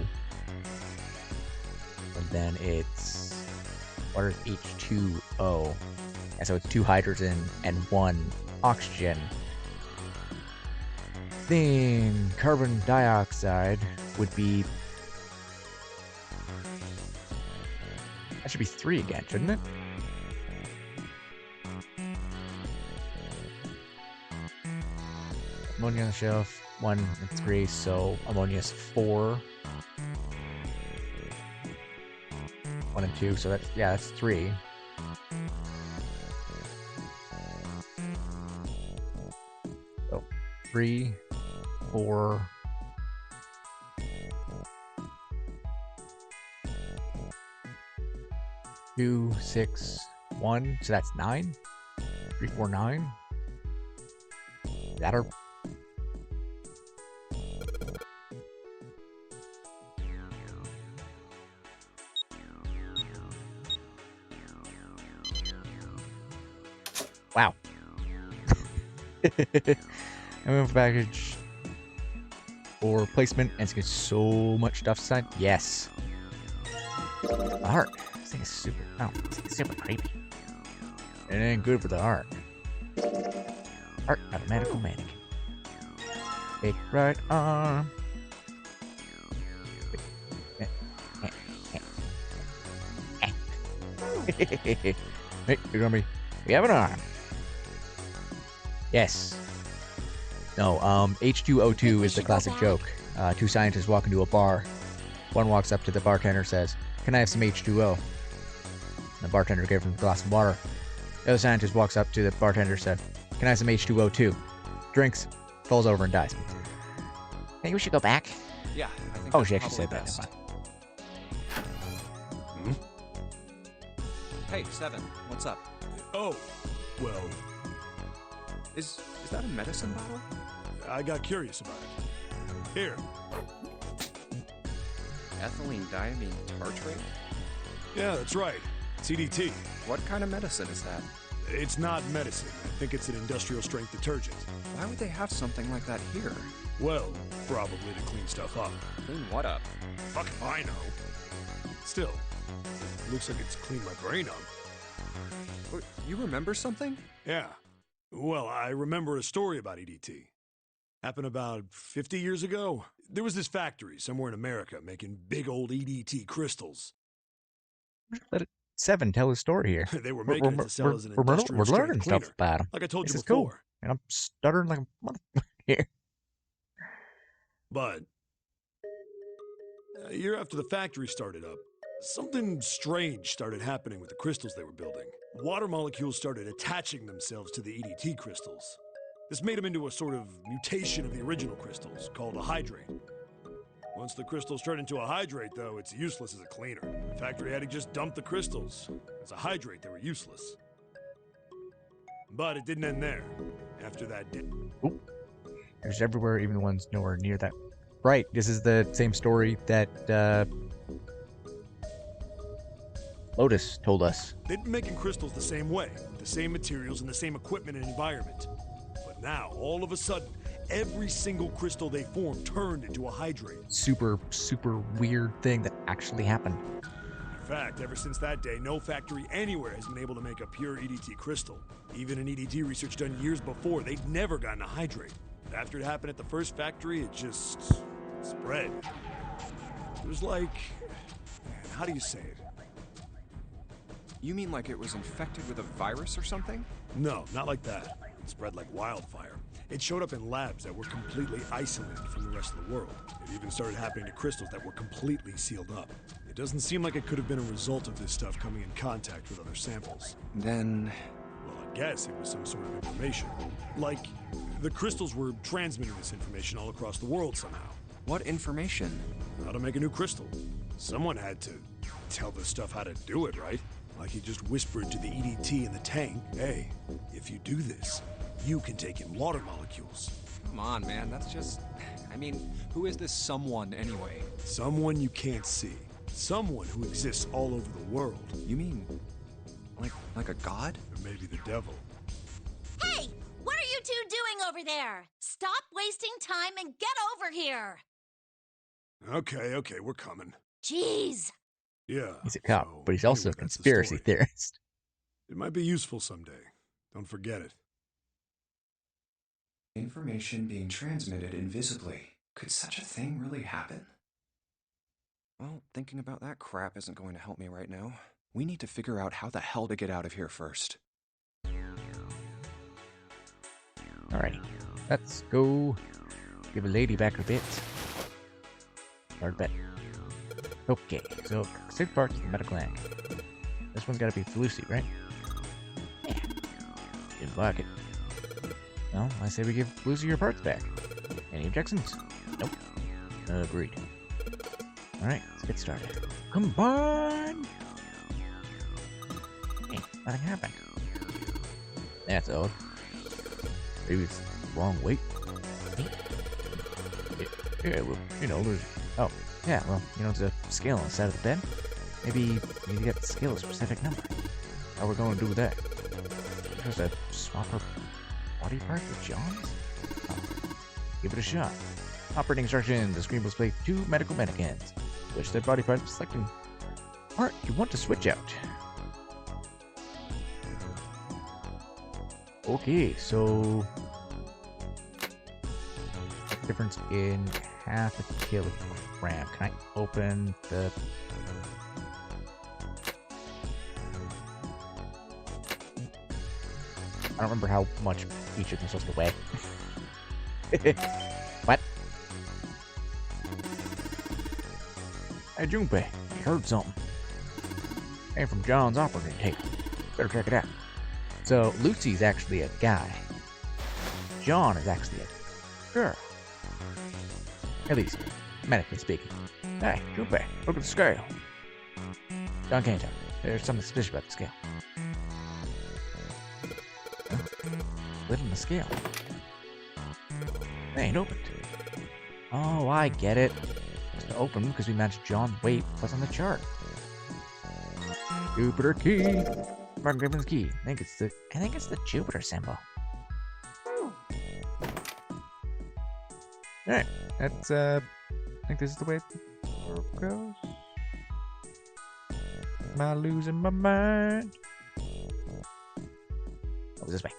[SPEAKER 8] and then it's what is H2O? And so it's 2 hydrogen and 1 oxygen. Then carbon dioxide would be, that should be 3 again, shouldn't it? Ammonia on the shelf, 1 and 3, so ammonia's 4. 1 and 2, so that's, yeah, that's 3. So 3, 4. 2, 6, 1, so that's 9. 3, 4, 9. That are wow. I'm for package for placement, and it's got so much stuff inside. Yes. Art. This thing is super. Oh, this thing is super creepy. It ain't good for the art. Art of a medical mannequin. Big right arm. Hey, you're gonna be. We have an arm. Yes. No, H2O2 is the classic joke. 2 scientists walk into a bar. One walks up to the bartender, says, "Can I have some H2O?" The bartender gave him a glass of water. The other scientist walks up to the bartender, said, "Can I have some H2O2?" Drinks, falls over and dies. Hey, we should go back.
[SPEAKER 5] Yeah, I think
[SPEAKER 8] Oh,
[SPEAKER 5] that's
[SPEAKER 8] she actually
[SPEAKER 5] probably
[SPEAKER 8] said that.
[SPEAKER 5] best.
[SPEAKER 8] Never mind.
[SPEAKER 5] Hey, Seven, what's up?
[SPEAKER 4] Oh, well,
[SPEAKER 5] Is that a medicine bottle?
[SPEAKER 4] I got curious about it. Here.
[SPEAKER 5] Ethylene diamine tartrate?
[SPEAKER 4] Yeah, that's right. CDT.
[SPEAKER 5] What kind of medicine is that?
[SPEAKER 4] It's not medicine. I think it's an industrial strength detergent.
[SPEAKER 5] Why would they have something like that here?
[SPEAKER 4] Well, probably to clean stuff up.
[SPEAKER 5] Clean what up?
[SPEAKER 4] Fuck if I know. Still, it looks like it's cleaned my brain up.
[SPEAKER 5] What, you remember something?
[SPEAKER 4] Yeah. Well, I remember a story about EDT. Happened about 50 years ago. There was this factory somewhere in America making big old EDT crystals.
[SPEAKER 8] Let 7 tell his story here.
[SPEAKER 4] They were making it to sell as an
[SPEAKER 8] we're
[SPEAKER 4] industrial strength
[SPEAKER 8] learning
[SPEAKER 4] cleaner,
[SPEAKER 8] stuff about him.
[SPEAKER 4] like I told
[SPEAKER 8] This
[SPEAKER 4] you
[SPEAKER 8] is cool.
[SPEAKER 4] before.
[SPEAKER 8] And I'm stuttering like a motherfucker here.
[SPEAKER 4] But a year after the factory started up, something strange started happening with the crystals they were building. Water molecules started attaching themselves to the EDT crystals. This made them into a sort of mutation of the original crystals, called a hydrate. Once the crystals turn into a hydrate, though, it's useless as a cleaner. The factory had to just dump the crystals. As a hydrate, they were useless. But it didn't end there. After that,
[SPEAKER 8] Oop. There's everywhere, even the ones nowhere near that. Right, this is the same story that Lotus told us.
[SPEAKER 4] they'd been making crystals the same way, with the same materials and the same equipment and environment. But now, all of a sudden, every single crystal they formed turned into a hydrate.
[SPEAKER 8] Super, super weird thing that actually happened.
[SPEAKER 4] fact, ever since that day, no factory anywhere has been able to make a pure EDT crystal. Even in EDT research done years before, they'd never gotten a hydrate. After it happened at the first factory, it just spread. It was like, how do you say it?
[SPEAKER 5] You mean like it was infected with a virus or something?
[SPEAKER 4] No, not like that. It spread like wildfire. It showed up in labs that were completely isolated from the rest of the world. It even started happening to crystals that were completely sealed up. It doesn't seem like it could have been a result of this stuff coming in contact with other samples.
[SPEAKER 5] Then...
[SPEAKER 4] Well, I guess it was some sort of information. Like, the crystals were transmitting this information all across the world somehow.
[SPEAKER 5] what information?
[SPEAKER 4] How to make a new crystal. Someone had to tell this stuff how to do it, right? Like he just whispered to the EDT in the tank, hey, if you do this, you can take in water molecules.
[SPEAKER 5] Come on, man, that's just... I mean, who is this someone anyway?
[SPEAKER 4] Someone you can't see. Someone who exists all over the world.
[SPEAKER 5] You mean... like a god?
[SPEAKER 4] Or maybe the devil.
[SPEAKER 7] Hey! What are you two doing over there? Stop wasting time and get over here!
[SPEAKER 4] Okay, we're coming.
[SPEAKER 7] Jeez!
[SPEAKER 4] Yeah.
[SPEAKER 8] He's a cop,
[SPEAKER 4] so
[SPEAKER 8] but he's also
[SPEAKER 4] anyway,
[SPEAKER 8] a
[SPEAKER 4] that's the
[SPEAKER 8] conspiracy
[SPEAKER 4] story.
[SPEAKER 8] theorist.
[SPEAKER 4] It might be useful someday. Don't forget it.
[SPEAKER 2] Information being transmitted invisibly. Could such a thing really happen?
[SPEAKER 5] Well, thinking about that crap isn't going to help me right now. We need to figure out how the hell to get out of here first.
[SPEAKER 8] Alrighty, let's go give a lady back her bits. Hard bet. Okay, so 6 parts of the medical lamp. This one's gotta be for Lucy, right? Yeah. Didn't like it. Well, I say we give Lucy her parts back. Any objections? Nope. Agreed. Alright, let's get started. Combine! Hey, nothing happened. That's odd. Maybe it's the wrong weight. Yeah, well, you know, there's... Oh, yeah, well, you know, there's a scale on the side of the bed. Maybe we need to get the scale a specific number. How we're going to do that? Just to swap her body part with John's? Oh, give it a shot. Operating instructions. The screen will display 2 medical mannequins. Switch their body parts, selecting part you want to switch out. Okay, so difference in half a kilogram. Can I open the... I don't remember how much each of them is supposed to weigh. What? Hey, Junpei, I heard something. Came from John's operating tape. Better check it out. So, Lucy's actually a guy. John is actually a girl. At least, medically speaking. Hey, Junpei, look at the scale. John can't tell. There's something suspicious about the scale. Lid on the scale. They ain't opened. Oh, I get it. It's open because we matched John's weight plus on the chart. Jupiter key. Mark Griffin's key. I think it's the Jupiter symbol. Alright, that's I think this is the way it goes. Am I losing my mind? Oh, this way.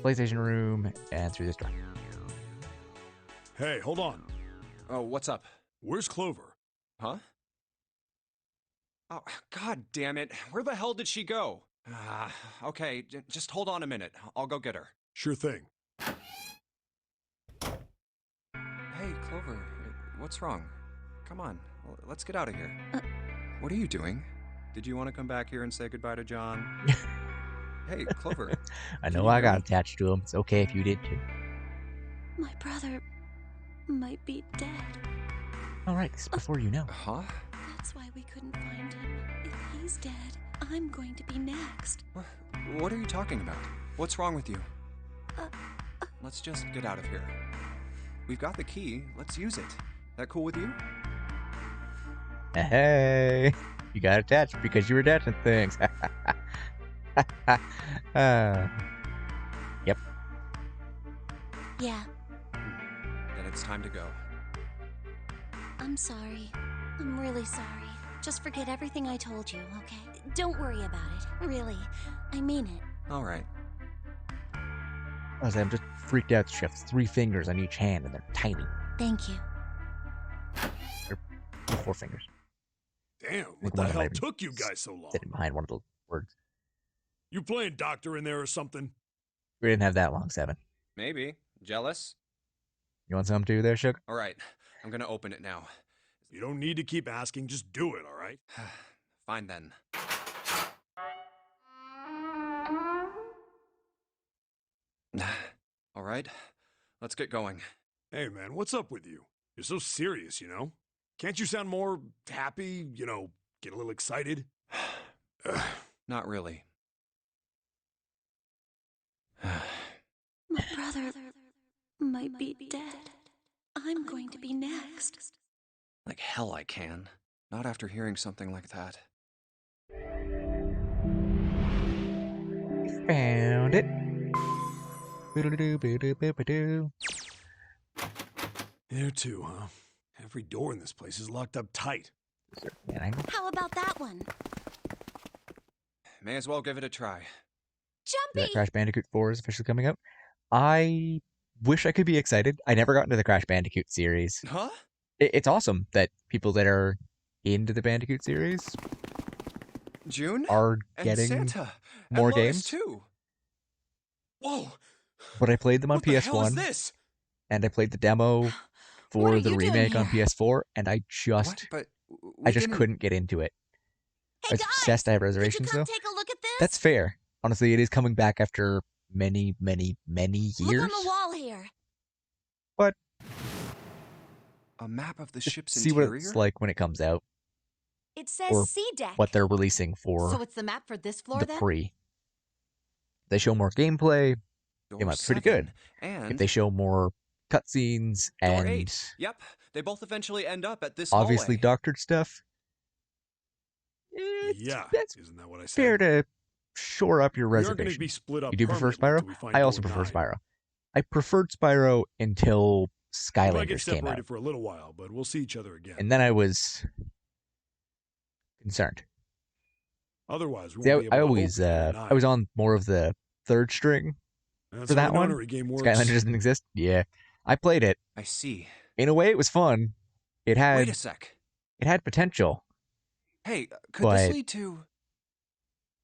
[SPEAKER 8] PlayStation room and through this door.
[SPEAKER 4] Hey, hold on.
[SPEAKER 5] Oh, what's up?
[SPEAKER 4] Where's Clover?
[SPEAKER 5] Huh? Oh, god damn it. Where the hell did she go? Okay, just hold on a minute. I'll go get her.
[SPEAKER 4] Sure thing.
[SPEAKER 5] Hey, Clover, what's wrong? Come on, let's get out of here. What are you doing? Did you want to come back here and say goodbye to John? Hey, Clover.
[SPEAKER 8] I know I got attached to him. It's okay if you did too.
[SPEAKER 7] My brother might be dead.
[SPEAKER 8] Alright, this is before you know.
[SPEAKER 5] Huh?
[SPEAKER 7] That's why we couldn't find him. If he's dead, I'm going to be next.
[SPEAKER 5] What are you talking about? What's wrong with you? Let's just get out of here. We've got the key. Let's use it. That cool with you?
[SPEAKER 8] Hey, you got attached because you were attaching things. Yep.
[SPEAKER 7] Yeah,
[SPEAKER 5] Then it's time to go.
[SPEAKER 7] I'm sorry. I'm really sorry. Just forget everything I told you, okay? Don't worry about it. Really. I mean it.
[SPEAKER 5] All right.
[SPEAKER 8] I was like, I'm just freaked out. She has 3 fingers on each hand, and they're tiny.
[SPEAKER 7] Thank you.
[SPEAKER 8] They're 4 fingers.
[SPEAKER 4] Damn,
[SPEAKER 8] think
[SPEAKER 4] what
[SPEAKER 8] one
[SPEAKER 4] the
[SPEAKER 8] of them
[SPEAKER 4] hell
[SPEAKER 8] might be
[SPEAKER 4] took you guys so long?
[SPEAKER 8] Sitting behind one of the words.
[SPEAKER 4] You playing doctor in there or something?
[SPEAKER 8] We didn't have that long, 7.
[SPEAKER 5] Maybe. Jealous?
[SPEAKER 8] You want some too there, Sugar?
[SPEAKER 5] All right. I'm gonna open it now.
[SPEAKER 4] You don't need to keep asking, just do it, all right?
[SPEAKER 5] Fine then. All right. Let's get going.
[SPEAKER 4] Hey, man, what's up with you? You're so serious, you know? Can't you sound more happy, get a little excited?
[SPEAKER 5] Not really.
[SPEAKER 7] My brother might be dead. I'm going to be next.
[SPEAKER 5] Like hell I can. Not after hearing something like that.
[SPEAKER 8] Found it. Boodle-doo-doo-doo-doo-doo.
[SPEAKER 4] There too, huh? Every door in this place is locked up tight.
[SPEAKER 7] How about that one?
[SPEAKER 5] May as well give it a try.
[SPEAKER 7] Jumpy!
[SPEAKER 8] That Crash Bandicoot 4 is officially coming out. I wish I could be excited. I never got into the Crash Bandicoot series.
[SPEAKER 5] Huh?
[SPEAKER 8] It's awesome that people that are into the Bandicoot series
[SPEAKER 5] June?
[SPEAKER 8] are
[SPEAKER 5] And
[SPEAKER 8] getting
[SPEAKER 5] Santa.
[SPEAKER 8] more
[SPEAKER 5] and Lois
[SPEAKER 8] games.
[SPEAKER 5] too. Whoa!
[SPEAKER 8] But I played them on
[SPEAKER 5] What the hell is
[SPEAKER 8] PS1,
[SPEAKER 5] this?
[SPEAKER 8] and I played the demo
[SPEAKER 7] What
[SPEAKER 8] for
[SPEAKER 7] are
[SPEAKER 8] the
[SPEAKER 7] you doing
[SPEAKER 8] remake on
[SPEAKER 7] here?
[SPEAKER 8] PS4, and I
[SPEAKER 5] What?
[SPEAKER 8] just
[SPEAKER 5] But
[SPEAKER 8] I
[SPEAKER 5] we
[SPEAKER 8] just
[SPEAKER 5] didn't-
[SPEAKER 8] couldn't get into it. I
[SPEAKER 7] Hey
[SPEAKER 8] was
[SPEAKER 7] guys!
[SPEAKER 8] obsessed. I have
[SPEAKER 7] Could you
[SPEAKER 8] reservations
[SPEAKER 7] come
[SPEAKER 8] though.
[SPEAKER 7] take a look at this?
[SPEAKER 8] That's fair. Honestly, it is coming back after many, many, many years.
[SPEAKER 7] Look on the wall here.
[SPEAKER 8] But
[SPEAKER 5] A map of the
[SPEAKER 8] just
[SPEAKER 5] ship's
[SPEAKER 8] see
[SPEAKER 5] interior?
[SPEAKER 8] what it's like when it comes out,
[SPEAKER 7] It says
[SPEAKER 8] or
[SPEAKER 7] C deck.
[SPEAKER 8] what they're releasing for
[SPEAKER 3] So it's the map for this floor
[SPEAKER 8] the
[SPEAKER 3] then?
[SPEAKER 8] pre. They show more gameplay.
[SPEAKER 5] Door
[SPEAKER 8] Game might be pretty
[SPEAKER 5] 7.
[SPEAKER 8] good.
[SPEAKER 5] And
[SPEAKER 8] If they show more cutscenes
[SPEAKER 5] door
[SPEAKER 8] and
[SPEAKER 5] 8. Yep. They both eventually end up at this
[SPEAKER 8] obviously
[SPEAKER 5] hallway.
[SPEAKER 8] doctored stuff, it's,
[SPEAKER 4] Yeah,
[SPEAKER 8] that's
[SPEAKER 4] isn't that what I said?
[SPEAKER 8] fair to shore up your
[SPEAKER 4] We aren't going to
[SPEAKER 8] reservation.
[SPEAKER 4] be split up
[SPEAKER 8] You do prefer
[SPEAKER 4] permanently
[SPEAKER 8] Spyro?
[SPEAKER 4] till we find
[SPEAKER 8] I also
[SPEAKER 4] door
[SPEAKER 8] prefer
[SPEAKER 4] 9.
[SPEAKER 8] Spyro. I preferred Spyro until
[SPEAKER 4] We might get
[SPEAKER 8] Skylanders came
[SPEAKER 4] separated
[SPEAKER 8] out,
[SPEAKER 4] for a little while, but we'll see each other again.
[SPEAKER 8] and then I was concerned.
[SPEAKER 4] Otherwise, we
[SPEAKER 8] See,
[SPEAKER 4] won't be able
[SPEAKER 8] I
[SPEAKER 4] to
[SPEAKER 8] always
[SPEAKER 4] open door 9.
[SPEAKER 8] I was on more of the third string
[SPEAKER 4] That's
[SPEAKER 8] for
[SPEAKER 4] how
[SPEAKER 8] that
[SPEAKER 4] a
[SPEAKER 8] one.
[SPEAKER 4] nunnery game works.
[SPEAKER 8] Skylanders doesn't exist. Yeah, I played it.
[SPEAKER 5] I see.
[SPEAKER 8] In a way, it was fun. It
[SPEAKER 5] Wait
[SPEAKER 8] had
[SPEAKER 5] a sec.
[SPEAKER 8] potential.
[SPEAKER 5] Hey, could this
[SPEAKER 8] But-
[SPEAKER 5] lead to...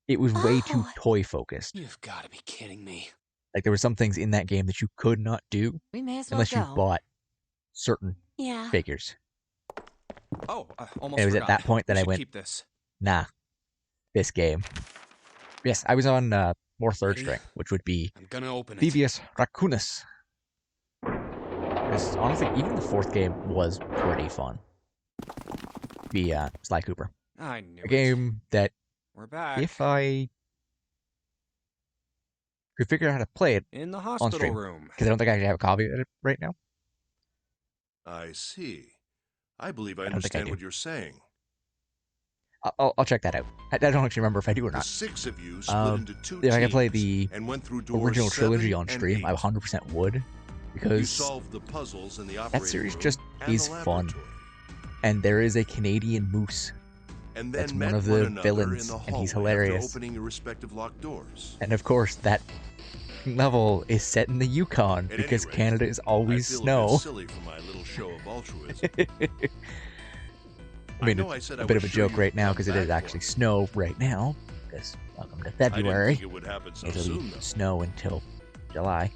[SPEAKER 8] It was way too
[SPEAKER 7] Oh.
[SPEAKER 8] toy focused.
[SPEAKER 5] You've got to be kidding me.
[SPEAKER 8] Like there were some things in that game that you could not do
[SPEAKER 3] We may as well
[SPEAKER 8] unless
[SPEAKER 3] go.
[SPEAKER 8] you bought certain
[SPEAKER 7] Yeah.
[SPEAKER 8] figures.
[SPEAKER 5] Oh, almost
[SPEAKER 8] And it was at that
[SPEAKER 5] forgot.
[SPEAKER 8] point that
[SPEAKER 5] We
[SPEAKER 8] I
[SPEAKER 5] should
[SPEAKER 8] went,
[SPEAKER 5] keep this.
[SPEAKER 8] nah, this game. Yes, I was on more third
[SPEAKER 5] Ready?
[SPEAKER 8] string, which would be
[SPEAKER 5] I'm gonna open it.
[SPEAKER 8] Thievius Raccoonus. Because honestly, even the fourth game was pretty fun. The Sly Cooper.
[SPEAKER 5] I knew
[SPEAKER 8] A
[SPEAKER 5] it.
[SPEAKER 8] game that,
[SPEAKER 5] We're back.
[SPEAKER 8] if I could figure out how to play it,
[SPEAKER 5] In the
[SPEAKER 8] on
[SPEAKER 5] hospital
[SPEAKER 8] stream.
[SPEAKER 5] room.
[SPEAKER 8] because I don't think I actually have a copy of it right now.
[SPEAKER 9] I see. I believe I
[SPEAKER 8] I don't think I
[SPEAKER 9] understand
[SPEAKER 8] do.
[SPEAKER 9] what you're saying.
[SPEAKER 8] I'll check that out. I don't actually remember if I do or
[SPEAKER 9] The
[SPEAKER 8] not.
[SPEAKER 9] 6 of you split
[SPEAKER 8] Um,
[SPEAKER 9] into 2
[SPEAKER 8] if I could
[SPEAKER 9] teams
[SPEAKER 8] play the
[SPEAKER 9] and went through doors
[SPEAKER 8] original
[SPEAKER 9] 7
[SPEAKER 8] trilogy on
[SPEAKER 9] and
[SPEAKER 8] stream, I
[SPEAKER 9] 8.
[SPEAKER 8] 100% would,
[SPEAKER 9] You
[SPEAKER 8] because
[SPEAKER 9] solved the puzzles in the operating
[SPEAKER 8] series
[SPEAKER 9] room
[SPEAKER 8] just
[SPEAKER 9] and
[SPEAKER 8] is
[SPEAKER 9] the
[SPEAKER 8] fun.
[SPEAKER 9] laboratory,
[SPEAKER 8] and there is a Canadian moose,
[SPEAKER 9] and
[SPEAKER 8] That's
[SPEAKER 9] then
[SPEAKER 8] one
[SPEAKER 9] met
[SPEAKER 8] of the
[SPEAKER 9] another
[SPEAKER 8] villains,
[SPEAKER 9] in the
[SPEAKER 8] and he's
[SPEAKER 9] hallway after
[SPEAKER 8] hilarious.
[SPEAKER 9] opening your respective locked doors.
[SPEAKER 8] and of course that level is set in the Yukon
[SPEAKER 9] At
[SPEAKER 8] because
[SPEAKER 9] any rate,
[SPEAKER 8] Canada is always
[SPEAKER 9] I feel a
[SPEAKER 8] snow.
[SPEAKER 9] bit silly for my little show of altruism.
[SPEAKER 8] I mean,
[SPEAKER 9] know
[SPEAKER 8] it's
[SPEAKER 9] I said
[SPEAKER 8] a
[SPEAKER 9] I
[SPEAKER 8] bit
[SPEAKER 9] was
[SPEAKER 8] of a
[SPEAKER 9] sure
[SPEAKER 8] joke
[SPEAKER 9] you'd
[SPEAKER 8] right now
[SPEAKER 9] come
[SPEAKER 8] because it
[SPEAKER 9] back
[SPEAKER 8] is
[SPEAKER 9] for
[SPEAKER 8] actually
[SPEAKER 9] me.
[SPEAKER 8] snow right now. Because welcome to
[SPEAKER 9] I didn't
[SPEAKER 8] February.
[SPEAKER 9] think it would happen so
[SPEAKER 8] It'll
[SPEAKER 9] soon,
[SPEAKER 8] be
[SPEAKER 9] though.
[SPEAKER 8] snow until July.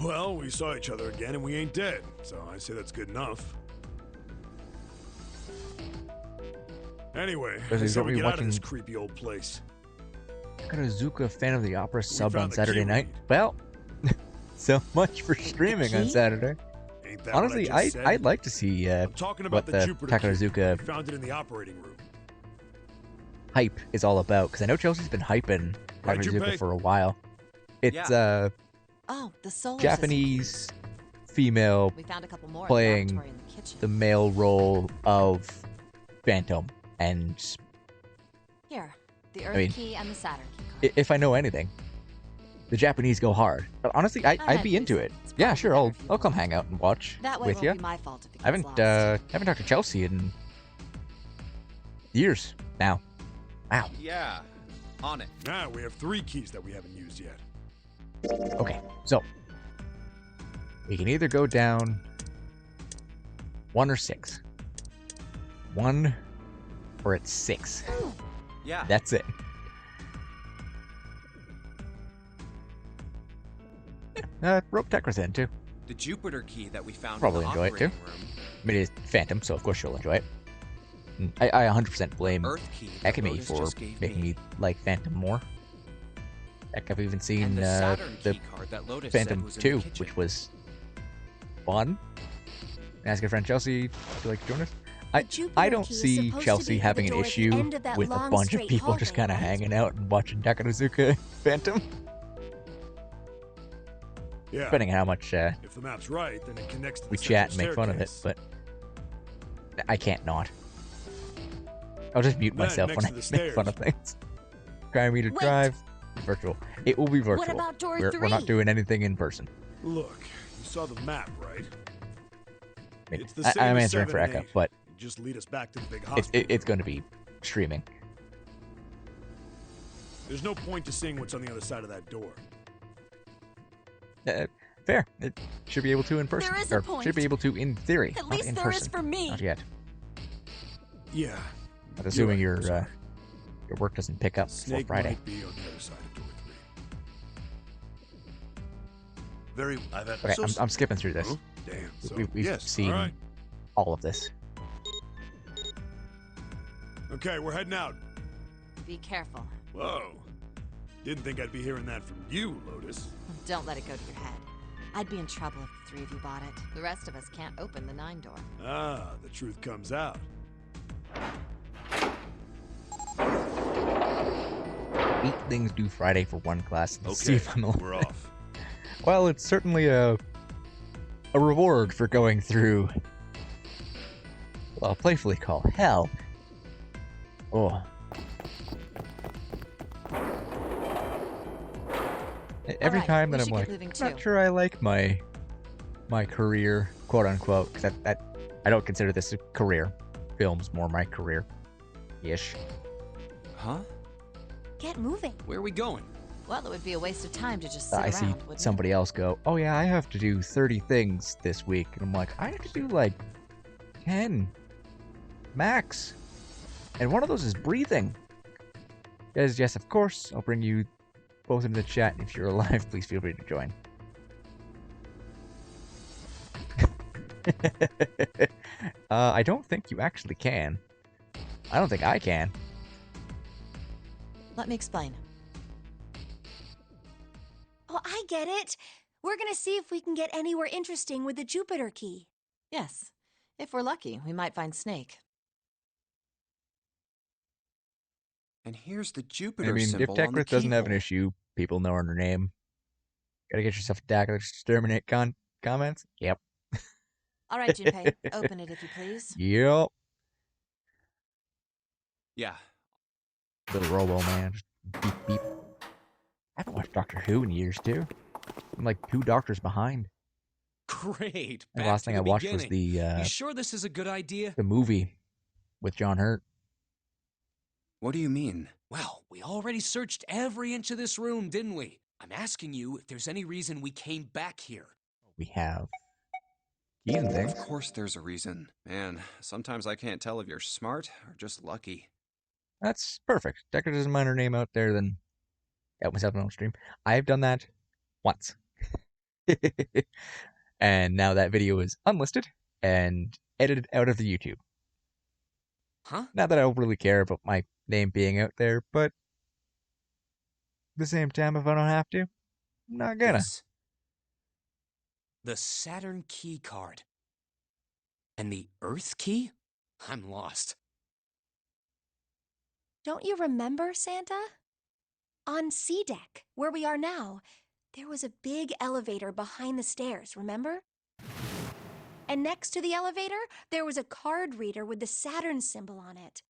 [SPEAKER 4] Well, we saw each other again and we ain't dead, so I say that's good enough. Anyway,
[SPEAKER 8] Because
[SPEAKER 4] I
[SPEAKER 8] he's
[SPEAKER 4] say we
[SPEAKER 8] already
[SPEAKER 4] get out of this
[SPEAKER 8] watching-
[SPEAKER 4] creepy old place.
[SPEAKER 8] Got a Zuka Fan of the Opera sub
[SPEAKER 4] found
[SPEAKER 8] on
[SPEAKER 4] the
[SPEAKER 8] Saturday
[SPEAKER 4] key
[SPEAKER 8] night.
[SPEAKER 4] read.
[SPEAKER 8] Well, so much for streaming on
[SPEAKER 3] key?
[SPEAKER 8] Saturday.
[SPEAKER 4] Ain't that
[SPEAKER 8] Honestly,
[SPEAKER 4] what I just said?
[SPEAKER 8] I'd like to see
[SPEAKER 4] I'm talking
[SPEAKER 8] what
[SPEAKER 4] about
[SPEAKER 8] the
[SPEAKER 4] the Jupiter cube.
[SPEAKER 8] Takarazuka
[SPEAKER 4] We found it in the operating room.
[SPEAKER 8] hype is all about. Because I know Chelsea's been hyping
[SPEAKER 4] Right,
[SPEAKER 8] Takarazuka
[SPEAKER 4] Junpei?
[SPEAKER 8] for a while. It's
[SPEAKER 3] Oh, the solar system
[SPEAKER 8] Japanese female
[SPEAKER 3] cubes. We found a couple more
[SPEAKER 8] playing
[SPEAKER 3] in the laboratory in the kitchen.
[SPEAKER 8] the male role of Phantom. And
[SPEAKER 3] Here, the Earth
[SPEAKER 8] mean,
[SPEAKER 3] key and the Saturn key.
[SPEAKER 8] if I know anything, the Japanese go hard. But honestly, I'd
[SPEAKER 3] had
[SPEAKER 8] be into
[SPEAKER 3] reason.
[SPEAKER 8] it.
[SPEAKER 3] It's
[SPEAKER 8] Yeah,
[SPEAKER 3] probably
[SPEAKER 8] sure.
[SPEAKER 3] better
[SPEAKER 8] I'll
[SPEAKER 3] if you
[SPEAKER 8] I'll come
[SPEAKER 3] won't.
[SPEAKER 8] hang out and watch
[SPEAKER 3] That way
[SPEAKER 8] with
[SPEAKER 3] won't
[SPEAKER 8] you.
[SPEAKER 3] be my fault if it
[SPEAKER 8] I
[SPEAKER 3] gets
[SPEAKER 8] haven't
[SPEAKER 3] lost.
[SPEAKER 8] haven't talked to Chelsea in years now. Wow.
[SPEAKER 5] Yeah, on it.
[SPEAKER 4] Now we have 3 keys that we haven't used yet.
[SPEAKER 8] Okay, so we can either go down 1 or 6. 1 or it's 6.
[SPEAKER 5] Yeah.
[SPEAKER 8] That's it. Rope Tekra's in too.
[SPEAKER 5] The Jupiter key that we found
[SPEAKER 8] Probably
[SPEAKER 5] in the
[SPEAKER 8] enjoy it, too.
[SPEAKER 5] operating room.
[SPEAKER 8] I mean, it's Phantom, so of course you'll enjoy it. I 100% blame
[SPEAKER 5] Earth key that
[SPEAKER 8] Ekami
[SPEAKER 5] Lotus
[SPEAKER 8] for
[SPEAKER 5] just gave
[SPEAKER 8] making me like Phantom more. Heck, I've even seen
[SPEAKER 5] And the Saturn
[SPEAKER 8] the
[SPEAKER 5] key card that Lotus said
[SPEAKER 8] Phantom
[SPEAKER 5] was in
[SPEAKER 8] 2,
[SPEAKER 5] the kitchen.
[SPEAKER 8] which was fun. Ask your friend Chelsea if you'd like to join us. I don't see Chelsea having an issue with a bunch of people just kind of hanging out and watching Takanosuka Phantom.
[SPEAKER 4] Yeah.
[SPEAKER 8] Depending on how much
[SPEAKER 4] If the map's right, then it connects to the
[SPEAKER 8] we chat and
[SPEAKER 4] central
[SPEAKER 8] make fun of it,
[SPEAKER 4] staircase.
[SPEAKER 8] but I can't not. I'll just mute
[SPEAKER 4] Then
[SPEAKER 8] myself
[SPEAKER 4] next
[SPEAKER 8] when I
[SPEAKER 4] to the
[SPEAKER 8] make fun of
[SPEAKER 4] stairs.
[SPEAKER 8] things. Try me to
[SPEAKER 7] Wait.
[SPEAKER 8] drive. Virtual. It will be virtual.
[SPEAKER 7] What about door
[SPEAKER 8] We're not
[SPEAKER 7] 3?
[SPEAKER 8] doing anything in person.
[SPEAKER 4] Look, you saw the map, right?
[SPEAKER 8] I mean,
[SPEAKER 4] It's the same
[SPEAKER 8] I'm
[SPEAKER 4] as
[SPEAKER 8] answering
[SPEAKER 4] 7
[SPEAKER 8] for
[SPEAKER 4] and
[SPEAKER 8] Echo,
[SPEAKER 4] 8.
[SPEAKER 8] but
[SPEAKER 4] It'd just lead us back to the big
[SPEAKER 8] it's
[SPEAKER 4] hospital.
[SPEAKER 8] it's going to be streaming.
[SPEAKER 4] There's no point to seeing what's on the other side of that door.
[SPEAKER 8] Fair. It should be able to in person.
[SPEAKER 7] There is a
[SPEAKER 8] Or
[SPEAKER 7] point.
[SPEAKER 8] should be able to in theory.
[SPEAKER 7] At
[SPEAKER 8] not
[SPEAKER 7] least
[SPEAKER 8] in
[SPEAKER 7] there
[SPEAKER 8] person.
[SPEAKER 7] is for me.
[SPEAKER 8] Not yet.
[SPEAKER 4] Yeah.
[SPEAKER 8] But assuming
[SPEAKER 4] You're
[SPEAKER 8] your
[SPEAKER 4] right,
[SPEAKER 8] your work doesn't pick up before
[SPEAKER 4] Snake
[SPEAKER 8] Friday.
[SPEAKER 4] might be on the other side of door 3.
[SPEAKER 9] Very. I've had.
[SPEAKER 8] Okay,
[SPEAKER 9] so
[SPEAKER 8] I'm skipping through this.
[SPEAKER 4] Huh? Damn. So,
[SPEAKER 8] We've
[SPEAKER 9] yes,
[SPEAKER 8] seen
[SPEAKER 4] all right.
[SPEAKER 8] all of this.
[SPEAKER 4] Okay, we're heading out.
[SPEAKER 3] Be careful.
[SPEAKER 4] Whoa. Didn't think I'd be hearing that from you, Lotus.
[SPEAKER 3] Don't let it go to your head. I'd be in trouble if the 3 of you bought it. The rest of us can't open the 9 door.
[SPEAKER 4] Ah, the truth comes out.
[SPEAKER 8] 8 things due Friday for one class. Let's see
[SPEAKER 9] Okay,
[SPEAKER 8] if I'm allowed.
[SPEAKER 9] we're off.
[SPEAKER 8] Well, it's certainly a reward for going through what I'll playfully call hell. Oh. Every
[SPEAKER 3] Alright,
[SPEAKER 8] time
[SPEAKER 3] we
[SPEAKER 8] that I'm
[SPEAKER 3] should get
[SPEAKER 8] like,
[SPEAKER 3] moving
[SPEAKER 8] I'm not
[SPEAKER 3] too."
[SPEAKER 8] sure I like my career, quote unquote, because I don't consider this a career. Film's more my career-ish.
[SPEAKER 5] Huh?
[SPEAKER 7] Get moving.
[SPEAKER 5] Where are we going?
[SPEAKER 3] Well, it would be a waste of time to just sit
[SPEAKER 8] I
[SPEAKER 3] around,
[SPEAKER 8] see
[SPEAKER 3] wouldn't
[SPEAKER 8] somebody else go, oh yeah, I have to do 30 things this week. And I'm like, I have to do like 10 max. And one of those is breathing. Yes, of course, I'll bring you both into the chat. If you're alive, please feel free to join. I don't think you actually can. I don't think I can.
[SPEAKER 3] it? Let me explain.
[SPEAKER 7] Oh, I get it. We're gonna see if we can get anywhere interesting with the Jupiter key.
[SPEAKER 3] Yes. If we're lucky, we might find Snake.
[SPEAKER 5] And here's the Jupiter
[SPEAKER 8] I mean, if
[SPEAKER 5] symbol on the
[SPEAKER 8] Tekrith doesn't have an
[SPEAKER 5] keyhole.
[SPEAKER 8] issue, people know her name. Gotta get yourself a Dakar to exterminate comments? Yep.
[SPEAKER 3] All right, Junpei, open it if you please.
[SPEAKER 8] Yep.
[SPEAKER 5] Yeah.
[SPEAKER 8] Little Robo Man. Just beep beep. I haven't watched Doctor Who in years too. I'm like 2 doctors behind.
[SPEAKER 10] Great.
[SPEAKER 8] The
[SPEAKER 10] Back
[SPEAKER 8] last
[SPEAKER 10] to
[SPEAKER 8] thing
[SPEAKER 10] the
[SPEAKER 8] I watched was
[SPEAKER 10] beginning. You sure this is a good idea?
[SPEAKER 8] the movie with John Hurt.
[SPEAKER 5] What do you mean?
[SPEAKER 10] Well, we already searched every inch of this room, didn't we? I'm asking you if there's any reason we came back here.
[SPEAKER 8] We have keys and things.
[SPEAKER 5] Of course there's a reason. Man, sometimes I can't tell if you're smart or just lucky.
[SPEAKER 8] That's perfect. Decker doesn't mind her name out there, then help myself on stream. I've done that once. And now that video is unlisted and edited out of the YouTube.
[SPEAKER 10] Huh?
[SPEAKER 8] Not that I don't really care about my name being out there, but at the same time, if I don't have to, I'm not gonna.
[SPEAKER 10] This. The Saturn key card. And the Earth key? I'm lost.
[SPEAKER 7] Don't you remember, Santa? On C deck, where we are now, there was a big elevator behind the stairs, remember? And next to the elevator, there was a card reader with the Saturn symbol on it.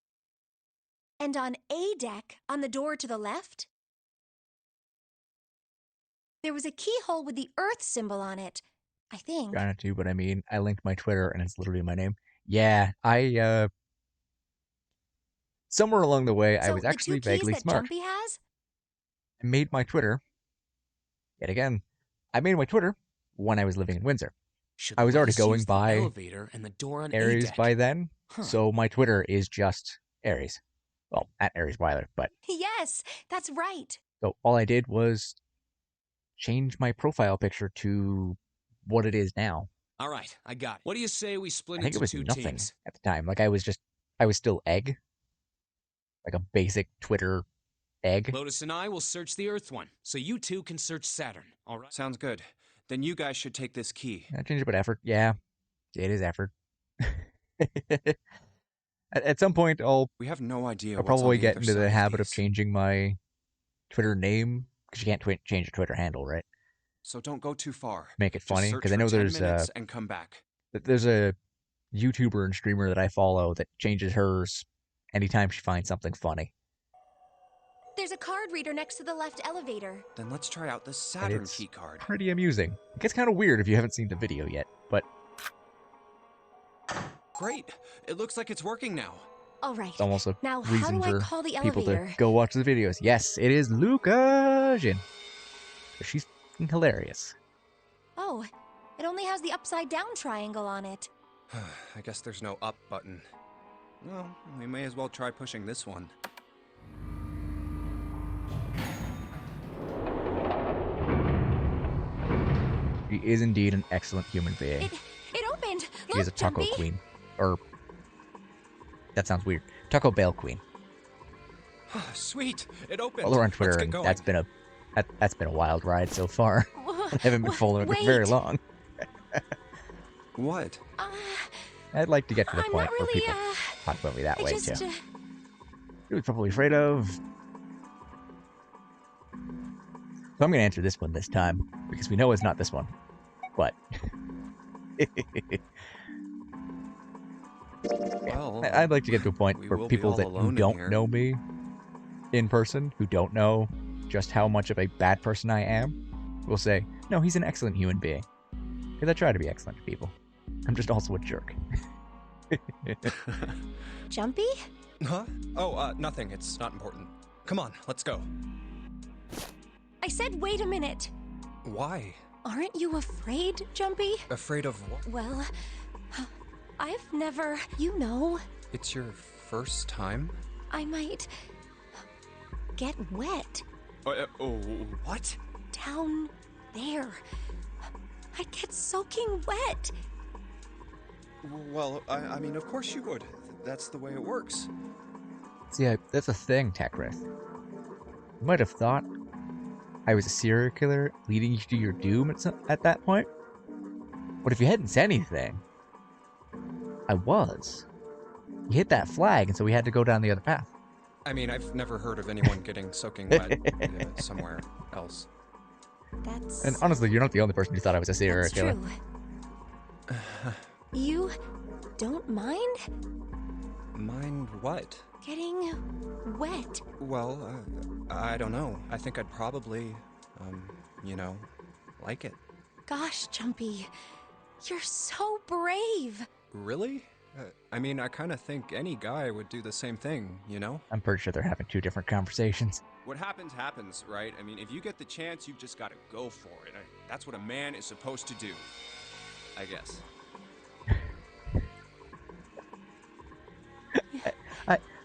[SPEAKER 7] And on A deck, on the door to the left, there was a keyhole with the Earth symbol on it, I think.
[SPEAKER 8] Trying to, but I mean, I linked my Twitter and it's literally my name. Yeah, I somewhere along the way, I
[SPEAKER 7] So
[SPEAKER 8] was
[SPEAKER 7] the
[SPEAKER 8] actually
[SPEAKER 7] two keys
[SPEAKER 8] vaguely
[SPEAKER 7] that
[SPEAKER 8] smart.
[SPEAKER 7] Jumpy has?
[SPEAKER 8] I made my Twitter, yet again, I made my Twitter when I was living in Windsor.
[SPEAKER 10] Should
[SPEAKER 8] I was
[SPEAKER 10] let
[SPEAKER 8] already
[SPEAKER 10] us
[SPEAKER 8] going
[SPEAKER 10] use the
[SPEAKER 8] by
[SPEAKER 10] elevator and the door on A
[SPEAKER 8] Aries
[SPEAKER 10] deck.
[SPEAKER 8] by then,
[SPEAKER 10] Huh.
[SPEAKER 8] so my Twitter is just Aries. Well, at Aries Weiler, but
[SPEAKER 7] Yes, that's right.
[SPEAKER 8] so all I did was change my profile picture to what it is now.
[SPEAKER 10] All right, I got it. What do you say we split
[SPEAKER 8] I think it
[SPEAKER 10] into
[SPEAKER 8] was
[SPEAKER 10] two
[SPEAKER 8] nothing
[SPEAKER 10] teams?
[SPEAKER 8] at the time. Like I was still egg, like a basic Twitter egg.
[SPEAKER 10] Lotus and I will search the Earth one, so you two can search Saturn. All right?
[SPEAKER 5] Sounds good. Then you guys should take this key.
[SPEAKER 8] I changed it, but effort. Yeah, it is effort. At some point,
[SPEAKER 5] We have no idea
[SPEAKER 8] I'll
[SPEAKER 5] what's on
[SPEAKER 8] probably
[SPEAKER 5] the
[SPEAKER 8] get
[SPEAKER 5] other
[SPEAKER 8] into the
[SPEAKER 5] side
[SPEAKER 8] habit of
[SPEAKER 5] these.
[SPEAKER 8] changing my Twitter name because you can't change your Twitter handle, right?
[SPEAKER 5] So don't go too far.
[SPEAKER 8] Make it
[SPEAKER 5] Just
[SPEAKER 8] funny
[SPEAKER 5] search
[SPEAKER 8] because I
[SPEAKER 5] for
[SPEAKER 8] know
[SPEAKER 5] 10
[SPEAKER 8] there's
[SPEAKER 5] minutes and come back.
[SPEAKER 8] a YouTuber and streamer that I follow that changes hers anytime she finds something funny.
[SPEAKER 7] There's a card reader next to the left elevator.
[SPEAKER 5] Then let's try out the
[SPEAKER 8] And
[SPEAKER 5] Saturn
[SPEAKER 8] it's
[SPEAKER 5] key card.
[SPEAKER 8] pretty amusing. It gets kind of weird if you haven't seen the video yet, but
[SPEAKER 5] Great. It looks like it's working now.
[SPEAKER 7] All right.
[SPEAKER 8] it's almost a
[SPEAKER 7] Now, how
[SPEAKER 8] reason
[SPEAKER 7] do I
[SPEAKER 8] for
[SPEAKER 7] call the
[SPEAKER 8] people to
[SPEAKER 7] elevator?
[SPEAKER 8] go watch the videos. Yes, it is Luca Jin. She's fucking hilarious.
[SPEAKER 7] Oh, it only has the upside down triangle on it.
[SPEAKER 5] I guess there's no up button. Well, we may as well try pushing this one.
[SPEAKER 8] She is indeed an excellent human being.
[SPEAKER 7] It opened.
[SPEAKER 8] She
[SPEAKER 7] Look,
[SPEAKER 8] is a taco
[SPEAKER 7] Jumpy.
[SPEAKER 8] queen. Or, that sounds weird. Taco Bell queen.
[SPEAKER 5] Sweet. It opened.
[SPEAKER 8] Follow her on
[SPEAKER 5] Let's
[SPEAKER 8] Twitter,
[SPEAKER 5] get
[SPEAKER 8] and
[SPEAKER 5] going.
[SPEAKER 8] that's been a wild ride so far. I haven't been following it very
[SPEAKER 7] Wait.
[SPEAKER 8] long.
[SPEAKER 5] What?
[SPEAKER 8] I'd like to get to the
[SPEAKER 7] I'm
[SPEAKER 8] point
[SPEAKER 7] not
[SPEAKER 8] where
[SPEAKER 7] really,
[SPEAKER 8] people talk about me that
[SPEAKER 7] I
[SPEAKER 8] way
[SPEAKER 7] just,
[SPEAKER 8] too. Who's probably afraid of? So I'm gonna answer this one this time because we know it's not this one. But
[SPEAKER 5] Well,
[SPEAKER 8] I'd like to get to a point
[SPEAKER 5] we
[SPEAKER 8] where
[SPEAKER 5] will be
[SPEAKER 8] people
[SPEAKER 5] all
[SPEAKER 8] that who
[SPEAKER 5] alone in
[SPEAKER 8] don't
[SPEAKER 5] here.
[SPEAKER 8] know me in person, who don't know just how much of a bad person I am, will say, "No, he's an excellent human being." Because I try to be excellent to people. I'm just also a jerk.
[SPEAKER 7] Jumpy?
[SPEAKER 5] Huh? Oh, nothing. It's not important. Come on, let's go.
[SPEAKER 7] I said wait a minute.
[SPEAKER 5] Why?
[SPEAKER 7] Aren't you afraid, Jumpy?
[SPEAKER 5] Afraid of what?
[SPEAKER 7] Well, I've never, you know,
[SPEAKER 5] It's your first time?
[SPEAKER 7] I might get wet
[SPEAKER 5] What?
[SPEAKER 7] down there. I'd get soaking wet.
[SPEAKER 5] Well, I mean, of course you would. That's the way it works.
[SPEAKER 8] See, that's a thing, Techrith. You might have thought I was a serial killer leading you to your doom at that point. But if you hadn't said anything, I was. You hit that flag, and so we had to go down the other path.
[SPEAKER 5] I mean, I've never heard of anyone getting soaking wet somewhere else.
[SPEAKER 7] That's
[SPEAKER 8] And honestly, you're not the only person who thought I was a serial
[SPEAKER 7] that's
[SPEAKER 8] killer.
[SPEAKER 7] true. You don't mind
[SPEAKER 5] Mind what?
[SPEAKER 7] getting wet?
[SPEAKER 5] Well, I don't know. I think I'd probably, like it.
[SPEAKER 7] Gosh, Jumpy, you're so brave.
[SPEAKER 5] Really? I mean, I kind of think any guy would do the same thing, you know?
[SPEAKER 8] I'm pretty sure they're having two different conversations.
[SPEAKER 5] What happens, happens, right? I mean, if you get the chance, you've just got to go for it. That's what a man is supposed to do. I guess.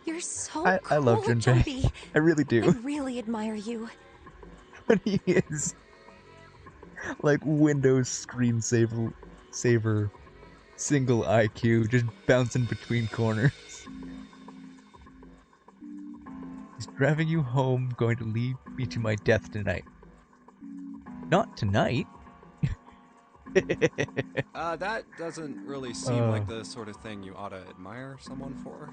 [SPEAKER 7] You're so
[SPEAKER 8] I
[SPEAKER 7] cool,
[SPEAKER 8] love Junpei.
[SPEAKER 7] Jumpy.
[SPEAKER 8] I really
[SPEAKER 7] I
[SPEAKER 8] do.
[SPEAKER 7] really admire you.
[SPEAKER 8] But he is like Windows screensaver single IQ, just bouncing between corners. He's driving you home, going to lead me to my death tonight. Not tonight.
[SPEAKER 5] That doesn't really seem like the sort of thing you ought to admire someone for.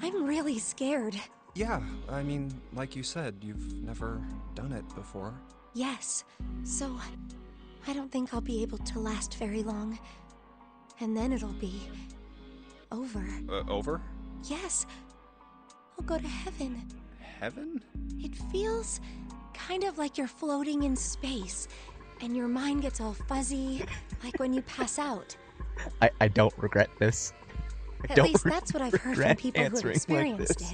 [SPEAKER 7] I'm really scared.
[SPEAKER 5] Yeah, I mean, like you said, you've never done it before.
[SPEAKER 7] Yes, so I don't think I'll be able to last very long. And then it'll be over.
[SPEAKER 5] Over?
[SPEAKER 7] Yes, I'll go to heaven.
[SPEAKER 5] Heaven?
[SPEAKER 7] It feels kind of like you're floating in space, and your mind gets all fuzzy, like when you pass out.
[SPEAKER 8] I don't regret this.
[SPEAKER 7] At least that's what I've heard from
[SPEAKER 1] regret
[SPEAKER 7] people who have
[SPEAKER 1] answering like
[SPEAKER 7] experienced
[SPEAKER 1] this.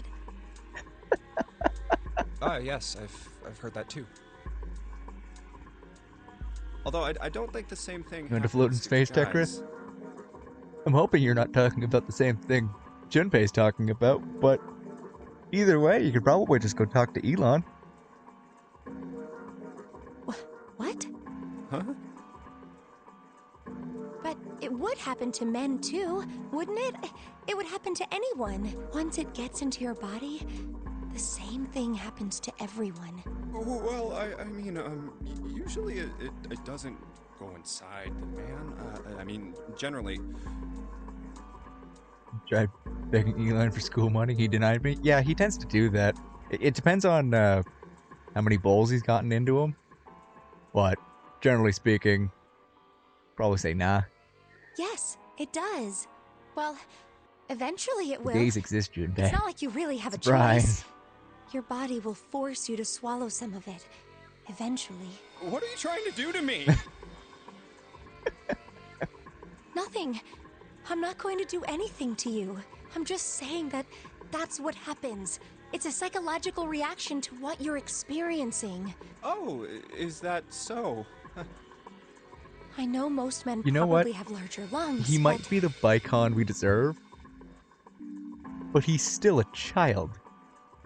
[SPEAKER 7] it.
[SPEAKER 5] Yes, I've heard that too. Although I don't think the same thing.
[SPEAKER 1] You want to float in
[SPEAKER 5] happens
[SPEAKER 1] space,
[SPEAKER 5] guys.
[SPEAKER 1] Chris? I'm hoping you're not talking about the same thing Junpei's talking about, but either way, you could probably just go talk to Elon.
[SPEAKER 7] What?
[SPEAKER 5] Huh?
[SPEAKER 7] But it would happen to men too, wouldn't it? It would happen to anyone. Once it gets into your body, the same thing happens to everyone.
[SPEAKER 5] Well, I mean, usually it doesn't go inside the man. I mean, generally.
[SPEAKER 1] Tried begging Elon for school money. He denied me. Yeah, he tends to do that. It depends on how many bowls he's gotten into him. But generally speaking, probably say nah.
[SPEAKER 7] Yes, it does. Well, eventually it will.
[SPEAKER 1] Gays exist, Junpei.
[SPEAKER 7] It's not like you really have a
[SPEAKER 1] Surprise.
[SPEAKER 7] choice. Your body will force you to swallow some of it. Eventually.
[SPEAKER 5] What are you trying to do to me?
[SPEAKER 7] Nothing. I'm not going to do anything to you. I'm just saying that that's what happens. It's a psychological reaction to what you're experiencing.
[SPEAKER 5] Oh, is that so?
[SPEAKER 7] I know most men
[SPEAKER 1] You know what?
[SPEAKER 7] probably have larger lungs.
[SPEAKER 1] He might
[SPEAKER 7] but
[SPEAKER 1] be the Bicon we deserve, but he's still a child.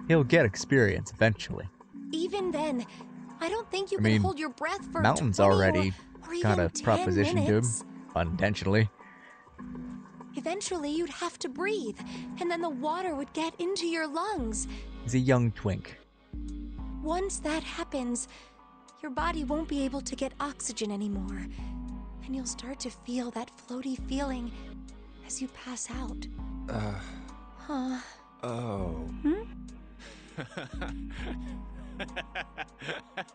[SPEAKER 1] He'll get experience eventually.
[SPEAKER 7] even then, I don't think you
[SPEAKER 1] I
[SPEAKER 7] can
[SPEAKER 1] mean,
[SPEAKER 7] hold your breath for
[SPEAKER 1] Mountain's
[SPEAKER 7] 20
[SPEAKER 1] already
[SPEAKER 7] or even
[SPEAKER 1] got a
[SPEAKER 7] 10
[SPEAKER 1] proposition to him,
[SPEAKER 7] minutes.
[SPEAKER 1] unintentionally.
[SPEAKER 7] Eventually, you'd have to breathe, and then the water would get into your lungs.
[SPEAKER 1] He's a young twink.
[SPEAKER 7] Once that happens, your body won't be able to get oxygen anymore, and you'll start to feel that floaty feeling as you pass out. Huh?
[SPEAKER 5] Oh.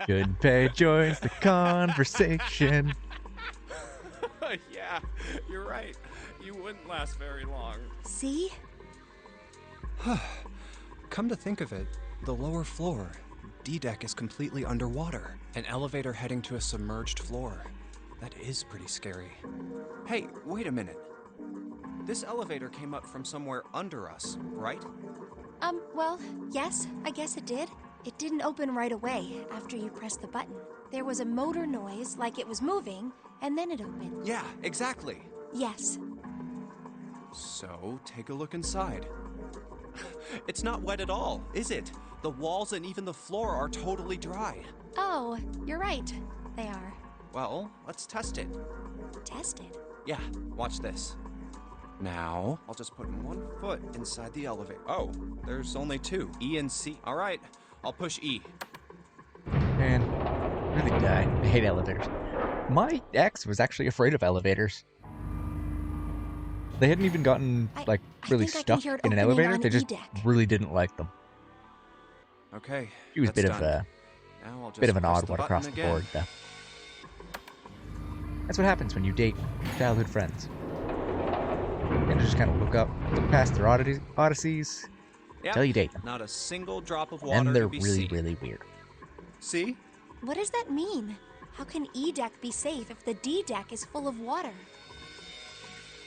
[SPEAKER 1] Junpei joins the conversation.
[SPEAKER 5] Yeah, you're right. You wouldn't last very long.
[SPEAKER 7] See?
[SPEAKER 5] Come to think of it, the lower floor, D deck, is completely underwater. An elevator heading to a submerged floor. That is pretty scary. Hey, wait a minute. This elevator came up from somewhere under us, right?
[SPEAKER 7] Well, yes, I guess it did. It didn't open right away after you pressed the button. There was a motor noise, like it was moving, and then it opened.
[SPEAKER 5] Yeah, exactly.
[SPEAKER 7] Yes.
[SPEAKER 5] So, take a look inside. It's not wet at all, is it? The walls and even the floor are totally dry.
[SPEAKER 7] Oh, you're right. They are.
[SPEAKER 5] Well, let's test it.
[SPEAKER 7] Tested.
[SPEAKER 5] Yeah, watch this. Now, I'll just put one foot inside the elevator. Oh, there's only two, E and C. All right, I'll push E.
[SPEAKER 1] Man, really die. I hate elevators. My ex was actually afraid of elevators. They hadn't even gotten, like,
[SPEAKER 7] I
[SPEAKER 1] really
[SPEAKER 7] think I can
[SPEAKER 1] stuck
[SPEAKER 7] hear it
[SPEAKER 1] in an
[SPEAKER 7] opening
[SPEAKER 1] elevator.
[SPEAKER 7] on
[SPEAKER 1] They just
[SPEAKER 7] E-deck.
[SPEAKER 1] really didn't like them.
[SPEAKER 5] Okay,
[SPEAKER 1] She was a
[SPEAKER 5] that's
[SPEAKER 1] bit of
[SPEAKER 5] done.
[SPEAKER 1] a
[SPEAKER 5] Now I'll just
[SPEAKER 1] bit of an
[SPEAKER 5] press
[SPEAKER 1] odd
[SPEAKER 5] the
[SPEAKER 1] one
[SPEAKER 5] button
[SPEAKER 1] across the
[SPEAKER 5] again.
[SPEAKER 1] board, though. That's what happens when you date childhood friends. You just kind of look past their odysseys,
[SPEAKER 5] Yep,
[SPEAKER 1] till you date them.
[SPEAKER 5] not a single drop of water
[SPEAKER 1] And they're
[SPEAKER 5] to be
[SPEAKER 1] really,
[SPEAKER 5] seen.
[SPEAKER 1] really weird.
[SPEAKER 5] See?
[SPEAKER 7] What does that mean? How can E-deck be safe if the D-deck is full of water?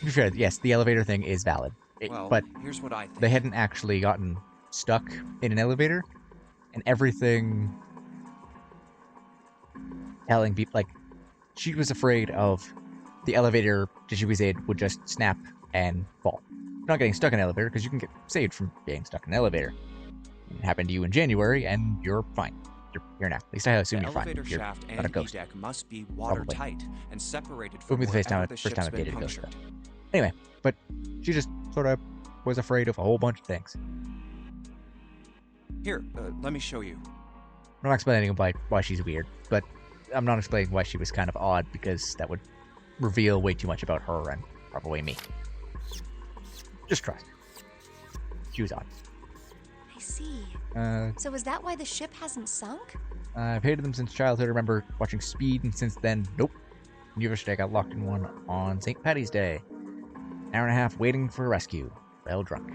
[SPEAKER 1] To be fair, yes, the elevator thing is valid.
[SPEAKER 5] Well,
[SPEAKER 1] But
[SPEAKER 5] here's what I think.
[SPEAKER 1] they hadn't actually gotten stuck in an elevator, and everything telling people, like, she was afraid of the elevator that she was in would just snap and fall. You're not getting stuck in an elevator because you can get saved from being stuck in an elevator. It happened to you in January, and you're fine. You're here now. At least I assume
[SPEAKER 5] The
[SPEAKER 1] you're fine.
[SPEAKER 5] elevator
[SPEAKER 1] You're
[SPEAKER 5] shaft
[SPEAKER 1] not a
[SPEAKER 5] and
[SPEAKER 1] ghost.
[SPEAKER 5] E-deck must be watertight and separated
[SPEAKER 1] Wouldn't
[SPEAKER 5] from
[SPEAKER 1] be the first time
[SPEAKER 5] wherever the ship's
[SPEAKER 1] I've
[SPEAKER 5] been
[SPEAKER 1] dated a ghost,
[SPEAKER 5] punctured.
[SPEAKER 1] Anyway, but she just sort of was afraid of a whole bunch of things.
[SPEAKER 5] Here, let me show you.
[SPEAKER 1] I'm not explaining why she's weird, but I'm not explaining why she was kind of odd, because that would reveal way too much about her and probably me. Just trust her. She was odd.
[SPEAKER 7] I see.
[SPEAKER 1] Uh,
[SPEAKER 7] So is that why the ship hasn't sunk?
[SPEAKER 1] I've hated them since childhood. I remember watching Speed, and since then, nope. Yesterday I got locked in one on St. Patty's Day. An hour and a half waiting for rescue. Well drunk.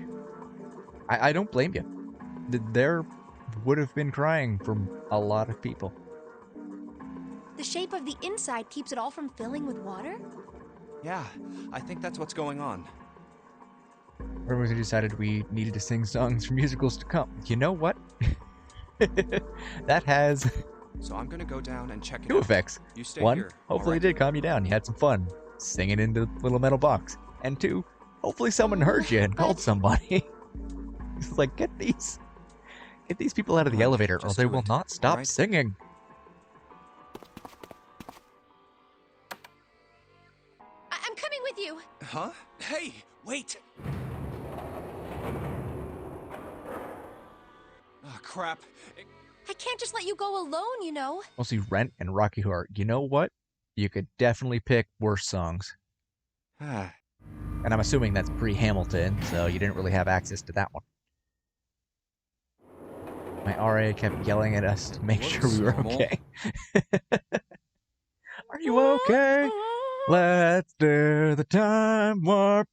[SPEAKER 1] I don't blame you. There would have been crying from a lot of people.
[SPEAKER 7] The shape of the inside keeps it all from filling with water?
[SPEAKER 5] Yeah, I think that's what's going on.
[SPEAKER 1] Everyone decided we needed to sing songs from musicals to come. You know what? That has
[SPEAKER 5] So I'm gonna go down and check it
[SPEAKER 1] two
[SPEAKER 5] out.
[SPEAKER 1] effects.
[SPEAKER 5] You stay
[SPEAKER 1] One,
[SPEAKER 5] here.
[SPEAKER 1] hopefully it
[SPEAKER 5] alright?
[SPEAKER 1] did calm you down. You had some fun singing into the little metal box. And two, hopefully someone heard you and called somebody. It's like, get these people out of the
[SPEAKER 5] Come on,
[SPEAKER 1] elevator or
[SPEAKER 5] just
[SPEAKER 1] they
[SPEAKER 5] do
[SPEAKER 1] will
[SPEAKER 5] it,
[SPEAKER 1] not stop
[SPEAKER 5] alright?
[SPEAKER 1] singing.
[SPEAKER 7] I'm coming with you.
[SPEAKER 5] Huh? Hey, wait! Oh, crap.
[SPEAKER 7] I can't just let you go alone, you know.
[SPEAKER 1] Mostly Rent and Rocky Horror. You know what? You could definitely pick worse songs.
[SPEAKER 5] Ah,
[SPEAKER 1] And I'm assuming that's pre-Hamilton, so you didn't really have access to that one. My RA kept yelling at us to make sure we were
[SPEAKER 5] normal.
[SPEAKER 1] okay. Are you okay? Let's do the time warp.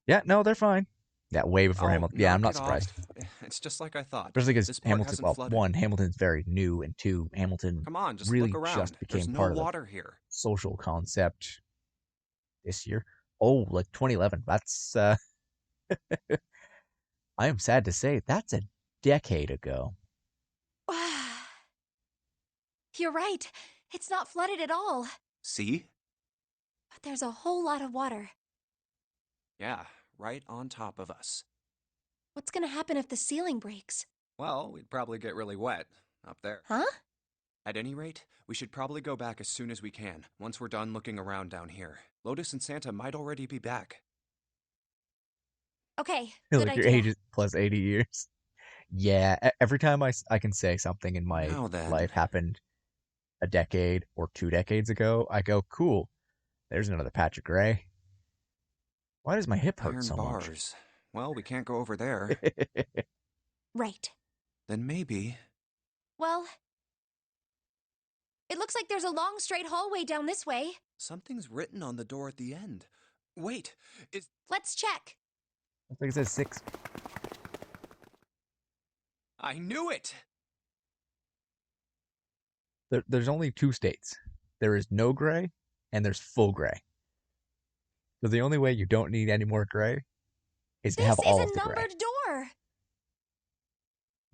[SPEAKER 1] Yeah, no, they're fine. Yeah, way before
[SPEAKER 5] oh,
[SPEAKER 1] Hamilton. Yeah, I'm
[SPEAKER 5] knock
[SPEAKER 1] not
[SPEAKER 5] it
[SPEAKER 1] surprised.
[SPEAKER 5] off. It's just like I thought.
[SPEAKER 1] Especially because
[SPEAKER 5] This part
[SPEAKER 1] Hamilton,
[SPEAKER 5] hasn't
[SPEAKER 1] well,
[SPEAKER 5] flooded.
[SPEAKER 1] one, Hamilton's very new, and two, Hamilton
[SPEAKER 5] Come on, just
[SPEAKER 1] really
[SPEAKER 5] look around.
[SPEAKER 1] just became
[SPEAKER 5] There's no
[SPEAKER 1] part of the
[SPEAKER 5] water here.
[SPEAKER 1] social concept this year. Oh, like 2011. That's, I am sad to say, that's a decade ago.
[SPEAKER 7] You're right. It's not flooded at all.
[SPEAKER 5] See?
[SPEAKER 7] But there's a whole lot of water.
[SPEAKER 5] Yeah, right on top of us.
[SPEAKER 7] What's gonna happen if the ceiling breaks?
[SPEAKER 5] Well, we'd probably get really wet up there.
[SPEAKER 7] Huh?
[SPEAKER 5] At any rate, we should probably go back as soon as we can, once we're done looking around down here. Lotus and Santa might already be back.
[SPEAKER 7] Okay, good
[SPEAKER 1] Like your
[SPEAKER 7] idea.
[SPEAKER 1] age is plus 80 years. Yeah, every time I can say something in my
[SPEAKER 5] Now then.
[SPEAKER 1] life happened a decade or 2 decades ago, I go, cool, there's another patch of gray. Why does my hip hurt
[SPEAKER 5] Iron
[SPEAKER 1] so
[SPEAKER 5] bars. Well, we can't go over there.
[SPEAKER 1] much?
[SPEAKER 7] Right.
[SPEAKER 5] Then maybe...
[SPEAKER 7] Well, it looks like there's a long straight hallway down this way.
[SPEAKER 5] something's written on the door at the end. Wait, it's...
[SPEAKER 7] Let's check.
[SPEAKER 1] I think it says 6.
[SPEAKER 5] I knew it!
[SPEAKER 1] There's only 2 states. There is no gray, and there's full gray. So the only way you don't need any more gray is to
[SPEAKER 7] This
[SPEAKER 1] have
[SPEAKER 7] is
[SPEAKER 1] all
[SPEAKER 7] a
[SPEAKER 1] of the gray.
[SPEAKER 7] numbered door.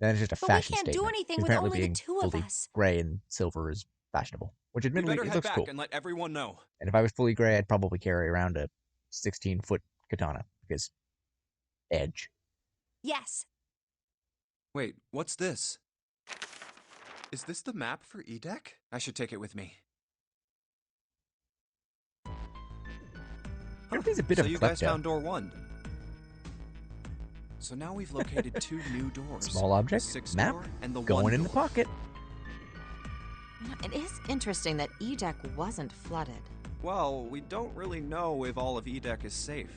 [SPEAKER 1] Then it's just a
[SPEAKER 7] But we
[SPEAKER 1] fashion
[SPEAKER 7] can't do
[SPEAKER 1] statement.
[SPEAKER 7] anything
[SPEAKER 1] 'Cause
[SPEAKER 7] with
[SPEAKER 1] apparently
[SPEAKER 7] only the
[SPEAKER 1] being
[SPEAKER 7] 2 of
[SPEAKER 1] fully
[SPEAKER 7] us.
[SPEAKER 1] gray and silver is fashionable. Which
[SPEAKER 5] We
[SPEAKER 1] admittedly,
[SPEAKER 5] better
[SPEAKER 1] it
[SPEAKER 5] head
[SPEAKER 1] looks
[SPEAKER 5] back
[SPEAKER 1] cool.
[SPEAKER 5] and let everyone know.
[SPEAKER 1] And if I was fully gray, I'd probably carry around a 16-foot katana, because edge.
[SPEAKER 7] Yes.
[SPEAKER 5] Wait, what's this? Is this the map for Edek? I should take it with me.
[SPEAKER 1] Everybody's a bit
[SPEAKER 5] so
[SPEAKER 1] of a
[SPEAKER 5] you guys
[SPEAKER 1] klepto.
[SPEAKER 5] found door 1. So now we've located 2 new doors.
[SPEAKER 1] Small
[SPEAKER 5] The
[SPEAKER 1] object,
[SPEAKER 5] 6th
[SPEAKER 1] map,
[SPEAKER 5] door and the
[SPEAKER 1] going
[SPEAKER 5] 1
[SPEAKER 1] in the
[SPEAKER 5] door.
[SPEAKER 1] pocket.
[SPEAKER 3] You know, it is interesting that Edek wasn't flooded.
[SPEAKER 5] Well, we don't really know if all of Edek is safe.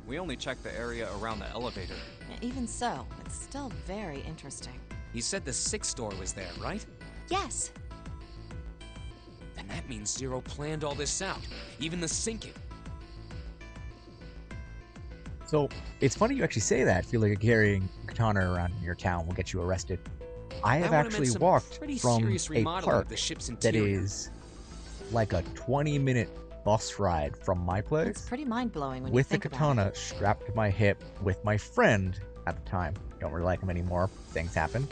[SPEAKER 5] We only checked the area around the elevator.
[SPEAKER 3] Even so, it's still very interesting.
[SPEAKER 10] You said the 6th door was there, right?
[SPEAKER 7] Yes.
[SPEAKER 10] Then that means Zero planned all this out, even the sinking.
[SPEAKER 1] So, it's funny you actually say that. I feel like carrying a katana around in your town will get you arrested. I have
[SPEAKER 10] That would've meant
[SPEAKER 1] actually
[SPEAKER 10] some
[SPEAKER 1] walked
[SPEAKER 10] pretty
[SPEAKER 1] from
[SPEAKER 10] serious
[SPEAKER 1] a
[SPEAKER 10] remodeling
[SPEAKER 1] park
[SPEAKER 10] of the ship's
[SPEAKER 1] that
[SPEAKER 10] interior.
[SPEAKER 1] is like a 20-minute bus ride from my
[SPEAKER 3] It's
[SPEAKER 1] place
[SPEAKER 3] pretty mind-blowing when you
[SPEAKER 1] with the
[SPEAKER 3] think about
[SPEAKER 1] katana
[SPEAKER 3] it.
[SPEAKER 1] strapped to my hip with my friend at the time. Don't really like him anymore. Things happen.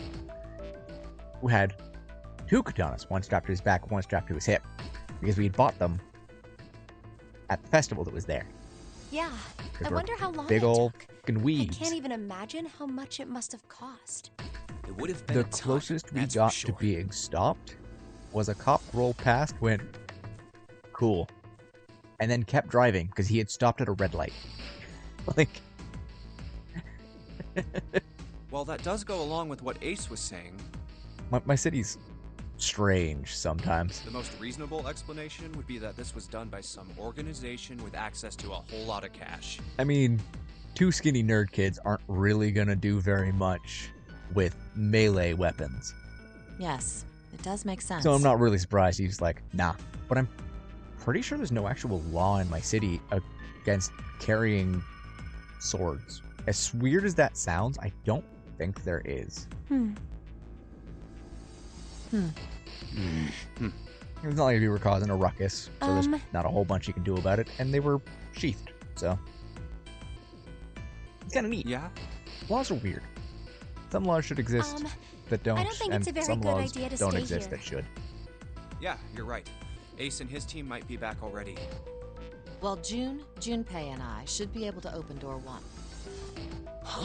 [SPEAKER 1] Who had 2 katanas, one strapped to his back, one strapped to his hip, because we had bought them at the festival that was there.
[SPEAKER 7] Yeah. I
[SPEAKER 1] They were
[SPEAKER 7] wonder how long
[SPEAKER 1] big
[SPEAKER 7] it
[SPEAKER 1] old
[SPEAKER 7] took.
[SPEAKER 1] fucking
[SPEAKER 7] I
[SPEAKER 1] weeds.
[SPEAKER 7] can't even imagine how much it must have cost.
[SPEAKER 10] It would have been
[SPEAKER 1] The
[SPEAKER 10] a time,
[SPEAKER 1] closest we
[SPEAKER 10] that's for
[SPEAKER 1] got
[SPEAKER 10] sure.
[SPEAKER 1] to being stopped was a cop rolled past, went, cool, and then kept driving because he had stopped at a red light. Like,
[SPEAKER 5] Well, that does go along with what Ace was saying.
[SPEAKER 1] my city's strange sometimes.
[SPEAKER 5] The most reasonable explanation would be that this was done by some organization with access to a whole lot of cash.
[SPEAKER 1] I mean, 2 skinny nerd kids aren't really gonna do very much with melee weapons.
[SPEAKER 3] Yes, it does make sense.
[SPEAKER 1] So I'm not really surprised he's like, nah. But I'm pretty sure there's no actual law in my city against carrying swords. As weird as that sounds, I don't think there is. It's not like we were causing a ruckus, so there's not a whole bunch you can do about it, and they were sheathed, so.
[SPEAKER 8] It's kind of neat.
[SPEAKER 5] Yeah?
[SPEAKER 8] Laws are weird. Some laws should exist that don't,
[SPEAKER 7] I don't think
[SPEAKER 8] and
[SPEAKER 7] it's a very
[SPEAKER 8] some
[SPEAKER 7] good
[SPEAKER 8] laws
[SPEAKER 7] idea to
[SPEAKER 8] don't
[SPEAKER 7] stay
[SPEAKER 8] exist
[SPEAKER 7] here.
[SPEAKER 8] that should.
[SPEAKER 5] Yeah, you're right. Ace and his team might be back already.
[SPEAKER 3] Well, Junpei and I should be able to open door 1.
[SPEAKER 10] Huh?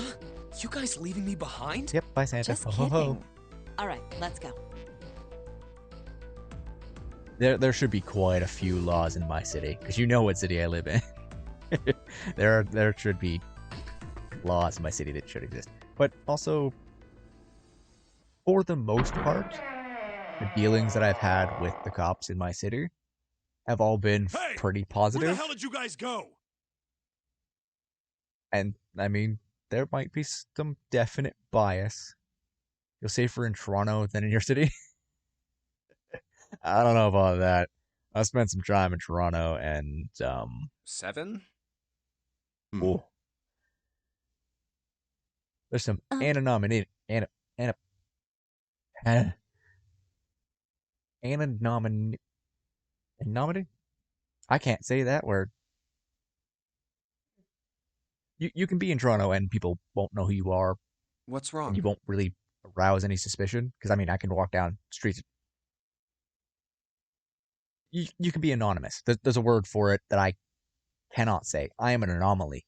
[SPEAKER 10] You guys leaving me behind?
[SPEAKER 8] Yep, bye Santa.
[SPEAKER 3] Just
[SPEAKER 8] Ho, ho, ho.
[SPEAKER 3] kidding. All right, let's go.
[SPEAKER 8] There should be quite a few laws in my city, because you know what city I live in. there should be laws in my city that should exist. But also, for the most part, the dealings that I've had with the cops in my city have all been
[SPEAKER 4] Hey!
[SPEAKER 8] pretty
[SPEAKER 4] Where the
[SPEAKER 8] positive.
[SPEAKER 4] hell did you guys go?
[SPEAKER 8] And, I mean, there might be some definite bias. You're safer in Toronto than in your city. I don't know about that. I spent some time in Toronto, and,
[SPEAKER 5] 7?
[SPEAKER 8] oh. There's some anonymity. Anonymity? I can't say that word. You can be in Toronto and people won't know who you are,
[SPEAKER 5] What's
[SPEAKER 8] and
[SPEAKER 5] wrong?
[SPEAKER 8] you won't really arouse any suspicion. Because, I mean, I can walk down streets. You can be anonymous. There's a word for it that I cannot say. I am an anomaly.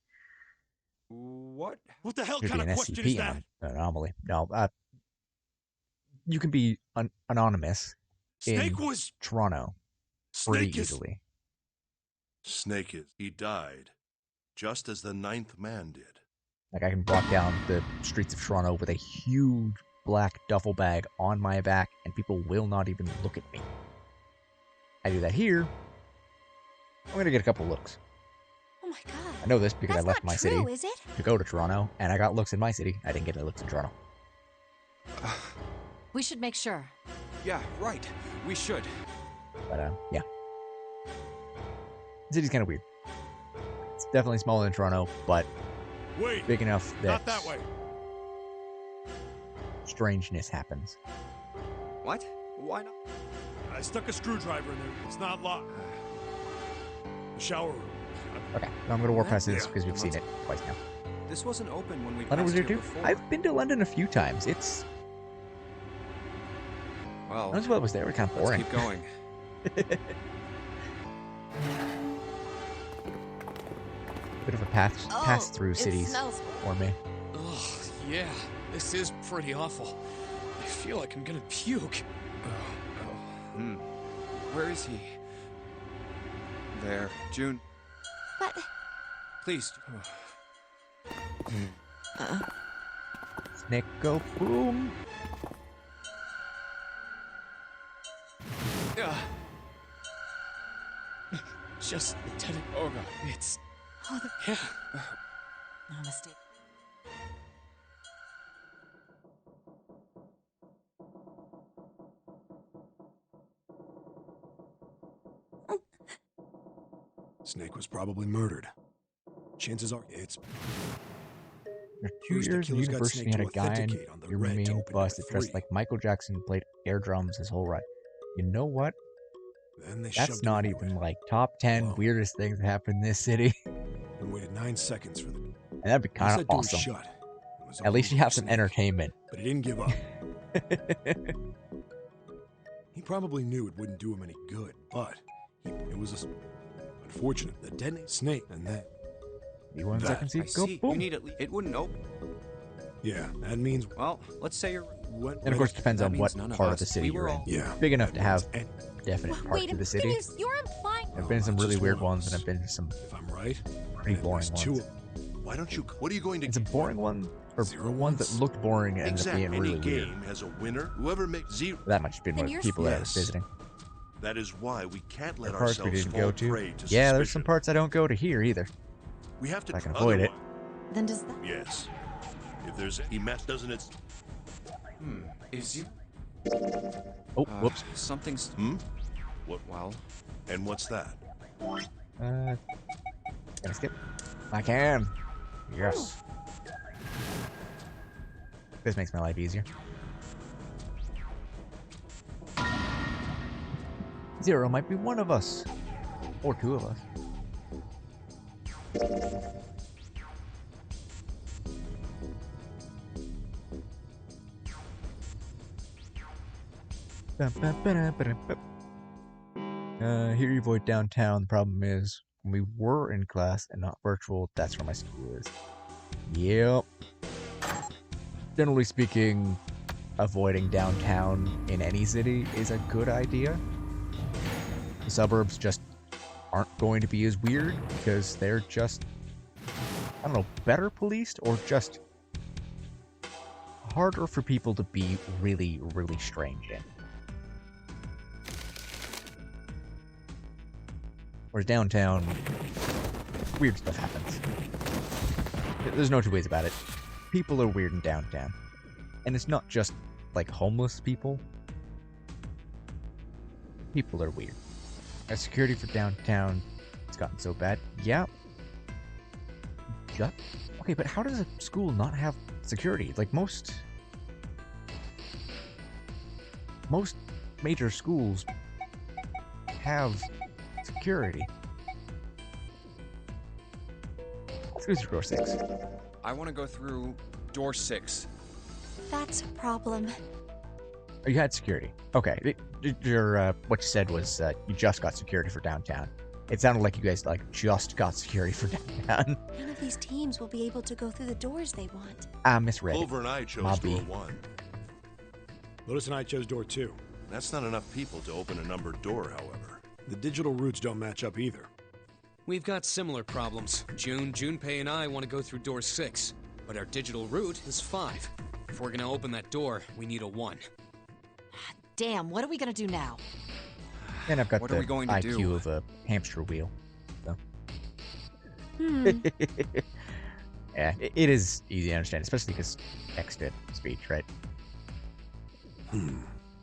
[SPEAKER 5] What?
[SPEAKER 4] What the hell
[SPEAKER 8] Should
[SPEAKER 4] kind
[SPEAKER 8] be
[SPEAKER 4] of
[SPEAKER 8] an
[SPEAKER 4] question
[SPEAKER 8] SCP
[SPEAKER 4] is that?
[SPEAKER 8] anomaly. No, you can be anonymous in
[SPEAKER 4] Snake was...
[SPEAKER 8] Toronto pretty
[SPEAKER 4] Snake is...
[SPEAKER 8] easily.
[SPEAKER 9] Snake is. He died, just as the 9th man did.
[SPEAKER 8] Like, I can walk down the streets of Toronto with a huge black duffel bag on my back, and people will not even look at me. I do that here, I'm going to get a couple looks.
[SPEAKER 7] Oh my god.
[SPEAKER 8] I know this because
[SPEAKER 7] That's
[SPEAKER 8] I left
[SPEAKER 7] not
[SPEAKER 8] my
[SPEAKER 7] true,
[SPEAKER 8] city
[SPEAKER 7] is it?
[SPEAKER 8] to go to Toronto, and I got looks in my city. I didn't get any looks in Toronto.
[SPEAKER 3] We should make sure.
[SPEAKER 5] Yeah, right. We should.
[SPEAKER 8] But, yeah. The city's kind of weird. It's definitely smaller than Toronto, but
[SPEAKER 4] Wait,
[SPEAKER 8] big enough that
[SPEAKER 4] not that way.
[SPEAKER 8] strangeness happens.
[SPEAKER 5] What? Why not?
[SPEAKER 4] I stuck a screwdriver in there. It's not locked. The shower room.
[SPEAKER 8] Okay, now I'm going to warp past this
[SPEAKER 4] Yeah,
[SPEAKER 8] because we've seen it twice now.
[SPEAKER 5] This wasn't open when we
[SPEAKER 8] London was
[SPEAKER 5] passed
[SPEAKER 8] here
[SPEAKER 5] here
[SPEAKER 8] too?
[SPEAKER 5] before.
[SPEAKER 8] I've been to London a few times. It's...
[SPEAKER 5] Well,
[SPEAKER 8] That's what was there. It was kind of
[SPEAKER 5] let's
[SPEAKER 8] boring.
[SPEAKER 5] keep going.
[SPEAKER 8] Bit of a pass through
[SPEAKER 3] it
[SPEAKER 8] cities
[SPEAKER 3] smells
[SPEAKER 8] for me.
[SPEAKER 10] Ugh, yeah, this is pretty awful. I feel like I'm gonna puke.
[SPEAKER 5] Where is he? There, June.
[SPEAKER 7] But
[SPEAKER 5] Please.
[SPEAKER 8] Snake go boom.
[SPEAKER 10] Just Lieutenant Oga. It's
[SPEAKER 7] oh, the
[SPEAKER 10] yeah.
[SPEAKER 3] Namaste.
[SPEAKER 4] Snake was probably murdered. Chances are it's...
[SPEAKER 8] For 2
[SPEAKER 4] Who's the
[SPEAKER 8] years, the
[SPEAKER 4] killer's got
[SPEAKER 8] university
[SPEAKER 4] Snake
[SPEAKER 8] had
[SPEAKER 4] to
[SPEAKER 8] a guy in
[SPEAKER 4] authenticate on the
[SPEAKER 8] your
[SPEAKER 4] red to
[SPEAKER 8] main
[SPEAKER 4] open it
[SPEAKER 8] bus
[SPEAKER 4] at
[SPEAKER 8] that dressed
[SPEAKER 4] 3.
[SPEAKER 8] like Michael Jackson, played air drums his whole ride. You know what?
[SPEAKER 4] Then they
[SPEAKER 8] That's
[SPEAKER 4] shoved
[SPEAKER 8] not
[SPEAKER 4] him into
[SPEAKER 8] even
[SPEAKER 4] it.
[SPEAKER 8] like top 10
[SPEAKER 4] Whoa.
[SPEAKER 8] weirdest things that happened in this city.
[SPEAKER 4] And waited 9 seconds for the...
[SPEAKER 8] And that'd be
[SPEAKER 4] Once
[SPEAKER 8] kind
[SPEAKER 4] that
[SPEAKER 8] of
[SPEAKER 4] door was
[SPEAKER 8] awesome.
[SPEAKER 4] shut, it was
[SPEAKER 8] At
[SPEAKER 4] all
[SPEAKER 8] least you
[SPEAKER 4] over
[SPEAKER 8] have
[SPEAKER 4] for
[SPEAKER 8] some
[SPEAKER 4] Snake.
[SPEAKER 8] entertainment.
[SPEAKER 4] But he didn't give up. He probably knew it wouldn't do him any good, but it was unfortunate. The detonate Snake, and then...
[SPEAKER 8] You 1
[SPEAKER 4] That-
[SPEAKER 8] second, see?
[SPEAKER 5] I
[SPEAKER 8] Go
[SPEAKER 5] see.
[SPEAKER 8] boom.
[SPEAKER 5] You need at least. It wouldn't open.
[SPEAKER 4] Yeah, that means...
[SPEAKER 5] Well, let's say you're.
[SPEAKER 8] And of course, it depends
[SPEAKER 5] That
[SPEAKER 8] on
[SPEAKER 5] means
[SPEAKER 8] what
[SPEAKER 5] none of
[SPEAKER 8] part of
[SPEAKER 5] us.
[SPEAKER 8] the city
[SPEAKER 5] We were
[SPEAKER 8] you're in.
[SPEAKER 5] all-
[SPEAKER 4] Yeah.
[SPEAKER 8] Big enough to have
[SPEAKER 4] And
[SPEAKER 8] definite
[SPEAKER 7] Wait,
[SPEAKER 8] parts of the city.
[SPEAKER 7] you're implying.
[SPEAKER 8] There have been some
[SPEAKER 4] Well,
[SPEAKER 8] really
[SPEAKER 4] just
[SPEAKER 8] weird
[SPEAKER 4] one of
[SPEAKER 8] ones, and
[SPEAKER 4] us.
[SPEAKER 8] I've been to some
[SPEAKER 4] if I'm right,
[SPEAKER 8] pretty
[SPEAKER 4] then
[SPEAKER 8] boring
[SPEAKER 4] there's
[SPEAKER 8] ones.
[SPEAKER 4] 2 of them.
[SPEAKER 9] Why don't you... What are you going to...
[SPEAKER 8] And some boring ones, or
[SPEAKER 4] 0
[SPEAKER 8] ones that
[SPEAKER 4] ones.
[SPEAKER 8] looked boring and ended up
[SPEAKER 9] Exactly.
[SPEAKER 8] being
[SPEAKER 9] Any
[SPEAKER 8] really weird.
[SPEAKER 9] game has a winner. Whoever makes 0...
[SPEAKER 8] That might have been
[SPEAKER 7] Then
[SPEAKER 8] what
[SPEAKER 7] you're
[SPEAKER 8] people that I was
[SPEAKER 9] yes.
[SPEAKER 8] visiting.
[SPEAKER 9] That is why we can't let
[SPEAKER 8] The parts we
[SPEAKER 9] ourselves
[SPEAKER 8] didn't
[SPEAKER 9] fall
[SPEAKER 8] go to.
[SPEAKER 9] prey to
[SPEAKER 8] Yeah, there's some
[SPEAKER 9] suspicion.
[SPEAKER 8] parts I don't go to here either.
[SPEAKER 9] We have to...
[SPEAKER 8] I can avoid it.
[SPEAKER 3] Then does that...
[SPEAKER 9] Yes. If there's any mess, doesn't it...
[SPEAKER 5] Is you?
[SPEAKER 8] Oh, whoops.
[SPEAKER 5] Something's.
[SPEAKER 9] What?
[SPEAKER 5] Well,
[SPEAKER 9] And what's that?
[SPEAKER 8] Can I skip? I can. Yes. This makes my life easier. 0 might be one of us. Or 2 of us. Here you avoid downtown. The problem is, when we were in class and not virtual, that's where my school is. Yep. Generally speaking, avoiding downtown in any city is a good idea. The suburbs just aren't going to be as weird because they're just, I don't know, better policed or just harder for people to be really, really strange in. Whereas downtown, weird stuff happens. There's no two ways about it. People are weird in downtown. And it's not just, like, homeless people. People are weird. As security for downtown has gotten so bad. Yeah. Okay, but how does a school not have security? Like, most major schools have security. Let's go through door 6.
[SPEAKER 5] I want to go through door 6.
[SPEAKER 7] That's a problem.
[SPEAKER 8] Oh, you had security. Okay. What you said was you just got security for downtown. It sounded like you guys just got security for downtown.
[SPEAKER 7] None of these teams will be able to go through the doors they want.
[SPEAKER 8] I misread it.
[SPEAKER 9] Clover and I chose door 1.
[SPEAKER 4] Lotus and I chose door 2.
[SPEAKER 9] That's not enough people to open a numbered door, however.
[SPEAKER 4] The digital routes don't match up either.
[SPEAKER 10] We've got similar problems. Junpei and I want to go through door 6, but our digital route is 5. If we're gonna open that door, we need a 1.
[SPEAKER 3] Damn, what are we gonna do now?
[SPEAKER 8] And I've got
[SPEAKER 5] What
[SPEAKER 8] the
[SPEAKER 5] are we going to
[SPEAKER 8] IQ
[SPEAKER 5] do?
[SPEAKER 8] of a hamster wheel. So. Yeah, it is easy to understand, especially because text to speech, right?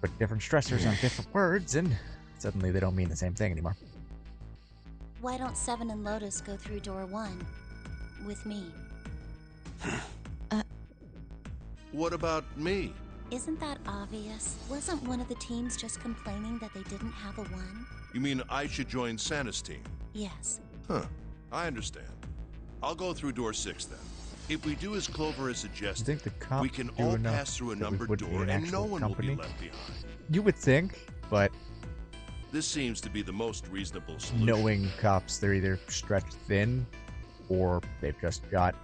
[SPEAKER 8] Put different stressors on different words, and suddenly they don't mean the same thing anymore.
[SPEAKER 11] Why don't Seven and Lotus go through door 1 with me?
[SPEAKER 9] What about me?
[SPEAKER 11] Isn't that obvious? Wasn't one of the teams just complaining that they didn't have a 1?
[SPEAKER 9] You mean I should join Santa's team?
[SPEAKER 11] Yes.
[SPEAKER 9] Huh. I understand. I'll go through door 6 then. If we do as Clover has
[SPEAKER 8] Do you
[SPEAKER 9] suggested,
[SPEAKER 8] think the cops
[SPEAKER 9] we can
[SPEAKER 8] do
[SPEAKER 9] all
[SPEAKER 8] enough
[SPEAKER 9] pass through a
[SPEAKER 8] that we
[SPEAKER 9] numbered
[SPEAKER 8] wouldn't need
[SPEAKER 9] door
[SPEAKER 8] an
[SPEAKER 9] and no
[SPEAKER 8] actual
[SPEAKER 9] one
[SPEAKER 8] company?
[SPEAKER 9] will be left behind.
[SPEAKER 8] You would think, but
[SPEAKER 9] This seems to be the most reasonable solution.
[SPEAKER 8] knowing cops, they're either stretched thin, or they've just got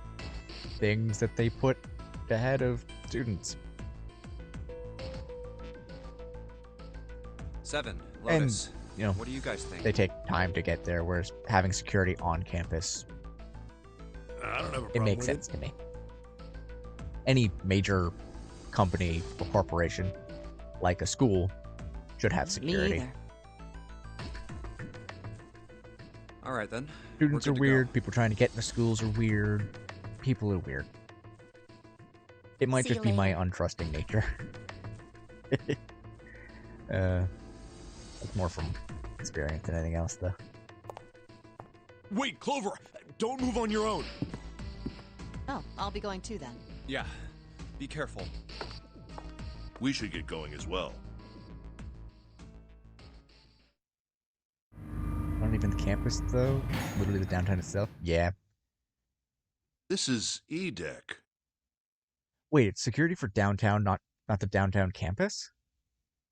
[SPEAKER 8] things that they put ahead of students.
[SPEAKER 5] 7.
[SPEAKER 8] And,
[SPEAKER 5] Lotus.
[SPEAKER 8] you know,
[SPEAKER 5] What do you guys think?
[SPEAKER 8] they take time to get there, whereas having security on campus,
[SPEAKER 4] I don't have a problem
[SPEAKER 8] it makes
[SPEAKER 4] with
[SPEAKER 8] sense to me. Any major company or corporation, like a school, should have
[SPEAKER 3] Me
[SPEAKER 8] security.
[SPEAKER 3] either.
[SPEAKER 5] All right then.
[SPEAKER 8] Students
[SPEAKER 5] We're
[SPEAKER 8] are
[SPEAKER 5] good to
[SPEAKER 8] weird,
[SPEAKER 5] go.
[SPEAKER 8] people trying to get into schools are weird, people are weird. It might
[SPEAKER 11] See you
[SPEAKER 8] just be my
[SPEAKER 11] later.
[SPEAKER 8] untrusting nature. It's more from experience than anything else, though.
[SPEAKER 4] Wait, Clover! Don't move on your own!
[SPEAKER 3] Oh, I'll be going too then.
[SPEAKER 5] Yeah. Be careful.
[SPEAKER 9] We should get going as well.
[SPEAKER 8] Not even the campus, though. Literally the downtown itself. Yeah.
[SPEAKER 9] This is E-Deck.
[SPEAKER 8] Wait, it's security for downtown, not the downtown campus?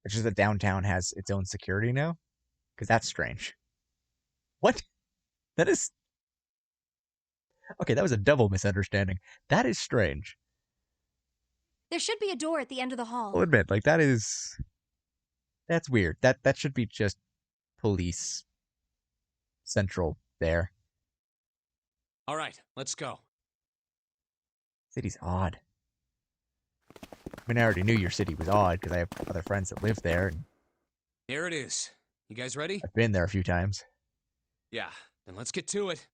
[SPEAKER 8] It's just that downtown has its own security now? Because that's strange. What? That is... Okay, that was a double misunderstanding. That is strange.
[SPEAKER 7] There should be a door at the end of the hall.
[SPEAKER 8] I'll admit, like, that is... That's weird. That should be just police central there.
[SPEAKER 10] All right, let's go.
[SPEAKER 8] City's odd. I mean, I already knew your city was odd because I have other friends that live there, and
[SPEAKER 10] Here it is. You guys ready?
[SPEAKER 8] I've been there a few times.
[SPEAKER 10] Yeah. Then let's get to it.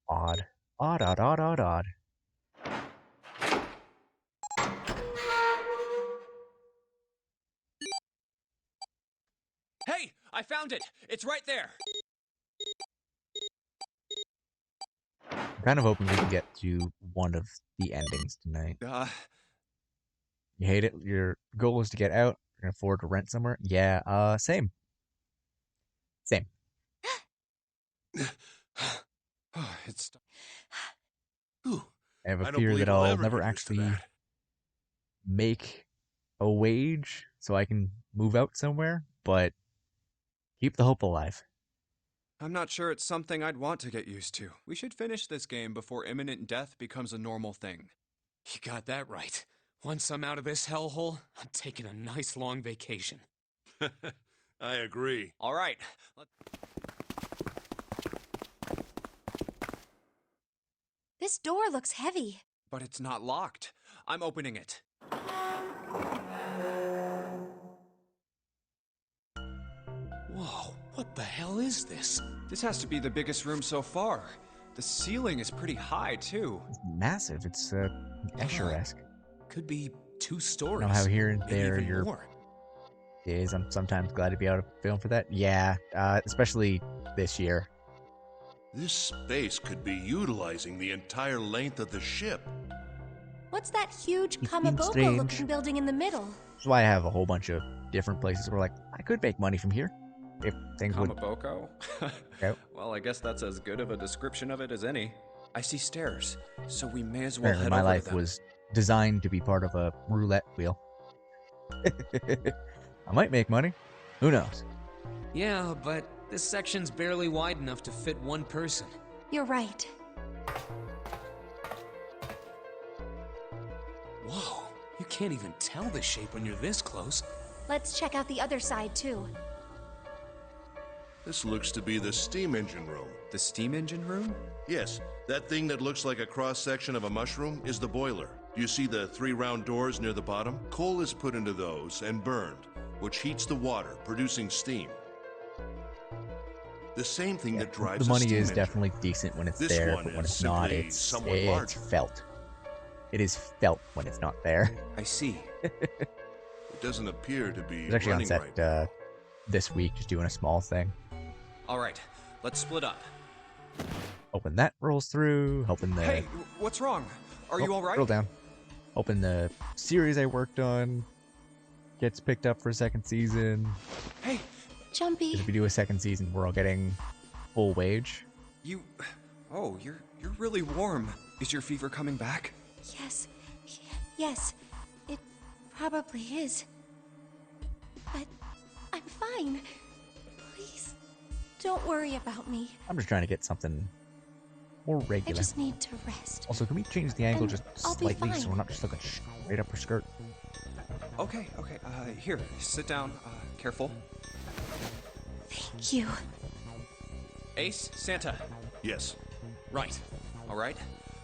[SPEAKER 8] Odd. Odd, odd, odd, odd, odd.
[SPEAKER 10] Hey, I found it. It's right there.
[SPEAKER 8] I'm kind of hoping we can get to one of the endings tonight. You hate it? Your goal is to get out? You can afford to rent somewhere? Yeah, same. Same.
[SPEAKER 5] It's
[SPEAKER 9] Whew.
[SPEAKER 8] I have a
[SPEAKER 9] I don't
[SPEAKER 8] fear
[SPEAKER 9] believe
[SPEAKER 8] that
[SPEAKER 9] I'll
[SPEAKER 8] I'll
[SPEAKER 9] ever
[SPEAKER 8] never
[SPEAKER 9] get used to
[SPEAKER 8] actually
[SPEAKER 9] that.
[SPEAKER 8] make a wage
[SPEAKER 1] so I can move out somewhere, but keep the hope alive.
[SPEAKER 5] I'm not sure it's something I'd want to get used to. We should finish this game before imminent death becomes a normal thing.
[SPEAKER 10] You got that right. Once I'm out of this hellhole, I'm taking a nice long vacation.
[SPEAKER 9] I agree.
[SPEAKER 5] All right.
[SPEAKER 7] This door looks heavy.
[SPEAKER 5] But it's not locked. I'm opening it.
[SPEAKER 10] Whoa, what the hell is this?
[SPEAKER 5] This has to be the biggest room so far. The ceiling is pretty high, too.
[SPEAKER 1] It's massive. It's Escher-esque.
[SPEAKER 10] Could be 2
[SPEAKER 1] You
[SPEAKER 10] stories.
[SPEAKER 1] know how here and
[SPEAKER 10] maybe
[SPEAKER 1] there
[SPEAKER 10] even
[SPEAKER 1] you're
[SPEAKER 10] more.
[SPEAKER 1] I'm sometimes glad to be out of film for that. Yeah, especially this year.
[SPEAKER 9] This space could be utilizing the entire length of the ship.
[SPEAKER 7] What's that huge
[SPEAKER 1] It seems
[SPEAKER 7] Kamaboko-looking
[SPEAKER 1] strange.
[SPEAKER 7] building in the middle?
[SPEAKER 1] That's why I have a whole bunch of different places where, like, I could make money from here if things would.
[SPEAKER 5] Kamaboko?
[SPEAKER 1] Yep.
[SPEAKER 5] Well, I guess that's as good of a description of it as any. I see stairs, so we may as well
[SPEAKER 1] Apparently,
[SPEAKER 5] head
[SPEAKER 1] my
[SPEAKER 5] over
[SPEAKER 1] life
[SPEAKER 5] to them.
[SPEAKER 1] was designed to be part of a roulette wheel. I might make money. Who knows?
[SPEAKER 10] Yeah, but this section's barely wide enough to fit 1 person.
[SPEAKER 7] You're right.
[SPEAKER 10] Whoa, you can't even tell the shape when you're this close.
[SPEAKER 7] Let's check out the other side, too.
[SPEAKER 9] This looks to be the steam engine room.
[SPEAKER 5] The steam engine room?
[SPEAKER 9] Yes, that thing that looks like a cross-section of a mushroom is the boiler. Do you see the 3 round doors near the bottom? Coal is put into those and burned, which heats the water, producing steam. The same thing that drives
[SPEAKER 1] The money
[SPEAKER 9] a steam
[SPEAKER 1] is
[SPEAKER 9] engine.
[SPEAKER 1] definitely decent when it's
[SPEAKER 9] This
[SPEAKER 1] there,
[SPEAKER 9] one
[SPEAKER 1] but when
[SPEAKER 9] is
[SPEAKER 1] it's not,
[SPEAKER 9] simply
[SPEAKER 1] it's
[SPEAKER 9] somewhat
[SPEAKER 1] it's
[SPEAKER 9] larger.
[SPEAKER 1] felt. It is felt when it's not there.
[SPEAKER 5] I see.
[SPEAKER 9] It doesn't appear to be
[SPEAKER 1] I was actually on
[SPEAKER 9] running
[SPEAKER 1] set
[SPEAKER 9] right.
[SPEAKER 1] this week, just doing a small thing.
[SPEAKER 5] All right, let's split up.
[SPEAKER 1] Hoping that rolls through. Hoping the
[SPEAKER 5] Hey, what's wrong? Are you all right?
[SPEAKER 1] Roll down. Hoping the series I worked on gets picked up for a second season.
[SPEAKER 5] Hey,
[SPEAKER 1] 'Cause
[SPEAKER 7] Jumpy.
[SPEAKER 1] if we do a second season, we're all getting full wage.
[SPEAKER 5] you... Oh, you're really warm. Is your fever coming back?
[SPEAKER 7] Yes. Yes. It probably is. But I'm fine. Please, don't worry about me.
[SPEAKER 1] I'm just trying to get something more
[SPEAKER 7] I
[SPEAKER 1] regular.
[SPEAKER 7] just need to rest.
[SPEAKER 1] Also, can we change the angle
[SPEAKER 7] And
[SPEAKER 1] just
[SPEAKER 7] I'll be
[SPEAKER 1] slightly so
[SPEAKER 7] fine.
[SPEAKER 1] we're not just looking straight up her skirt?
[SPEAKER 5] Okay. Here, sit down. Careful.
[SPEAKER 7] Thank you.
[SPEAKER 5] Ace, Santa.
[SPEAKER 9] Yes.
[SPEAKER 5] Right. All right,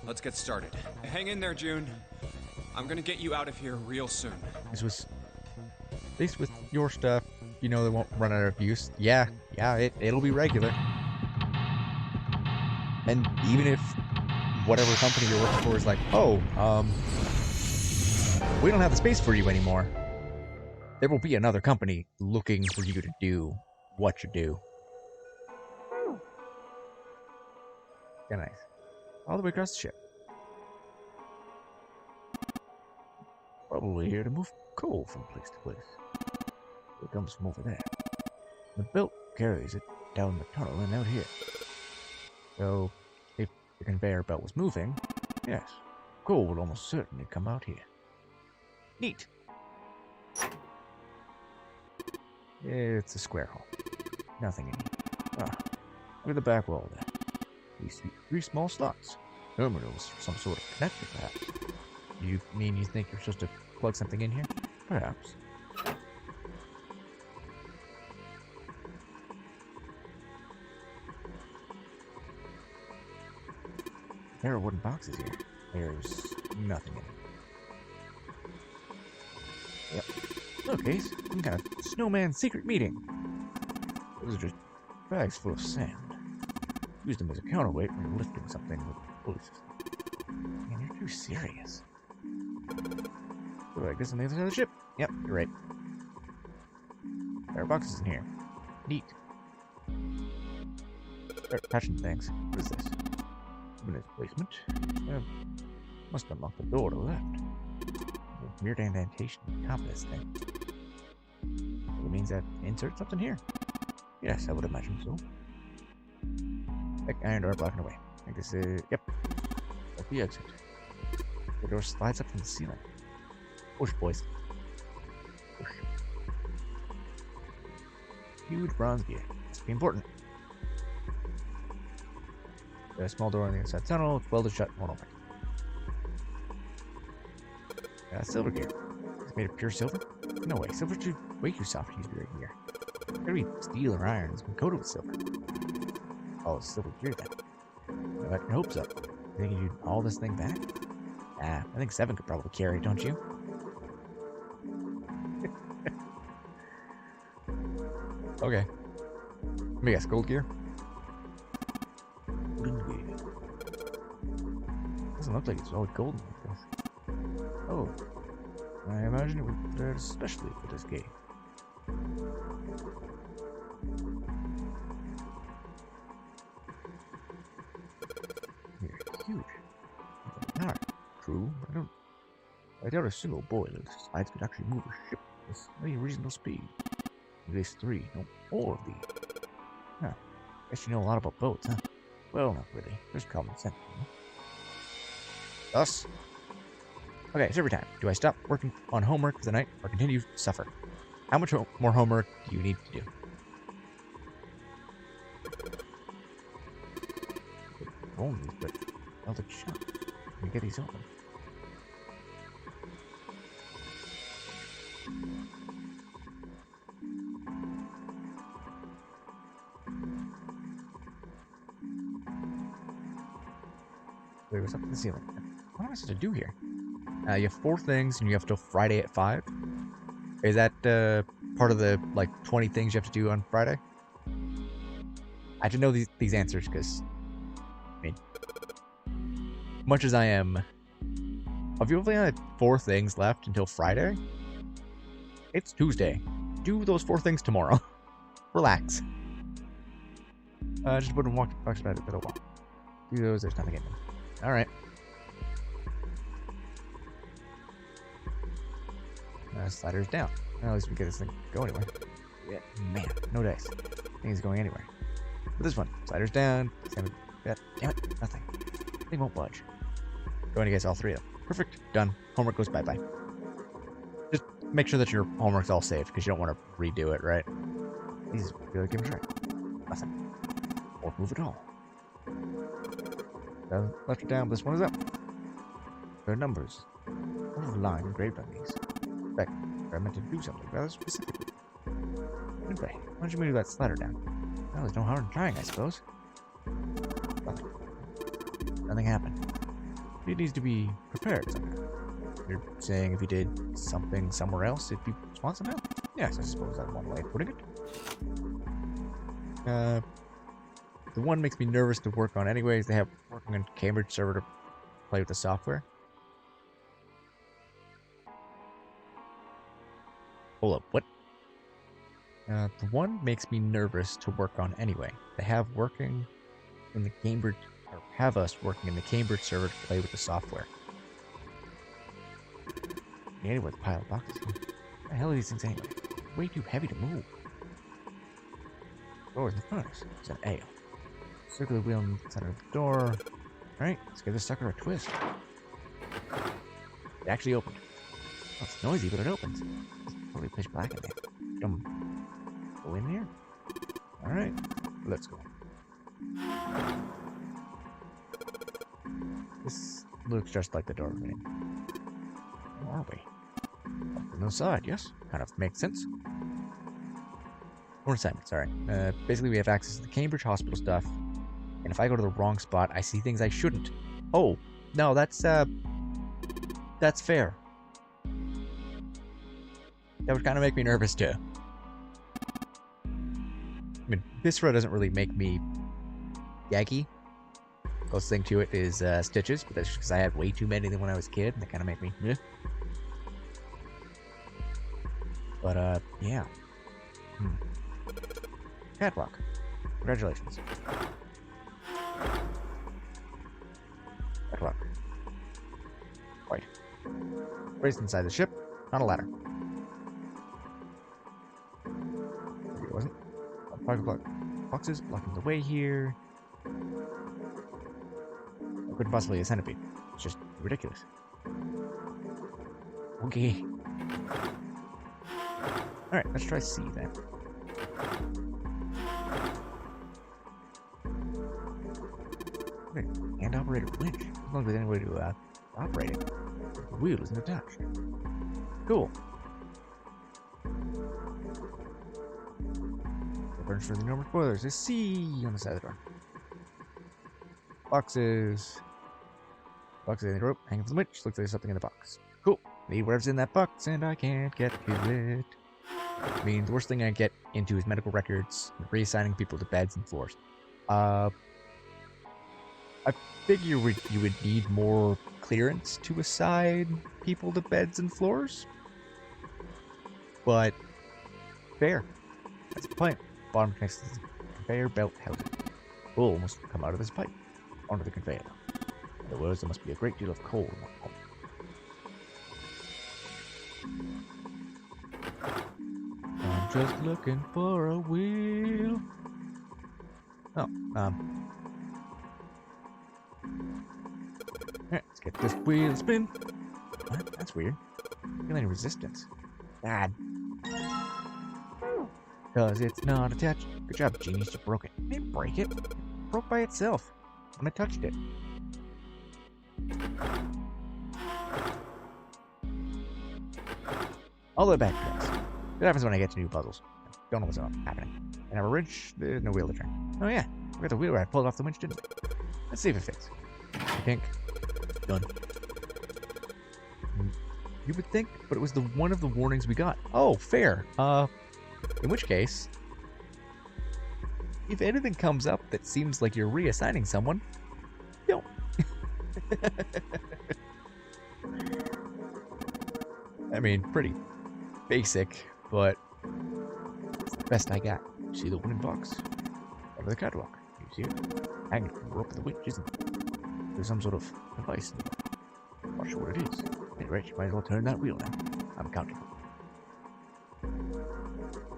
[SPEAKER 5] let's get started. Hang in there, June. I'm gonna get you out of here real soon.
[SPEAKER 1] This was, at least with your stuff, you know they won't run out of use. Yeah, it'll be regular. And even if whatever company you're working for is like, oh, we don't have the space for you anymore, there will be another company looking for you to do what you do. Yeah, nice. All the way across the ship. Probably here to move coal from place to place. It comes from over there. The belt carries it down the tunnel and out here. So, if the conveyor belt was moving, yes, coal would almost certainly come out here. Neat. It's a square hall. Nothing in here. Ah, look at the back wall there. These 3 small slots. Terminals for some sort of connector, perhaps. You mean you think you're supposed to plug something in here? Perhaps. There are wooden boxes here. There's nothing in it. Yep. Look, Ace. Some kind of snowman secret meeting. Those are just bags full of sand. Use them as a counterweight when lifting something with a pulley system. Man, you're too serious. Oh, I guess on the other side of the ship. Yep, you're right. There are boxes in here. Neat. Start patching things. What is this? Open its placement. Must unlock the door to the left. Weird indentation on top of this thing. It means that insert something here. Yes, I would imagine so. Iron door blocking away. I guess, yep. That's the exit. The door slides up from the ceiling. Push, boys. Push.
[SPEAKER 8] Huge bronze gear. Must be important. A small door on the inside tunnel. It's welded shut. Won't open. Silver gear. It's made of pure silver? No way. Silver's way too soft to use right here. Gotta be steel or iron. It's been coated with silver. Oh, it's silver gear then. I got your hopes up. You think you do all this thing back? I think 7 could probably carry it, don't you? Okay. Let me guess, gold gear? Golden gear. Doesn't look like it's all golden like this. Oh. I imagine it was prepared especially for this game. You're huge. Alright, true. I doubt a single boiler this size could actually move a ship with any reasonable speed. At least 3, no, 4 of these. Huh. Guess you know a lot about boats, huh? Well, not really. There's common sense, you know? Thus? Okay, it's every time. Do I stop working on homework for the night or continue to suffer? How much more homework do you need to do? Roll these, but melted shut. Let me get these open. Wait, what's up to the ceiling? What am I supposed to do here? You have 4 things, and you have till Friday at 5. Is that part of the 20 things you have to do on Friday? I have to know these answers because, I mean, much as I am, if you only had 4 things left until Friday, it's Tuesday. Do those 4 things tomorrow. Relax. Just wouldn't walk about it for a while. Do those. There's nothing in them. All right. Sliders down. Well, at least we get this thing to go anywhere. Yeah, man, no dice. Thing is going anywhere. But this one, sliders down. Damn it, nothing. Thing won't budge. Going to guess all 3 of them. Perfect. Done. Homework goes bye-bye. Just make sure that your homework's all saved because you don't want to redo it, right? Please, feel like give it a try. Nothing. Won't move at all. Left it down. This one is up. There are numbers. What is the line engraved on these? In fact, I meant to do something rather specifically. Anyway, why don't you move that slider down? Well, there's no harm in trying, I suppose. Nothing. Nothing happened. It needs to be prepared somehow. You're saying if you did something somewhere else, it'd be responsible? Yes, I suppose that's one way of putting it. The one makes me nervous to work on anyways. They have working on Cambridge server to play with the software. Hold up, what? The one makes me nervous to work on anyway. They have working in the Cambridge, or have us working in the Cambridge server to play with the software. Anyway, the pile of boxes. What the hell are these things anyway? Way too heavy to move. Doors in the furnace. It's an ale. Circular wheel in the center of the door. Alright, let's give this sucker a twist. It actually opened. Oh, it's noisy, but it opens. It's totally pitch black in there. Go in there? Alright, let's go. This looks just like the door we're in. Where are we? Up on the side, yes? Kind of makes sense. More assignments, alright. Basically we have access to the Cambridge hospital stuff. And if I go to the wrong spot, I see things I shouldn't. Oh, no, that's fair. That would kind of make me nervous, too. I mean, Viscera doesn't really make me yaggy. Closest thing to it is Stitches, but that's just because I had way too many of them when I was a kid, and they kind of make me, meh. But, yeah. Catwalk. Congratulations. Catwalk. Right. Raised inside the ship, on a ladder. Maybe it wasn't. Boxes blocking the way here. That couldn't possibly be a centipede. It's just ridiculous. Okay. Alright, let's try C then. Okay, hand operated winch. As long as there's any way to operate it. The wheel isn't attached. Cool. It burns for the normal spoilers. There's C on the side of the door. Boxes. Boxes in the rope. Hanging from the winch. Looks like there's something in the box. Cool. Need whatever's in that box, and I can't get to it. I mean, the worst thing I get into is medical records, and reassigning people to beds and floors. I figure you would need more clearance to assign people to beds and floors. But fair. That's the point. Bottom connects to the conveyor belt housing. Coal must come out of this pipe onto the conveyor. Otherwise, there must be a great deal of coal in that pipe. I'm just looking for a wheel. Oh, Alright, let's get this wheel spin. What? That's weird. Feel any resistance? Bad. Cause it's not attached. Good job, genius. You broke it. I didn't break it. It broke by itself when I touched it. All the back tracks. It happens when I get to new puzzles. I don't know what's happening. I have a wrench, there's no wheel to turn. Oh yeah, we got the wheel where I pulled off the winch, didn't we? Let's see if it fits. I think. Done. You would think, but it was the one of the warnings we got. Oh, fair. In which case, if anything comes up that seems like you're reassigning someone, don't. I mean, pretty basic, but it's the best I got. See the wooden box? Over the catwalk. You see it? Hanging from the rope of the winch, isn't it? There's some sort of device. Not sure what it is. Anyway, you might as well turn that wheel now. I'm counting.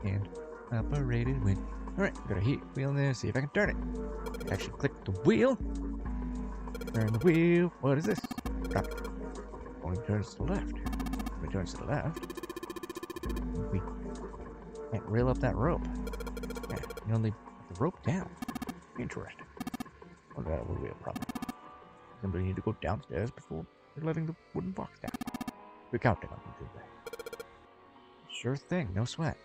[SPEAKER 8] And operated winch. Alright, got a heat wheel in there. See if I can turn it. Actually, click the wheel. Turn the wheel. What is this? Drop it. Only turns to the left. When it turns to the left, we can't reel up that rope. Yeah, you only put the rope down. Interesting. Well, that will be a problem. Somebody need to go downstairs before they're letting the wooden box down. We're counting on you to do that. Sure thing, no sweat.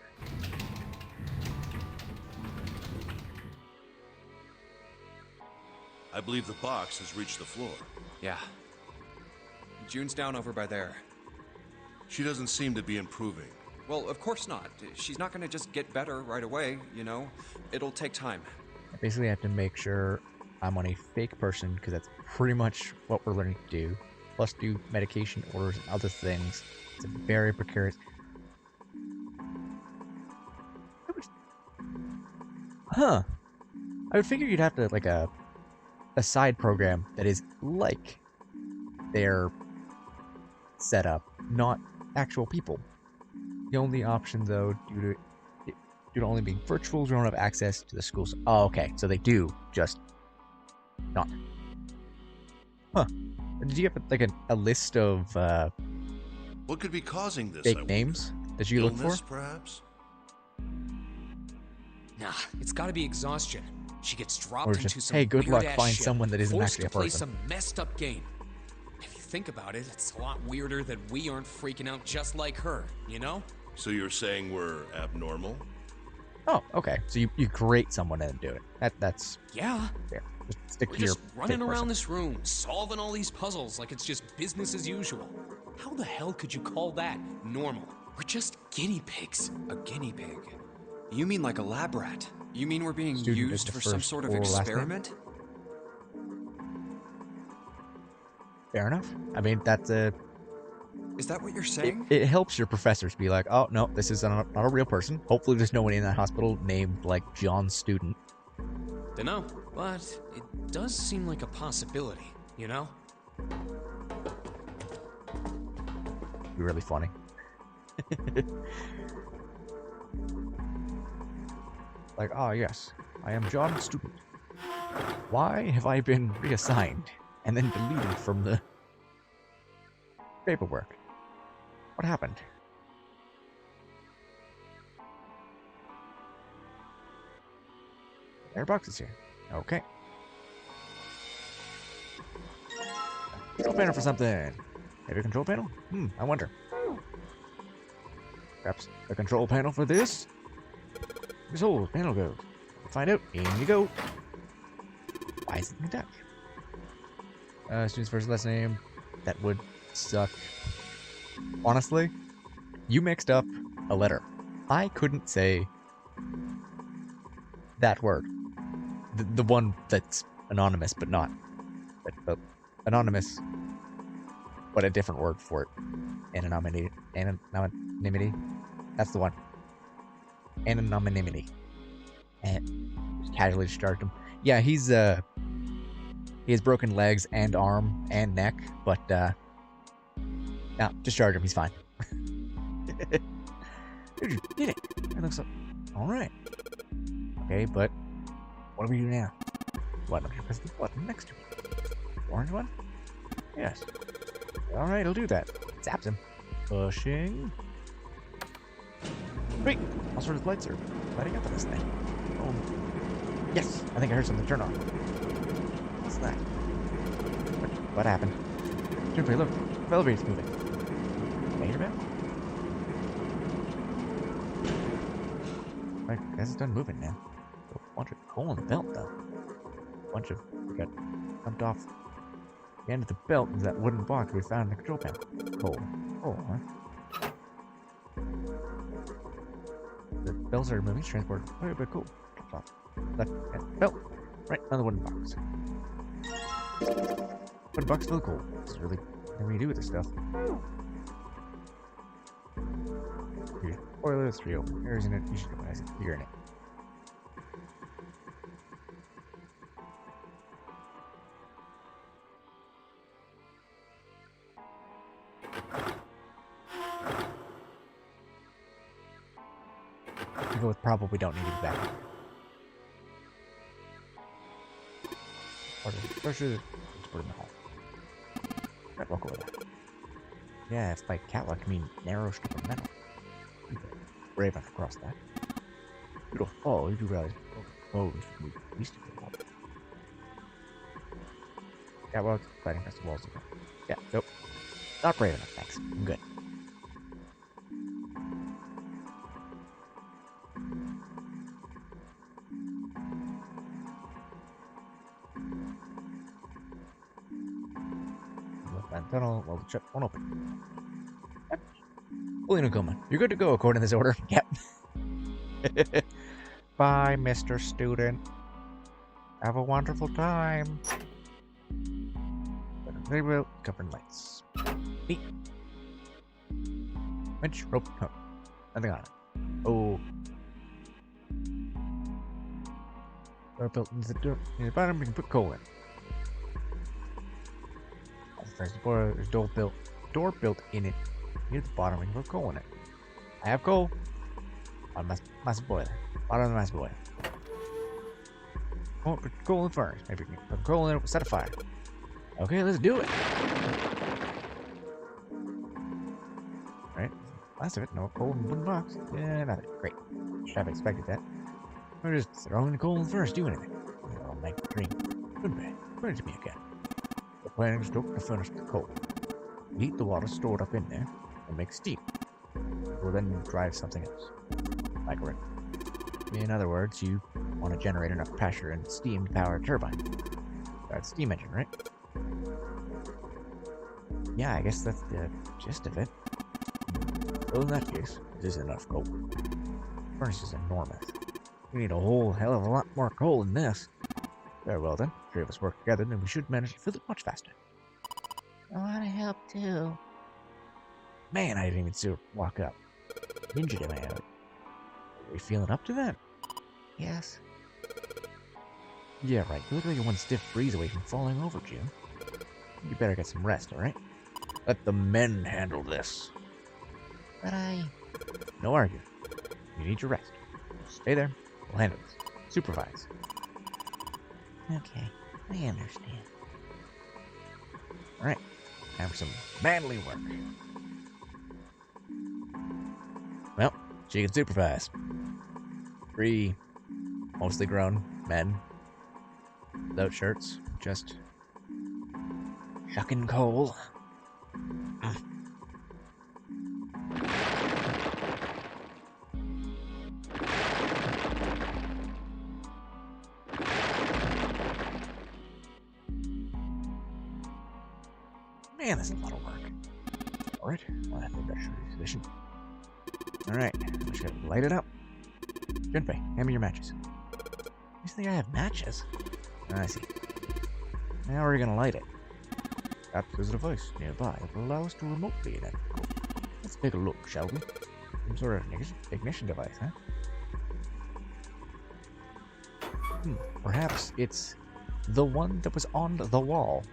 [SPEAKER 9] I believe the box has reached the floor.
[SPEAKER 5] Yeah. June's down over by there.
[SPEAKER 9] She doesn't seem to be improving.
[SPEAKER 5] Well, of course not. She's not gonna just get better right away, you know? It'll take time.
[SPEAKER 8] I basically have to make sure I'm on a fake person, because that's pretty much what we're learning to do. Plus do medication orders and other things. It's a very precarious... Huh. I would figure you'd have to, like, a side program that is like their setup, not actual people. The only option, though, due to only being virtual, we don't have access to the schools. Oh, okay. So they do just not. Huh. Did you have like a list of
[SPEAKER 9] what could be causing this?
[SPEAKER 8] Fake names that you look for?
[SPEAKER 9] Perhaps.
[SPEAKER 10] Nah, it's got to be exhaustion. She gets dropped
[SPEAKER 8] Or just,
[SPEAKER 10] into some
[SPEAKER 8] hey, good luck,
[SPEAKER 10] weird-ass
[SPEAKER 8] find
[SPEAKER 10] shit,
[SPEAKER 8] someone that isn't
[SPEAKER 10] forced
[SPEAKER 8] actually a
[SPEAKER 10] to play
[SPEAKER 8] person.
[SPEAKER 10] some messed up game. If you think about it, it's a lot weirder that we aren't freaking out just like her, you know?
[SPEAKER 9] So you're saying we're abnormal?
[SPEAKER 8] Oh, okay. So you create someone and do it. That's
[SPEAKER 10] Yeah.
[SPEAKER 8] fair. Just stick
[SPEAKER 10] We're
[SPEAKER 8] to your
[SPEAKER 10] just running
[SPEAKER 8] fake
[SPEAKER 10] around
[SPEAKER 8] person.
[SPEAKER 10] this room, solving all these puzzles like it's just business as usual. How the hell could you call that normal? We're just guinea pigs.
[SPEAKER 5] A guinea pig? You mean like a lab rat? You mean we're being
[SPEAKER 8] Student is
[SPEAKER 5] used
[SPEAKER 8] the
[SPEAKER 5] for some
[SPEAKER 8] first
[SPEAKER 5] sort of
[SPEAKER 8] or last name?
[SPEAKER 5] experiment?
[SPEAKER 8] Fair enough. I mean, that's a...
[SPEAKER 5] Is that what you're saying?
[SPEAKER 8] It helps your professors be like, oh, no, this is not a real person. Hopefully there's no one in that hospital named, like, John Student.
[SPEAKER 10] Dunno, but it does seem like a possibility, you know?
[SPEAKER 8] Be really funny. Like, oh, yes, I am John Student. Why have I been reassigned and then deleted from the paperwork? What happened? There are boxes here. Okay. Control panel for something. Maybe a control panel? I wonder. Perhaps a control panel for this? This whole panel goes. Find out. In you go. Why is it in Dutch? Student's first last name. That would suck. Honestly, you mixed up a letter. I couldn't say that word. The one that's anonymous, but not. But anonymous, but a different word for it. Anonymity. Anonymity. That's the one. Anonymity. And just casually discharged him. Yeah, he has broken legs and arm and neck, but no, discharge him. He's fine. Dude, you did it. It looks like all right. Okay, but what do we do now? Why don't you press the button next to it? Orange one? Yes. All right, I'll do that. Zaps him. Pushing. Wait, all sorts of lights are lighting up on this thing. Oh, yes, I think I heard something turn on. What's that? What happened? Junpei, look, the elevator's moving. Major bell? I guess it's done moving now. A bunch of coal in the belt, though. A bunch of got dumped off the end of the belt is that wooden box we found in the control panel. Coal. Oh, huh? The bells are moving, transport. Oh, but cool. Left belt. Right, another wooden box. Wooden box full of coal. This is really nothing we do with this stuff. Here, boiler, 3 open. Air's in it. You should recognize it. You're in it. We go with probably don't need to be back. Pressure. Let's put it in the hall. Right, walk over that. Yeah, if by catwalk you mean narrow strip of metal. Brave enough to cross that. You don't fall, you do realize. Oh, we used to be. Catwalk, fighting against the walls. Yeah, nope. Not brave enough, thanks. I'm good. Tunnel, well, the shut won't open. Yep. Fully in a coma. You're good to go according to this order. Yep. Bye, Mr. Student. Have a wonderful time. They will cover lights. Neat. Winch, rope, hook. Nothing on it. Oh. Door built into the door. Near the bottom, we can put coal in. There's a door built in it. Near the bottom, we can put coal in it. I have coal. On massive boiler. Bottom of the massive boiler. Oh, put coal in the furnace. Maybe we can put coal in it, set a fire. Okay, let's do it. Right. Last of it, no coal in the wooden box. Yeah, nothing. Great. Should have expected that. We're just throwing the coal in first, do anything. I'll make the dream. Goodbye. Bring it to me again. The plan is to furnace the coal. We heat the water stored up in there and make steam. We'll then drive something else. Microwave. In other words, you want to generate enough pressure and steam to power a turbine. That's steam engine, right? Yeah, I guess that's the gist of it. Well, in that case, this is enough coal. The furnace is enormous. We need a whole hell of a lot more coal than this. Very well then, 3 of us work together and we should manage to fill it much faster. I want to help too. Man, I didn't even see her walk up. Ninja am I out? Are you feeling up to that? Yes. Yeah, right. You look like you're one stiff breeze away from falling over, June. You better get some rest, alright? Let the men handle this. But no arguing. You need your rest. Stay there. We'll handle this. Supervise. Okay, I understand. Alright. Time for some manly work. Well, she can supervise. 3, mostly grown men without shirts, just shucking coal. Man, that's a lot of work. Alright, well, I think that should be sufficient. Alright, we just gotta light it up. Junpei, hand me your matches. You think I have matches? I see. Now we're gonna light it. Perhaps there's a device nearby that will allow us to remotely ignite the coal. Let's take a look, shall we? Some sort of ignition device, huh? Perhaps it's the one that was on the wall.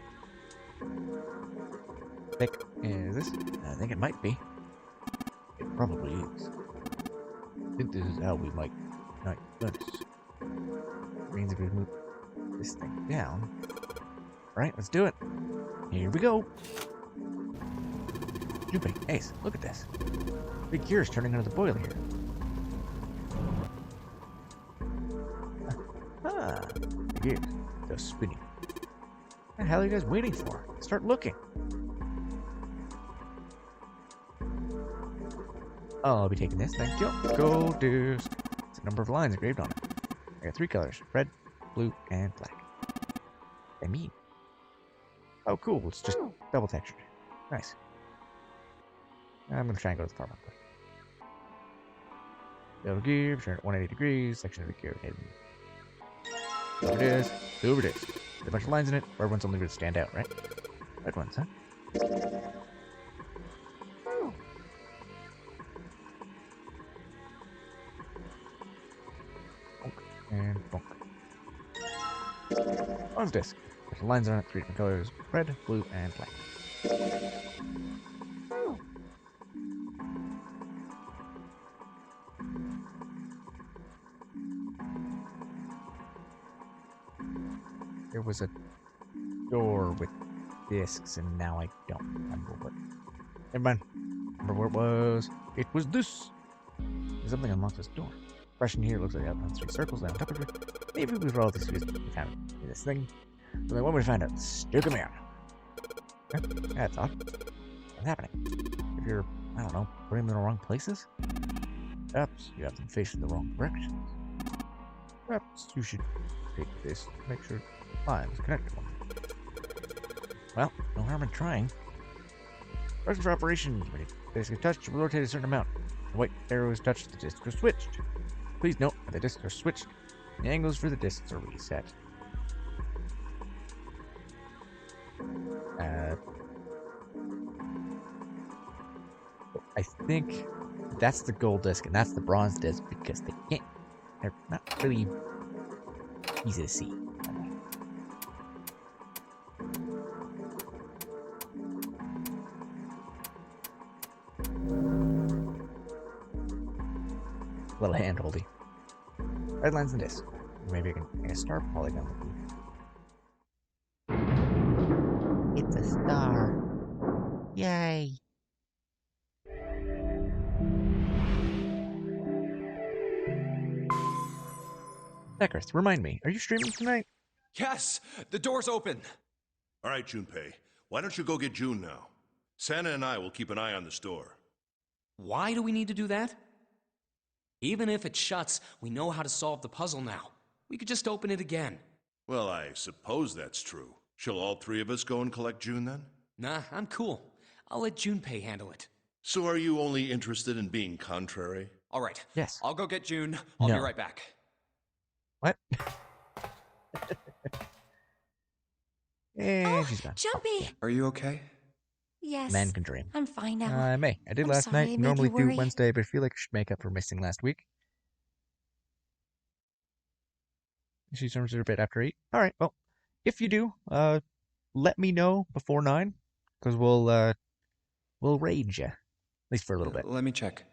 [SPEAKER 8] Is this? I think it might be. It probably is. I think this is how we might ignite the furnace. Means if we move this thing down. Alright, let's do it. Here we go. Junpei, Ace, look at this. Big gears turning into the boiler here. Ah, the gears. They're spinning. What the hell are you guys waiting for? Start looking. I'll be taking this, thank you. Go disc. It's a number of lines engraved on it. I got 3 colors, red, blue, and black. I mean. Oh, cool, it's just double textured. Nice. I'm gonna try and go to the farm. Double gear, turn it 180 degrees, section of the gear hidden. Over it is, over it is. There's a bunch of lines in it, red one's only gonna stand out, right? Red ones, huh? And bonk. On the disc. There's lines on it, 3 different colors, red, blue, and black. There was a door with discs, and now I don't remember what. Never mind. Remember what it was? It was this! There's something unlocked this door. Fresh in here, looks like it has 3 circles on top of it. Maybe we roll these fuse we found in this thing. So then when we find out, stick them in. Okay. That's odd. What's happening? If you're, I don't know, putting them in the wrong places? Perhaps you have them facing the wrong directions. Perhaps you should take this to make sure the lines connect to them. Well, no harm in trying. Ready for operation. When you basically touched, will rotate a certain amount. The white arrow is touched, the discs are switched. Please note that the discs are switched. The angles for the discs are reset. I think that's the gold disc and that's the bronze disc because they're not really easy to see. A little hand-holdy. Red lines and disc. Maybe I can make a star polygon with you. It's a star. Yay! Deckers, remind me, are you streaming tonight?
[SPEAKER 2] Yes! The door's open!
[SPEAKER 9] All right, Junpei. Why don't you go get June now? Santa and I will keep an eye on the store.
[SPEAKER 10] Why do we need to do that? Even if it shuts, we know how to solve the puzzle now. We could just open it again.
[SPEAKER 9] Well, I suppose that's true. Shall all 3 of us go and collect June then?
[SPEAKER 10] Nah, I'm cool. I'll let Junpei handle it.
[SPEAKER 9] So are you only interested in being contrary?
[SPEAKER 2] All right.
[SPEAKER 8] Yes.
[SPEAKER 2] I'll go get June. I'll be right back.
[SPEAKER 8] What? And she's gone.
[SPEAKER 7] Jumpy!
[SPEAKER 5] Are you okay?
[SPEAKER 7] Yes.
[SPEAKER 8] Man can dream.
[SPEAKER 7] I'm fine now.
[SPEAKER 8] I may. I did
[SPEAKER 7] I'm
[SPEAKER 8] last
[SPEAKER 7] sorry I
[SPEAKER 8] night.
[SPEAKER 7] made
[SPEAKER 8] Normally
[SPEAKER 7] you
[SPEAKER 8] do
[SPEAKER 7] worry.
[SPEAKER 8] Wednesday, but I feel like I should make up for missing last week. She turns it a bit after 8. All right. Well, if you do, let me know before 9, because we'll raid you, at least for a little bit.
[SPEAKER 5] Let me check.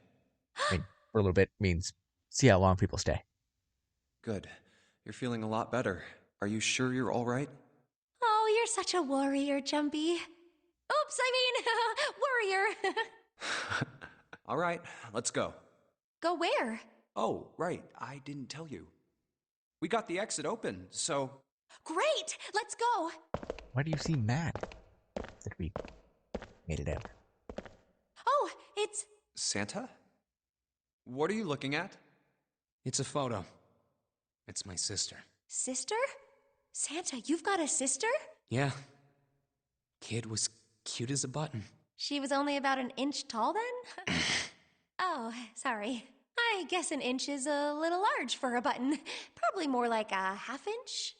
[SPEAKER 8] I mean, for a little bit means see how long people stay.
[SPEAKER 5] Good. You're feeling a lot better. Are you sure you're all right?
[SPEAKER 7] Oh, you're such a warrior, Jumpy. Oops, I mean, warrior.
[SPEAKER 2] All right, let's go.
[SPEAKER 7] Go where?
[SPEAKER 2] Oh, right. I didn't tell you.
[SPEAKER 5] We got the exit open, so...
[SPEAKER 7] Great! Let's go!
[SPEAKER 8] Why do you seem mad? That we made it out.
[SPEAKER 7] Oh, it's...
[SPEAKER 5] Santa? What are you looking at?
[SPEAKER 10] It's a photo. It's my sister.
[SPEAKER 7] Sister? Santa, you've got a sister?
[SPEAKER 10] Yeah. Kid was cute as a button.
[SPEAKER 7] She was only about an inch tall then? Oh, sorry. I guess an inch is a little large for a button. Probably more like a half inch.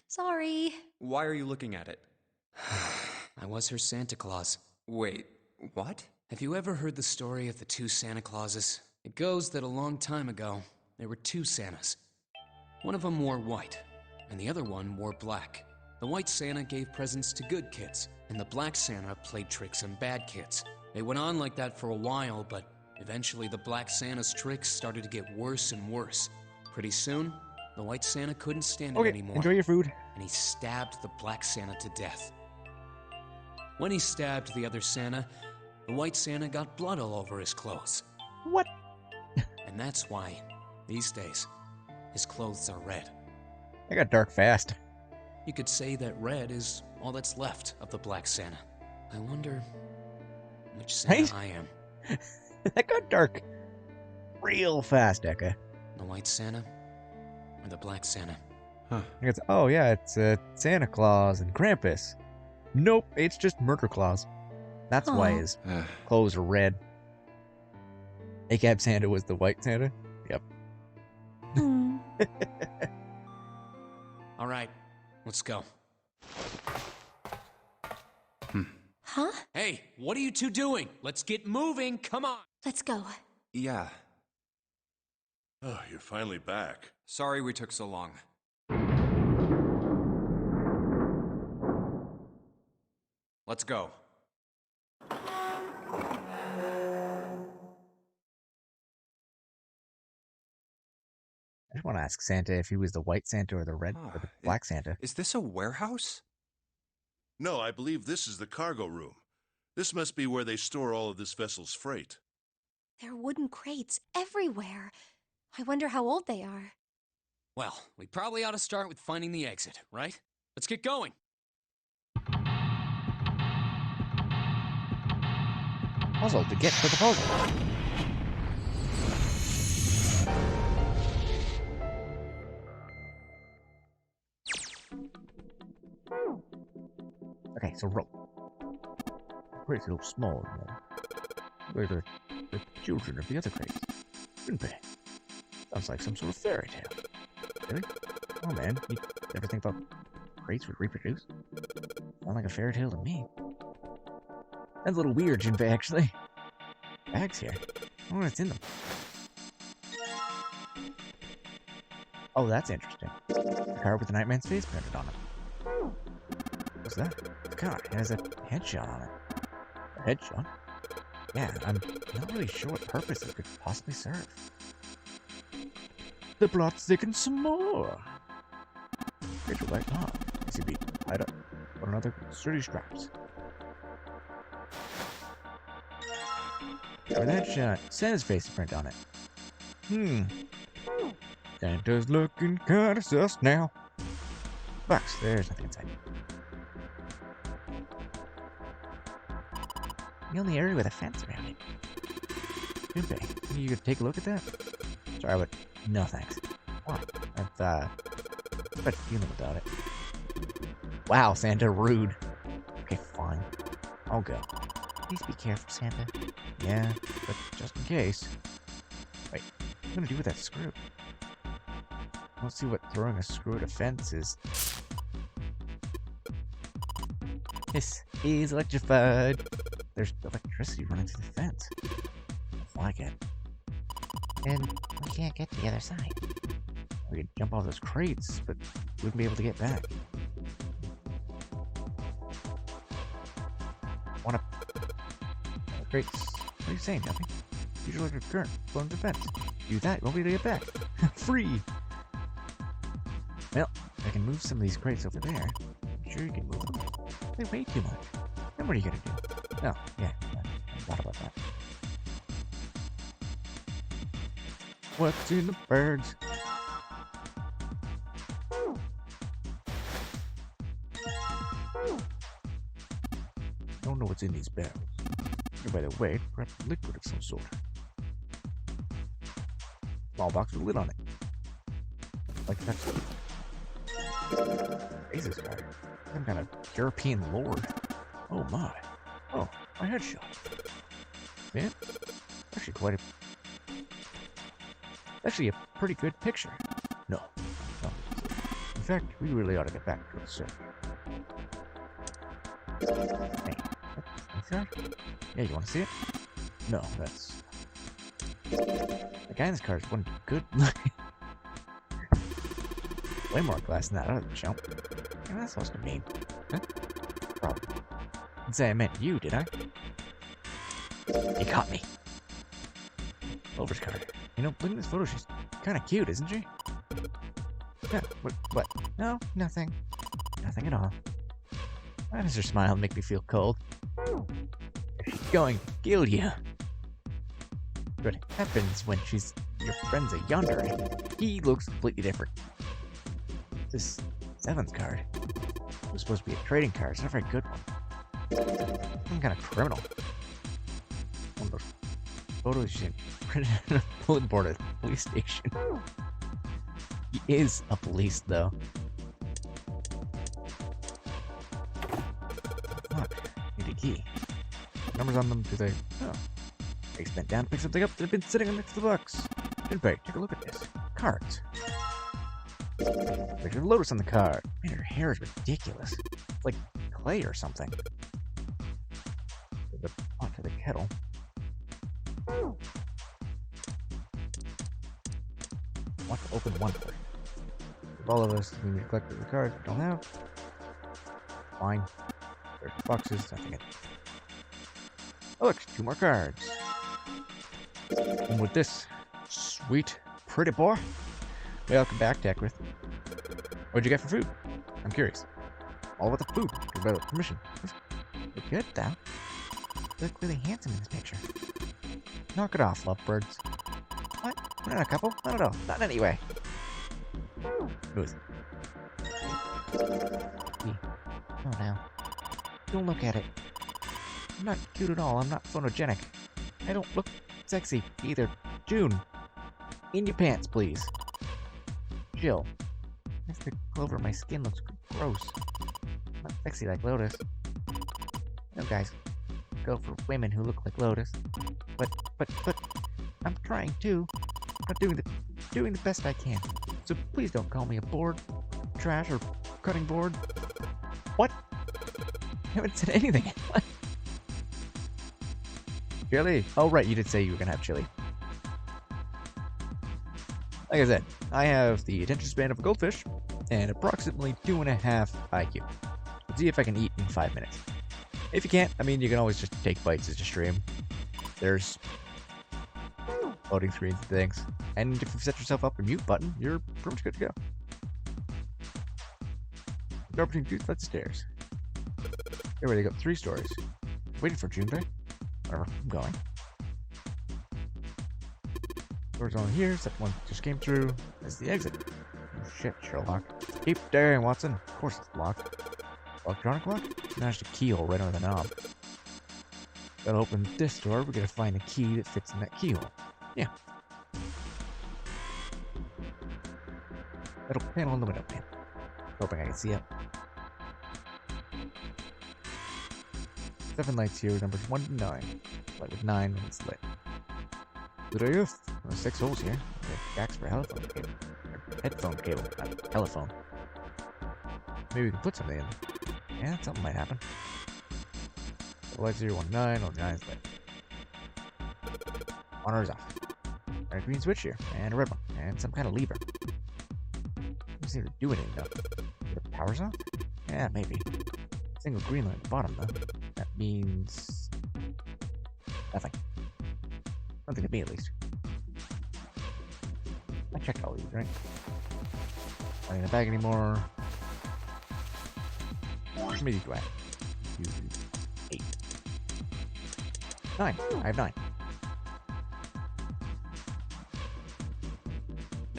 [SPEAKER 7] Sorry.
[SPEAKER 5] Why are you looking at it?
[SPEAKER 10] I was her Santa Claus.
[SPEAKER 5] Wait, what?
[SPEAKER 10] Have you ever heard the story of the two Santa Clauses? It goes that a long time ago, there were two Santas. One of them wore white, and the other one wore black. The white Santa gave presents to good kids, and the black Santa played tricks on bad kids. They went on like that for a while, but eventually the black Santa's tricks started to get worse and worse. Pretty soon, the white Santa couldn't stand it anymore.
[SPEAKER 8] Enjoy your food.
[SPEAKER 10] And he stabbed the black Santa to death. When he stabbed the other Santa, the white Santa got blood all over his clothes.
[SPEAKER 8] What?
[SPEAKER 10] And that's why, these days, his clothes are red.
[SPEAKER 8] I got dark fast.
[SPEAKER 10] You could say that red is all that's left of the black Santa. I wonder which Santa
[SPEAKER 8] Right?
[SPEAKER 10] I am.
[SPEAKER 8] That got dark real fast, Eka.
[SPEAKER 10] The white Santa or the black Santa?
[SPEAKER 8] It's, oh yeah, it's Santa Claus and Krampus. Nope, it's just Murder Claus. That's why his clothes are red. ACAB Santa was the white Santa? Yep.
[SPEAKER 10] All right, let's go.
[SPEAKER 7] Huh?
[SPEAKER 10] Hey, what are you two doing? Let's get moving, come on!
[SPEAKER 7] Let's go.
[SPEAKER 5] Yeah.
[SPEAKER 9] Oh, you're finally back.
[SPEAKER 5] Sorry we took so long. Let's go.
[SPEAKER 8] I just want to ask Santa if he was the white Santa or the red or the black Santa.
[SPEAKER 5] Is this a warehouse?
[SPEAKER 9] No, I believe this is the cargo room. This must be where they store all of this vessel's freight.
[SPEAKER 7] There are wooden crates everywhere. I wonder how old they are.
[SPEAKER 10] Well, we probably ought to start with finding the exit, right? Let's get going.
[SPEAKER 8] Puzzle to get to the puzzle. Okay, so roll. Crates are a little small, you know. Where the children of the other crates? Shouldn't be. Sounds like some sort of fairy tale. Really? Oh man, you ever think about crates would reproduce? Sound like a fairy tale to me. That's a little weird, Jinpei, actually. Bags here. I wonder what's in them. Oh, that's interesting. A car with the Nightman's face printed on it. What's that? The car has a headshot on it. A headshot? Yeah, I'm not really sure what purpose it could possibly serve. The plot's thickens some more. Here's your right arm. This would be tied up on another sturdy straps. With that shot, Santa's face print on it. Santa's looking kinda sus now. Box, there's nothing inside. The only area with a fence around it. Junpei, you could take a look at that? Sorry, but no thanks. Why? I've got a feeling about it. Wow, Santa, rude. Okay, fine. I'll go. Please be careful, Santa. Yeah, but just in case. Wait, what am I gonna do with that screw? I don't see what throwing a screw at a fence is. This is electrified. There's electricity running through the fence. I like it. And we can't get to the other side. We could jump off those crates, but we wouldn't be able to get back. Wanna... Crates. What are you saying, Dumpy? Use your electric current, flow into the fence. Do that, you won't be able to get back. Free! Well, I can move some of these crates over there. I'm sure you can move them. They weigh too much. Then what are you gonna do? Oh, yeah, I thought about that. What's in the bags? Don't know what's in these barrels. And by the way, perhaps liquid of some sort. Small box with a lid on it. Like that's Jesus card. Some kind of European lord. Oh my. Oh, my headshot. Man, actually actually a pretty good picture. No. In fact, we really ought to get back to the search. Hey, that's that? Yeah, you want to see it? No, that's... The guy in this car is one good... Way more glass than that other jump. What that's supposed to mean? Huh? Probably. Didn't say I meant you, did I? You caught me. Lover's card. You know, look at this photo. She's kind of cute, isn't she? Yeah, what? No, nothing. Nothing at all. Why does her smile make me feel cold? She's going to kill you. What happens when your friend's a yonder? He looks completely different. This 7th card was supposed to be a trading card. It's not a very good one. Some kind of criminal. One of those photos you printed on a bulletin board at the police station. He is a police, though. Look, need a key. Numbers on them to say, oh. Ace bent down to pick something up that had been sitting next to the box. Pinbag, take a look at this. Cards. Picture of Lotus on the card. Man, her hair is ridiculous. It's like clay or something. The pot to the kettle. Want to open one first. If all of us we need to collect the cards we don't have. Fine. There's boxes, nothing in. Oh look, 2 more cards. And with this sweet, pretty boy, we all come back deck with. What'd you get for food? I'm curious. All with the food. By the permission. Look good, though. You look really handsome in this picture. Knock it off, lovebirds. What? We're not a couple? Not at all. Not anyway. Who is it? Me. Oh, now. Don't look at it. I'm not cute at all. I'm not photogenic. I don't look sexy either. June. In your pants, please. Jill. The clover on my skin looks gross. Not sexy like Lotus. No guys go for women who look like Lotus. But I'm trying to. I'm doing the best I can. So please don't call me a board, trash, or cutting board. What? I haven't said anything. What? Chili? Oh right, you did say you were gonna have chili. Like I said, I have the attention span of a goldfish and approximately 2.5 IQ. Let's see if I can eat in 5 minutes. If you can't, I mean, you can always just take bites as you stream. There's loading screens and things. And if you set yourself up a mute button, you're pretty much good to go. Garbage 2 flights of stairs. Here we go, 3 stories. Waiting for June Bay. Wherever I'm going. Doors on here, second one just came through. That's the exit. Oh shit, Sherlock. Keep daring, Watson. Of course it's locked. Electronic lock? Smashed a keyhole right under the knob. Gotta open this door, we gotta find a key that fits in that keyhole. Yeah. Metal panel on the window pane. Hoping I can see it. 7 lights here, numbers 1 to 9. Light with 9 when it's lit. Good idea. There's 6 holes here. Jacks for headphone cable. Headphone cable, not telephone. Maybe we can put something in. Yeah, something might happen. Light 0, 1, 9, oh 9 is lit. On is off. And a green switch here, and a red one, and some kind of lever. Doesn't seem to do anything though. The power's off? Yeah, maybe. Single green line at the bottom though. That means nothing. Nothing to me at least. I checked all these, right? Not in the bag anymore. How many do I have? 2, 3, 8. 9. I have 9.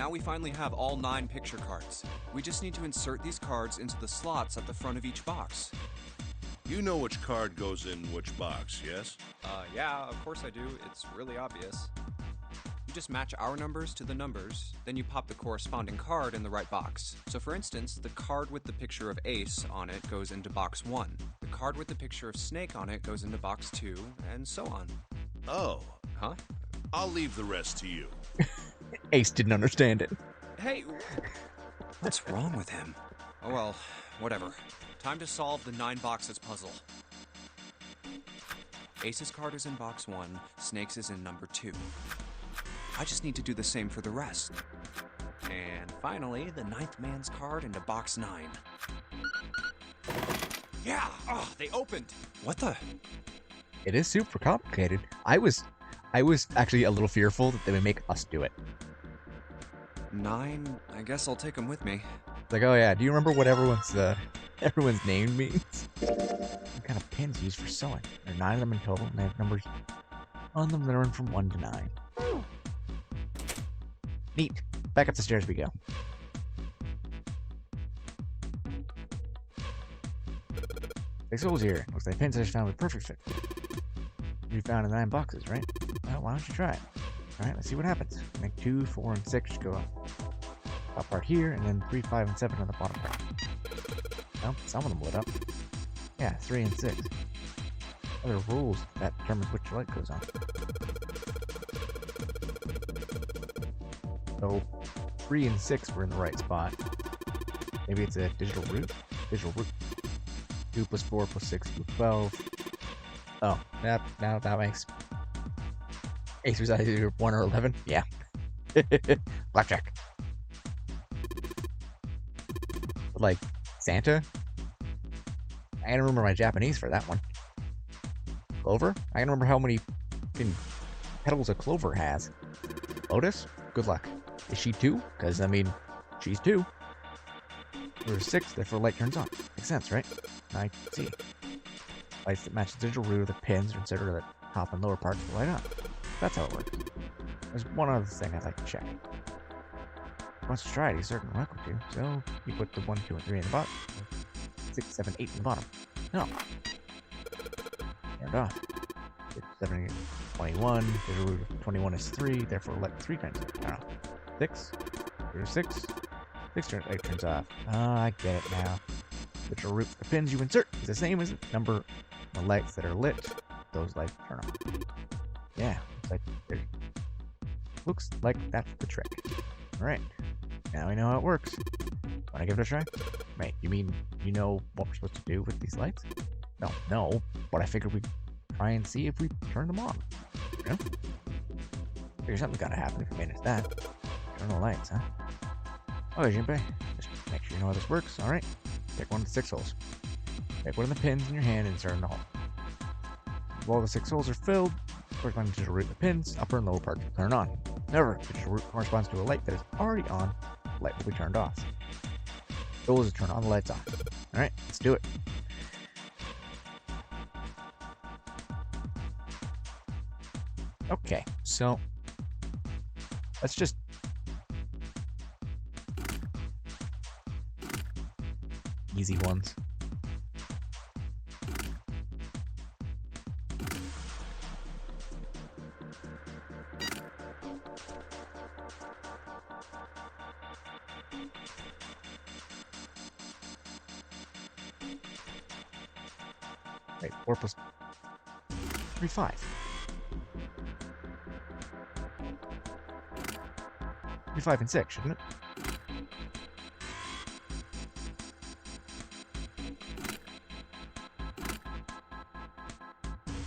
[SPEAKER 5] Now we finally have all 9 picture cards. We just need to insert these cards into the slots at the front of each box.
[SPEAKER 9] You know which card goes in which box, yes?
[SPEAKER 5] Yeah, of course I do. It's really obvious. You just match our numbers to the numbers, then you pop the corresponding card in the right box. So for instance, the card with the picture of Ace on it goes into box 1. The card with the picture of Snake on it goes into box 2, and so on.
[SPEAKER 9] Oh.
[SPEAKER 5] Huh?
[SPEAKER 9] I'll leave the rest to you.
[SPEAKER 8] Ace didn't understand it.
[SPEAKER 5] Hey, what's wrong with him? Oh well, whatever. Time to solve the 9 boxes puzzle. Ace's card is in box 1, Snake's is in number 2. I just need to do the same for the rest. And finally, the 9th man's card into box 9. Yeah! Oh, they opened! What the?
[SPEAKER 8] It is super complicated. I was actually a little fearful that they would make us do it.
[SPEAKER 5] 9, I guess I'll take them with me.
[SPEAKER 8] It's like, oh yeah, do you remember what everyone's name means? What kind of pins used for sewing? There are 9 of them in total, and they have numbers on them that run from 1 to 9. Neat. Back up the stairs we go. Six holes here. Looks like pins I just found with perfect fit. You found in 9 boxes, right? Well, why don't you try it? Alright, let's see what happens. I think 2, 4, and 6 go up. Top part here, and then 3, 5, and 7 on the bottom part. Well, some of them lit up. Yeah, 3 and 6. Other rules that determines which light goes on. So, 3 and 6 were in the right spot. Maybe it's a digital root? Digital root. 2 plus 4 plus 6 equals 12. Oh, now that makes... Ace was either 1 or 11? Yeah. Blackjack. Like, Santa? I gotta remember my Japanese for that one. Clover? I gotta remember how many petals a clover has. Lotus? Good luck. Is she 2? Because, I mean, she's 2. There's 6, therefore light turns on. Makes sense, right? I see. Lights that match the digital root of the pins are inserted at the top and lower parts will light up. That's how it works. There's one other thing I'd like to check. Once you try it, you certainly welcome to. So, you put the 1, 2, and 3 in the bottom. 6, 7, 8 in the bottom. No. Turned off. 6, 7, 8, 21. Digital root of 21 is 3, therefore light 3 times. I don't know. 6. Here's 6. 6 light turns off. Ah, I get it now. Digital root of the pins you insert is the same as the number of the lights that are lit. Those lights turn on. Yeah, looks like that's the trick. Alright, now we know how it works. Wanna give it a try? Wait, you mean you know what we're supposed to do with these lights? No, but I figured we'd try and see if we turn them on. You know? Figure something's gotta happen if we manage that. Turn the lights, huh? Okay, Junpei, just make sure you know how this works. Alright, pick one of the 6 holes. Take one of the pins in your hand and insert in the hole. While the 6 holes are filled, corresponding digital root of the pins, upper and lower parts will turn on. However, the digital root corresponds to a light that is already on, the light will be turned off. The goal is to turn on the lights off. Alright, let's do it. Okay, so let's just easy ones. Wait, 4 plus 3, 5. 3, 5, and 6, shouldn't it?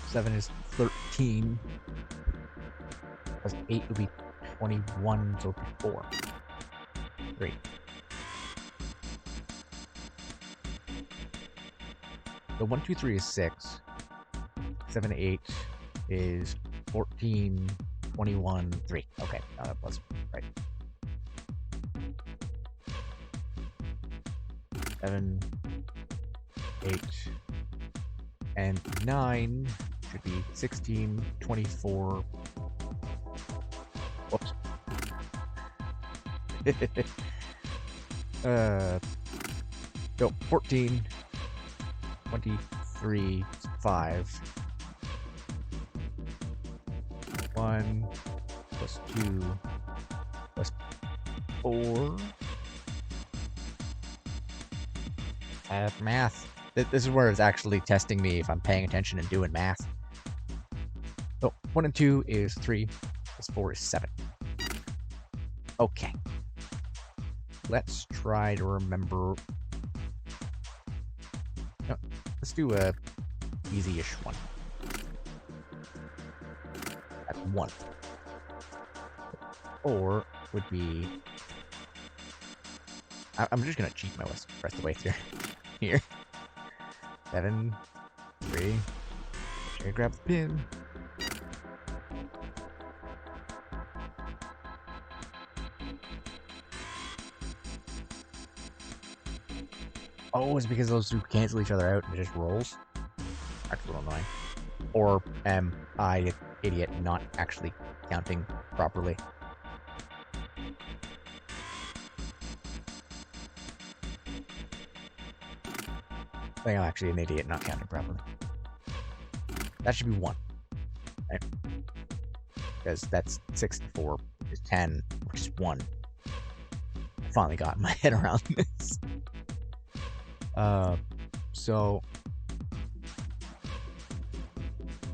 [SPEAKER 8] Seven is 13. Plus 8 would be 21, so it would be 4. 3. So 1, 2, 3 is 6. 7, 8 is 14, 21, 3. Okay, now that was right. 7, 8, and 9 should be 16, 24. Whoops. Go 14, 23, 5. 1 plus 2 plus 4. Math. This is where it's actually testing me if I'm paying attention and doing math. So 1 and 2 is 3, plus 4 is 7. Okay. Let's try to remember. No, let's do a easy-ish one. That's 1. 4 would be. I'm just gonna cheat my rest of the way through here. 7, 3. Should I grab the pin? Oh, it's because those two cancel each other out and it just rolls? That's a little annoying. Or am I, an idiot, not actually counting properly? I think I'm actually an idiot not counting properly. That should be 1. Right? Because that's 6 and 4, which is 10, which is 1. I finally got my head around this. So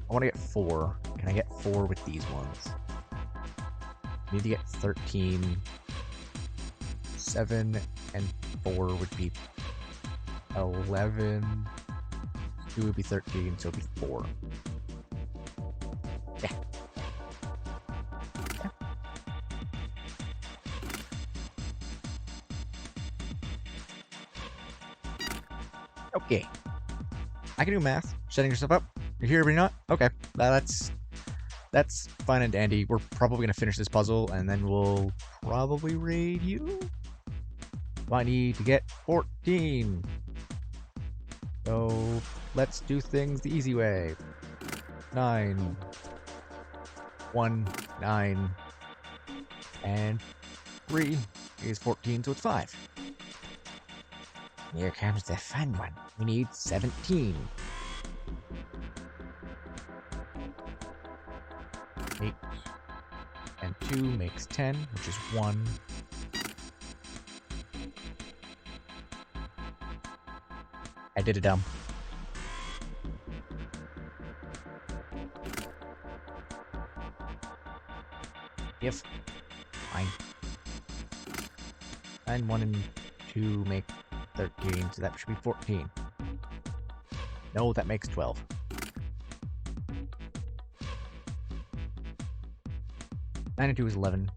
[SPEAKER 8] I want to get 4. Can I get 4 with these ones? I need to get 13. 7 and 4 would be 11. 2 would be 13, so it would be 4. Yeah. Okay. I can do math. Setting yourself up. You're here, but you're not? Okay. That's fine and dandy. We're probably going to finish this puzzle, and then we'll probably raid you. I need to get 14. So let's do things the easy way. 9. 1, 9. And 3 is 14, so it's 5. Here comes the fun one. We need 17. 8 and 2 makes 10, which is 1. I did a dumb. If fine. 9, 1, and 2 make 13, so that should be 14. No, that makes 12. Nine and 2 is 11.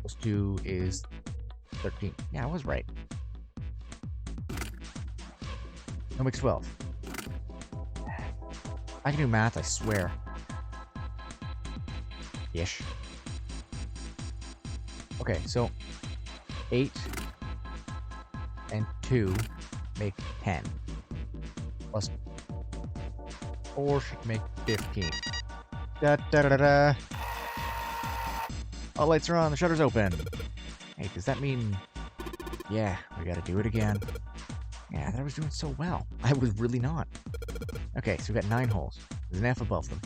[SPEAKER 8] Plus 2 is 13. Yeah, I was right. That makes 12. I can do math, I swear. Ish. Okay, so 8 and 2 make 10. Plus 4 should make 15. Da da da da da. All lights are on, the shutter's open. Hey, does that mean... Yeah, we gotta do it again. Yeah, I thought I was doing so well. I was really not. Okay, so we got 9 holes. There's an F above them.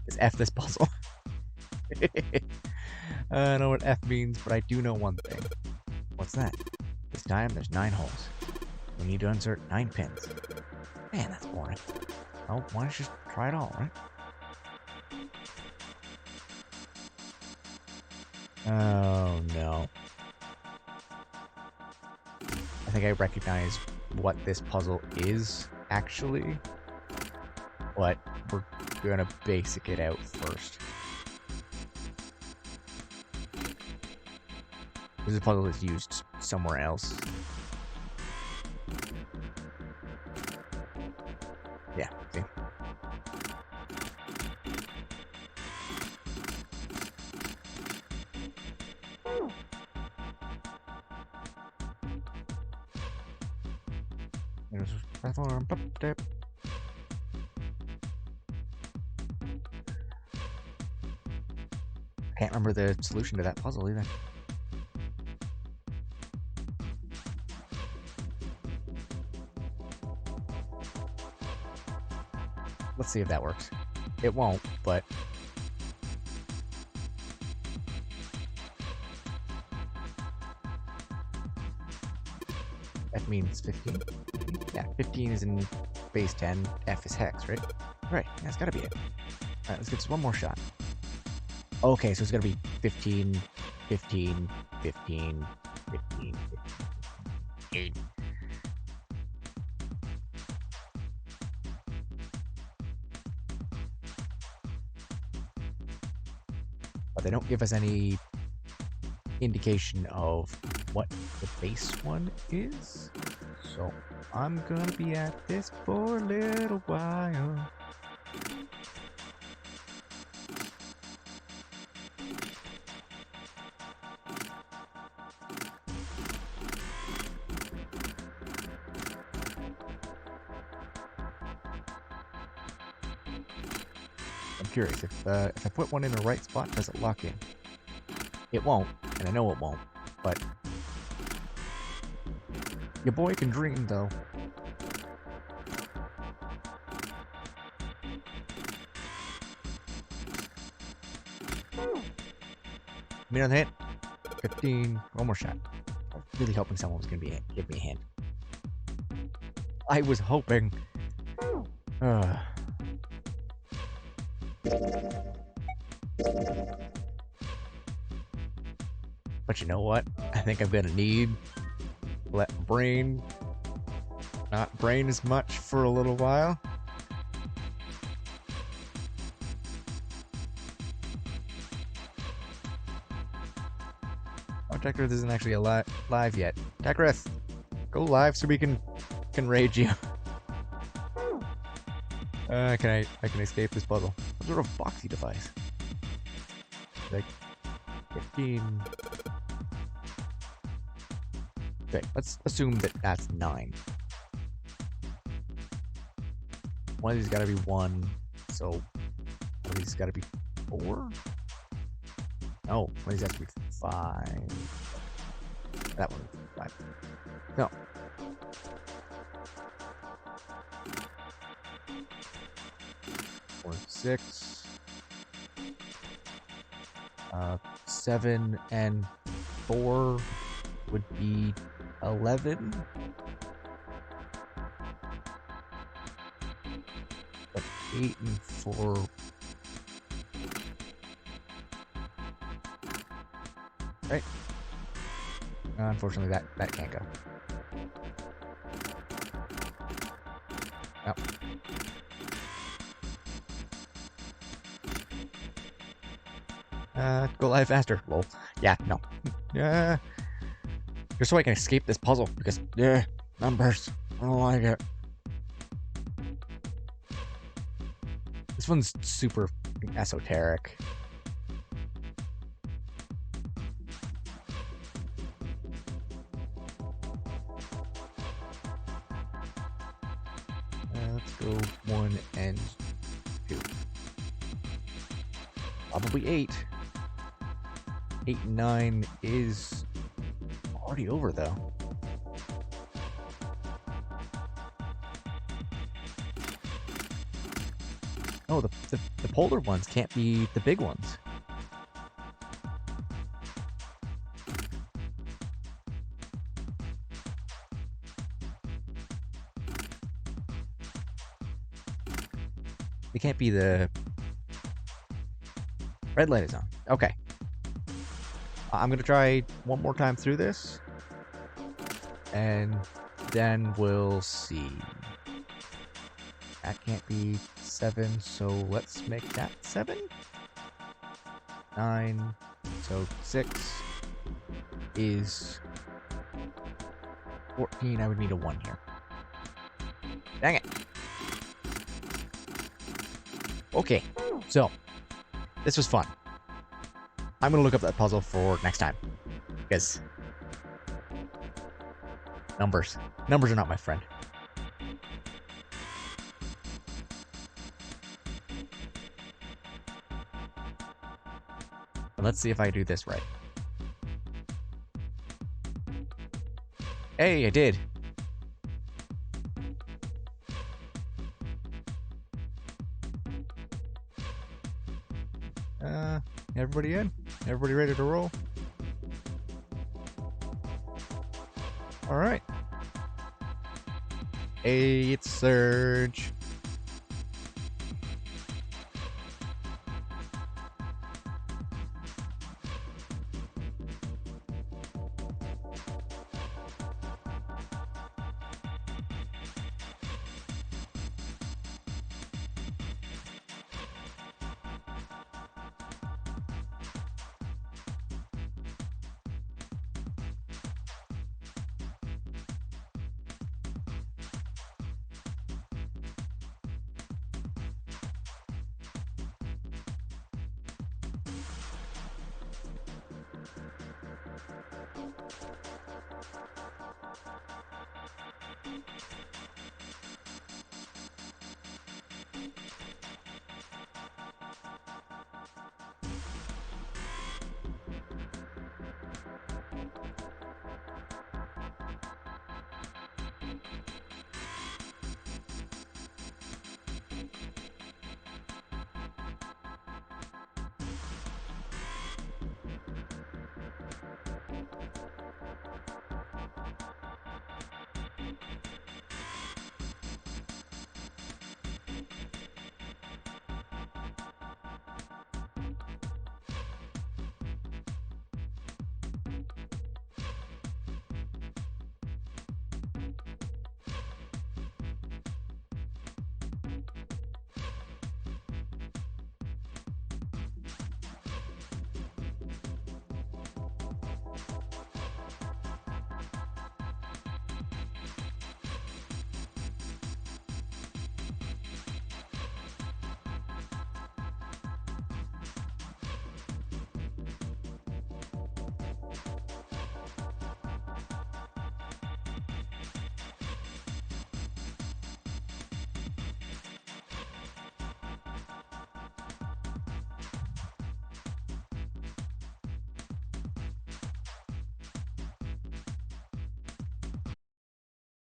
[SPEAKER 8] It's F this puzzle. I don't know what F means, but I do know one thing. What's that? This time, there's 9 holes. We need to insert 9 pins. Man, that's boring. Oh, why don't you just try it all, right? Oh, no. I think I recognize what this puzzle is, actually. But we're gonna basic it out first. This puzzle is used somewhere else. Yeah, see? There's a platform. I can't remember the solution to that puzzle either. Let's see if that works. It won't, but... F means 15. Yeah, 15 is in base 10. F is hex, right? Right, yeah, it's gotta be it. Alright, let's get this one more shot. Okay, so it's gonna be 15, 15, 15, 15, 15. But they don't give us any indication of what the base one is. So I'm gonna be at this for a little while. I'm curious, if I put one in the right spot, does it lock in? It won't, and I know it won't, but your boy can dream, though. Minute on the hit. 15. One more shot. I was really hoping someone was going to give me a hint. I was hoping. But you know what? I think I'm going to need let brain not brain as much for a little while. Oh, Tekrith isn't actually live yet. Tekrith, go live so we can rage you. I can escape this puzzle. Some sort of boxy device. Like 15. Okay, let's assume that that's 9. One of these got to be 1, so one of these got to be 4. No, one of these has to be 5. That one, 5. No. Or 6. 7 and 4 would be 11. But 8 and 4. Right. Unfortunately, that can't go. Nope. Go live faster. Lol. Yeah, no. Yeah. Just so I can escape this puzzle, because, yeah, numbers. I don't like it. This one's super esoteric. Let's go 1 and 2. Probably 8. 8 and 9 is already over, though. Oh, the polar ones can't be the big ones. They can't be the... Red light is on. Okay. I'm going to try one more time through this. And then we'll see. That can't be 7, so let's make that 7. 9, so 6 is 14. I would need a 1 here. Dang it. Okay, so this was fun. I'm going to look up that puzzle for next time. Because numbers are not my friend. Let's see if I do this right. Hey, I did. Everybody in? Everybody ready to roll? Alright. Hey, it's Surge.